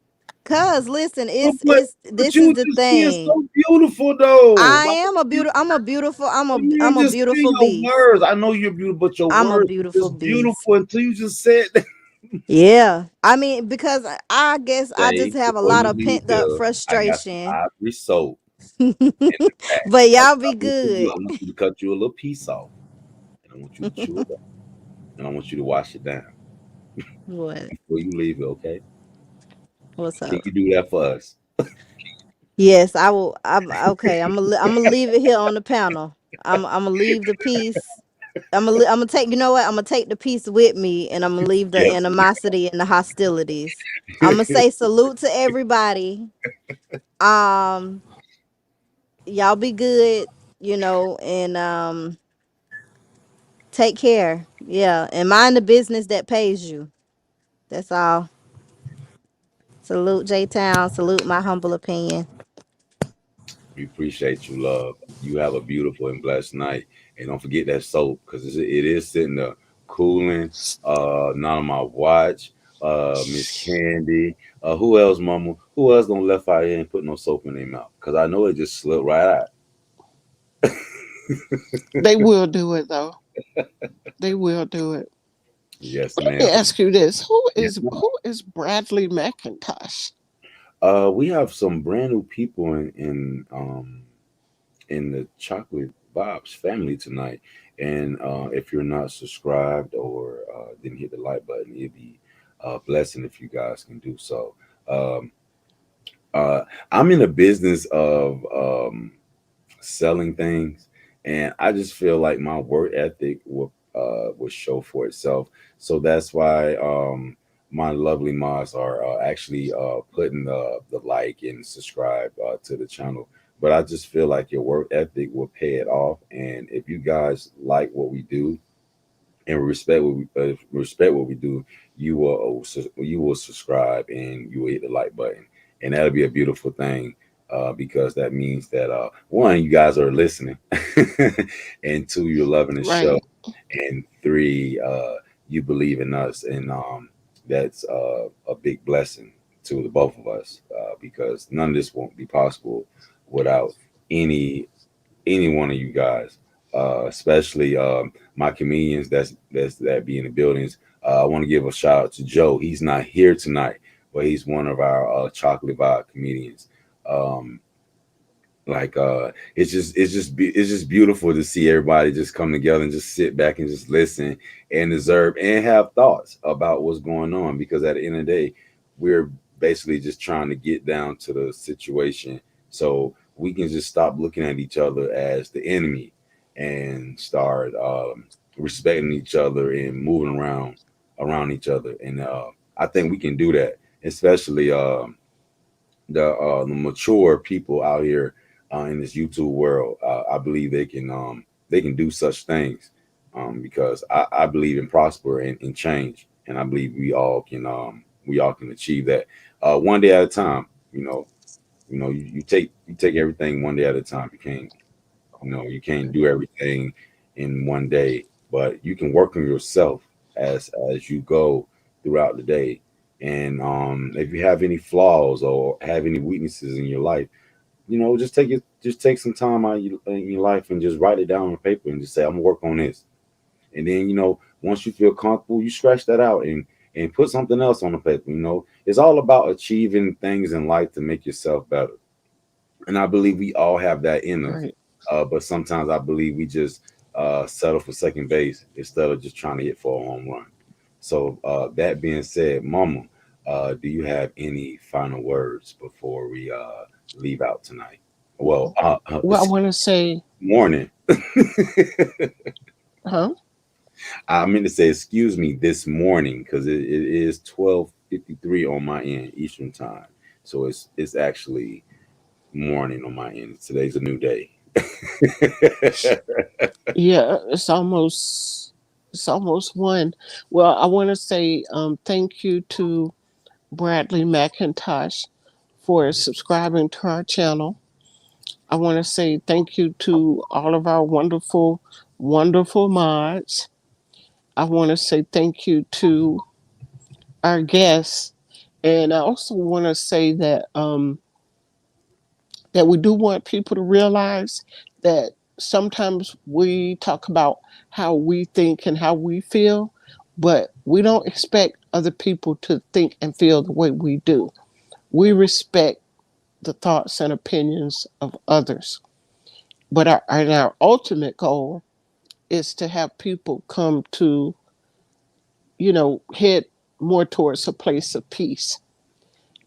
cuz listen, But, it's but it's but this you is were the just being thing. so beautiful though. I Like am a beautiful I'm a beautiful I'm a you I'm ain't a just saying beautiful your beast. words. I know you're beautiful, but your I'm a words were beautiful just beast. beautiful until you just said that. Yeah. I mean, because I guess I just Say have a before lot you of leave pent up here, I got some frustration. ivory soap in the back. But I, y'all I be want you. good. I want you to cut you a little piece off, and I want you to chew it up, and I want you to wash it down What? before you leave it. Okay? What's Can up? you do that for us? Yes, I will. Okay. I'm gonna leave it here on the panel. I'm gonna leave the piece. I'm gonna take. You know what? I'm gonna take the piece with me, and I'm gonna leave the Yes. animosity and the hostilities. I'm gonna say salute to everybody. Um, y'all be good. And take care. Yeah, and mind the business that pays you. That's all. Salute J Town. Salute my humble opinion. We appreciate you, love. You have a beautiful and blessed night, and don't forget that soap because it is sitting there cooling. Not on my watch. Miss Candy. Who else, Mama? Who else don't left out here and put no soap in their mouth? Because I know it just slipped right out. They will do it though. They will do it. Yes, Let ma'am. me ask you this: Who Yes, is ma'am. who is Bradley McIntosh? We have some brand new people in the Chocolate Bob's family tonight. And if you're not subscribed or didn't hit the like button, it'd be a blessing if you guys can do so. Um, uh, I'm in the business of selling things, and I just feel like my work ethic will show for itself. So that's why my lovely mods are actually putting the like and subscribe to the channel. But I just feel like your work ethic will pay it off, and if you guys like what we do and respect what we do, you will subscribe and you will hit the like button, and that'll be a beautiful thing. Because that means that one, you guys are listening, and two, you're loving the show, Right, and three, you believe in us, and that's a big blessing to the both of us, because none of this won't be possible without any any one of you guys, especially my comedians that be in the buildings. I want to give a shout out to Joe. He's not here tonight, but he's one of our chocolate vibe comedians. Um, it's just beautiful to see everybody just come together and just sit back and just listen and observe and have thoughts about what's going on, because at the end of the day, we're basically just trying to get down to the situation so we can just stop looking at each other as the enemy and start respecting each other and moving around each other. And I think we can do that, especially the mature people out here in this YouTube world. I believe they can do such things, because I believe in prosper and change, and I believe we all can achieve that one day at a time. You take everything one day at a time. You can't do everything in one day, but you can work on yourself as you go throughout the day. And if you have any flaws or have any weaknesses in your life, just take some time out of in your life and just write it down on paper and just say, I'm gonna work on this. And then once you feel comfortable, you scratch that out and put something else on the paper. It's all about achieving things in life to make yourself better, and I believe we all have that in us. right. But sometimes I believe we just settle for second base instead of just trying to hit for a home run. So that being said, Mama, do you have any final words before we leave out tonight? Well, Well, I want to say, morning. huh? I meant to say, excuse me, this morning because it is 12:53 on my end Eastern time. So it's actually morning on my end. Today's a new day. Yeah, it's almost one. Well, I want to say thank you to Bradley McIntosh for subscribing to our channel. I want to say thank you to all of our wonderful, wonderful mods. I want to say thank you to our guests. And I also want to say that we do want people to realize that sometimes we talk about how we think and how we feel, but we don't expect other people to think and feel the way we do. We respect the thoughts and opinions of others. But our ultimate goal is to have people come to, head more towards a place of peace.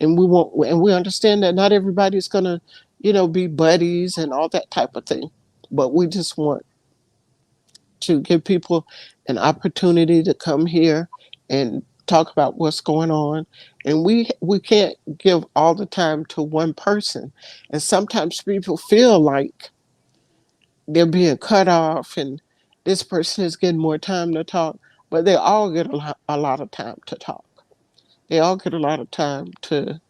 And we understand that not everybody's gonna, be buddies and all that type of thing. But we just want to give people an opportunity to come here and talk about what's going on. And we can't give all the time to one person. And sometimes people feel like they're being cut off and this person is getting more time to talk, but they all get a lot of time to talk. They all get a lot of time to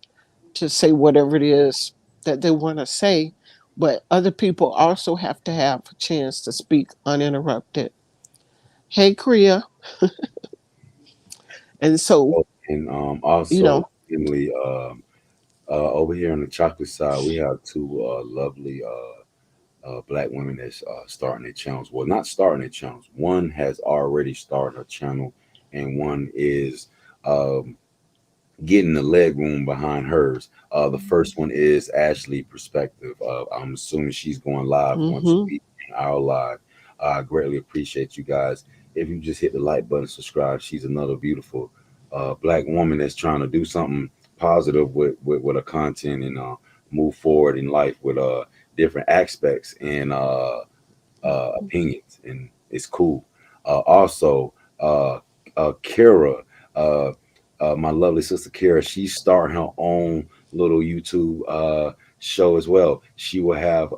say whatever it is that they want to say, but other people also have to have a chance to speak uninterrupted. Hey, Korea. And so, And you also, know, Emily, over here on the chocolate side, we have two lovely black women that's starting their channels. Well, not starting their channels. One has already started a channel, and one is um, getting the leg room behind hers. The first one is Ashley Perspective. I'm assuming she's going live once a mm-hmm, week in our live. I greatly appreciate you guys. If you just hit the like button, subscribe. She's another beautiful black woman that's trying to do something positive with her content and move forward in life with different aspects and opinions, and it's cool. Also, Kara, uh, my lovely sister Kara, she's starting her own little YouTube show as well. She will have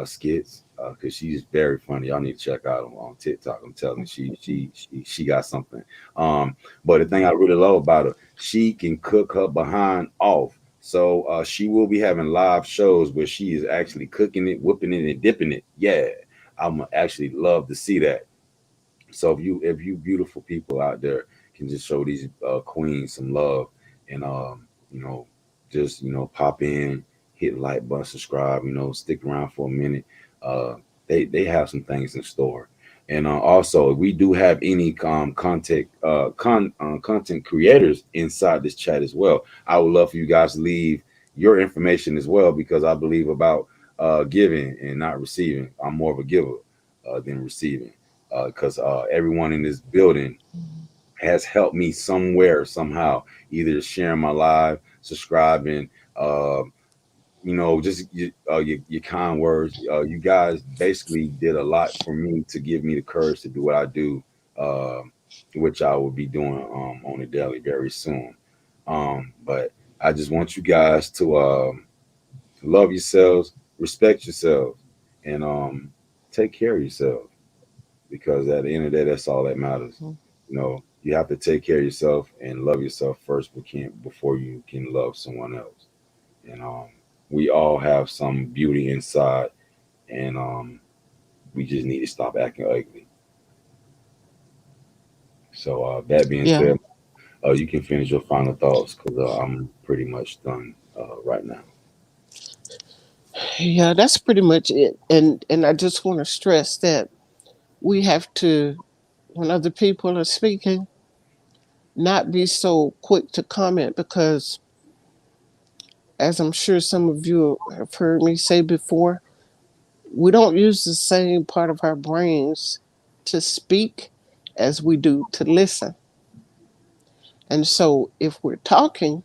skits because she's very funny. Y'all need to check out on TikTok. I'm telling you, she got something. But the thing I really love about her, she can cook her behind off. So she will be having live shows where she is actually cooking it, whipping it, and dipping it. Yeah, I'm actually love to see that. So if you beautiful people out there can just show these queens some love and just pop in, hit like button, subscribe, stick around for a minute. Uh, they have some things in store. And also, we do have any content creators inside this chat as well. I would love for you guys to leave your information as well because I believe about giving and not receiving. I'm more of a giver than receiving because everyone in this building has helped me somewhere, somehow, either sharing my live, subscribing, uh, just your kind words. You guys basically did a lot for me to give me the courage to do what I do, uh, which I will be doing on a daily very soon. But I just want you guys to love yourselves, respect yourselves, and take care of yourselves because at the end of the day, that's all that matters. You have to take care of yourself and love yourself first, before you can love someone else. And we all have some beauty inside, and we just need to stop acting ugly. So that being yeah, said, you can finish your final thoughts because I'm pretty much done right now. yeah, that's pretty much it. And I just want to stress that we have to, when other people are speaking, not be so quick to comment because, as I'm sure some of you have heard me say before, we don't use the same part of our brains to speak as we do to listen. And so if we're talking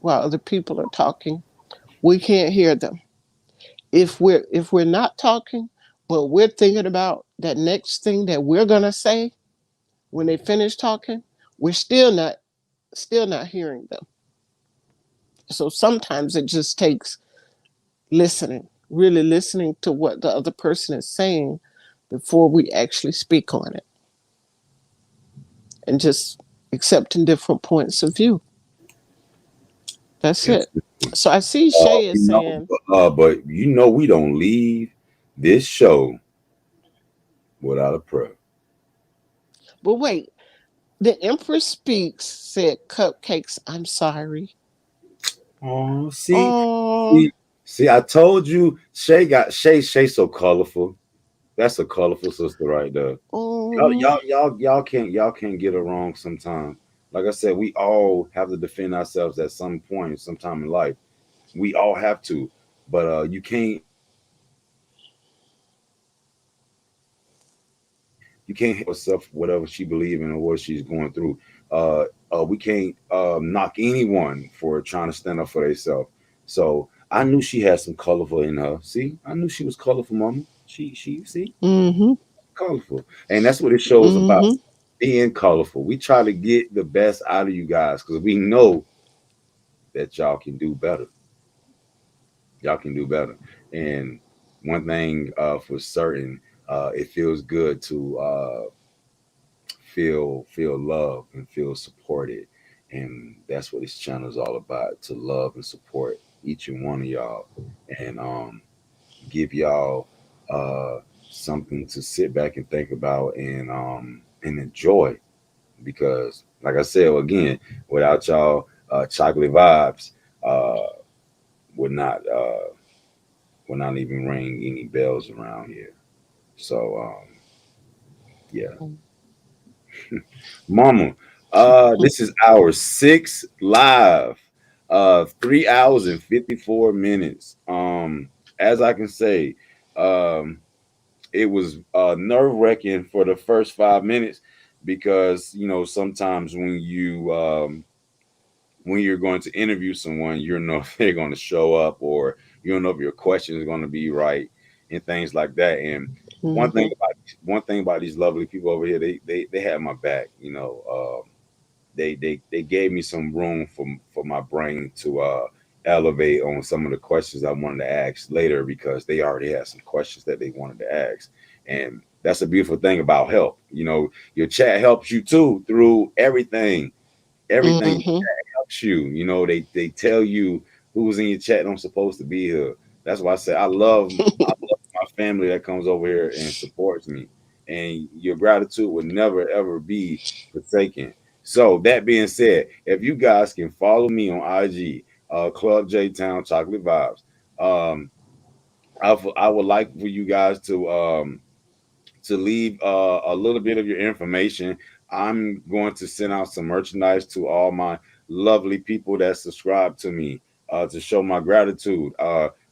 while other people are talking, we can't hear them. If we're not talking, but we're thinking about that next thing that we're gonna say when they finish talking, we're still not hearing them. So sometimes it just takes listening, really listening to what the other person is saying before we actually speak on it and just accepting different points of view. That's Yes, it. So I see Shay is You know, saying, but you know we don't leave this show without a prayer. but wait, the Empress Speaks said, Cupcakes, I'm sorry. Oh, Oh, see, I told you Shay so colorful. That's a colorful sister right there. oh, Y'all can't get it wrong sometimes. Like I said, we all have to defend ourselves at some point, sometime in life. We all have to. But you can't herself whatever she believes in or what she's going through. We can't knock anyone for trying to stand up for themselves. So I knew she had some colorful in her. See, I knew she was colorful, mama. She see mm-hmm, colorful, and that's what this show is about. mm-hmm, Being colorful. We try to get the best out of you guys because we know that y'all can do better. Y'all can do better. And one thing for certain, it feels good to feel loved and feel supported, and that's what this channel is all about: to love and support each and one of y'all, and give y'all uh, something to sit back and think about and enjoy. Because, like I said again, without y'all, chocolate vibes uh, would not even ring any bells around here. So yeah, Mama, this is our sixth live, 3 hours and 54 minutes. As I can say, um, it was nerve wracking for the first 5 minutes because you know sometimes when you're going to interview someone, you don't know if they're going to show up or you don't know if your question is going to be right and things like that. And one mm-hmm, thing about these lovely people over here, they had my back. You know, they gave me some room for my brain to elevate on some of the questions I wanted to ask later because they already had some questions that they wanted to ask. And that's a beautiful thing about help. You know, your chat helps you too through everything mm-hmm. helps you. You know, they tell you who's in your chat don't supposed to be here. That's why I say I love my family that comes over here and supports me. And your gratitude would never ever be forsaken. So that being said, if you guys can follow me on IG, Club J Town Chocolate Vibes, um, I would like for you guys to leave a little bit of your information. I'm going to send out some merchandise to all my lovely people that subscribe to me to show my gratitude.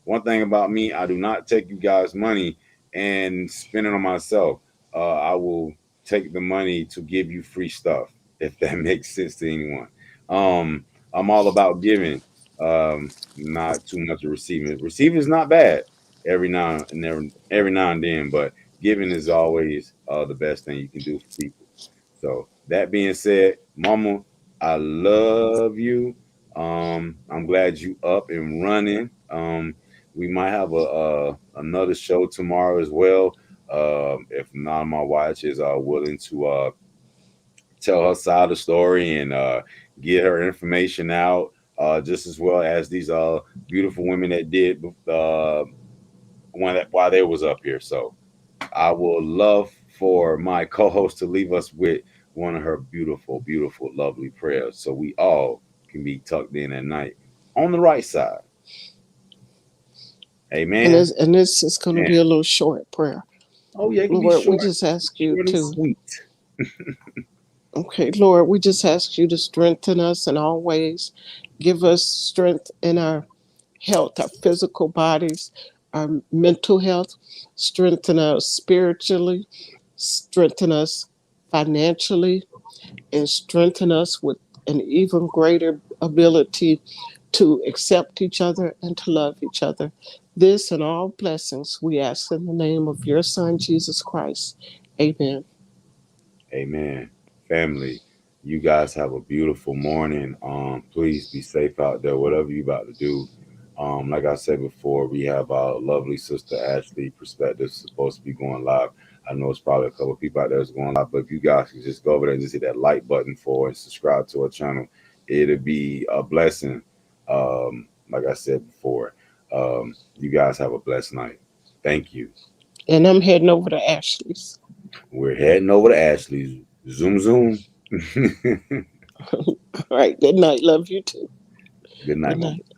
One thing about me, I do not take you guys' money and spend it on myself. I will take the money to give you free stuff, if that makes sense to anyone. I'm all about giving, not too much of receiving. Receiving is not bad every now and then, but giving is always the best thing you can do for people. So that being said, Mama, I love you. I'm glad you up and running. We might have a another show tomorrow as well. If none of my wives is willing to tell her side of the story and get her information out, just as well as these beautiful women that did while they was up here. So I will love for my co-host to leave us with one of her beautiful, beautiful, lovely prayers, so we all can be tucked in at night on the right side. Amen. And this is going to Man. be a little short prayer. Oh yeah, it can be Lord, we short, just ask you short and to, sweet. okay, Lord, we just ask you to strengthen us in all ways. Give us strength in our health, our physical bodies, our mental health. Strengthen us spiritually. Strengthen us financially, and strengthen us with an even greater ability to accept each other and to love each other. This and all blessings we ask in the name of your Son, Jesus Christ. Amen. Amen. Family, you guys have a beautiful morning. Please be safe out there, whatever you about to do. Like I said before, we have our lovely sister Ashley Perspectives supposed to be going live. I know it's probably a couple of people out there that's going live, but if you guys can just go over there and just hit that like button for and subscribe to our channel, it'll be a blessing. like I said before, you guys have a blessed night. Thank you. And I'm heading over to Ashley's. We're heading over to Ashley's. Zoom, zoom. All right. Good night. Love you too. Good night, Good Mama. night.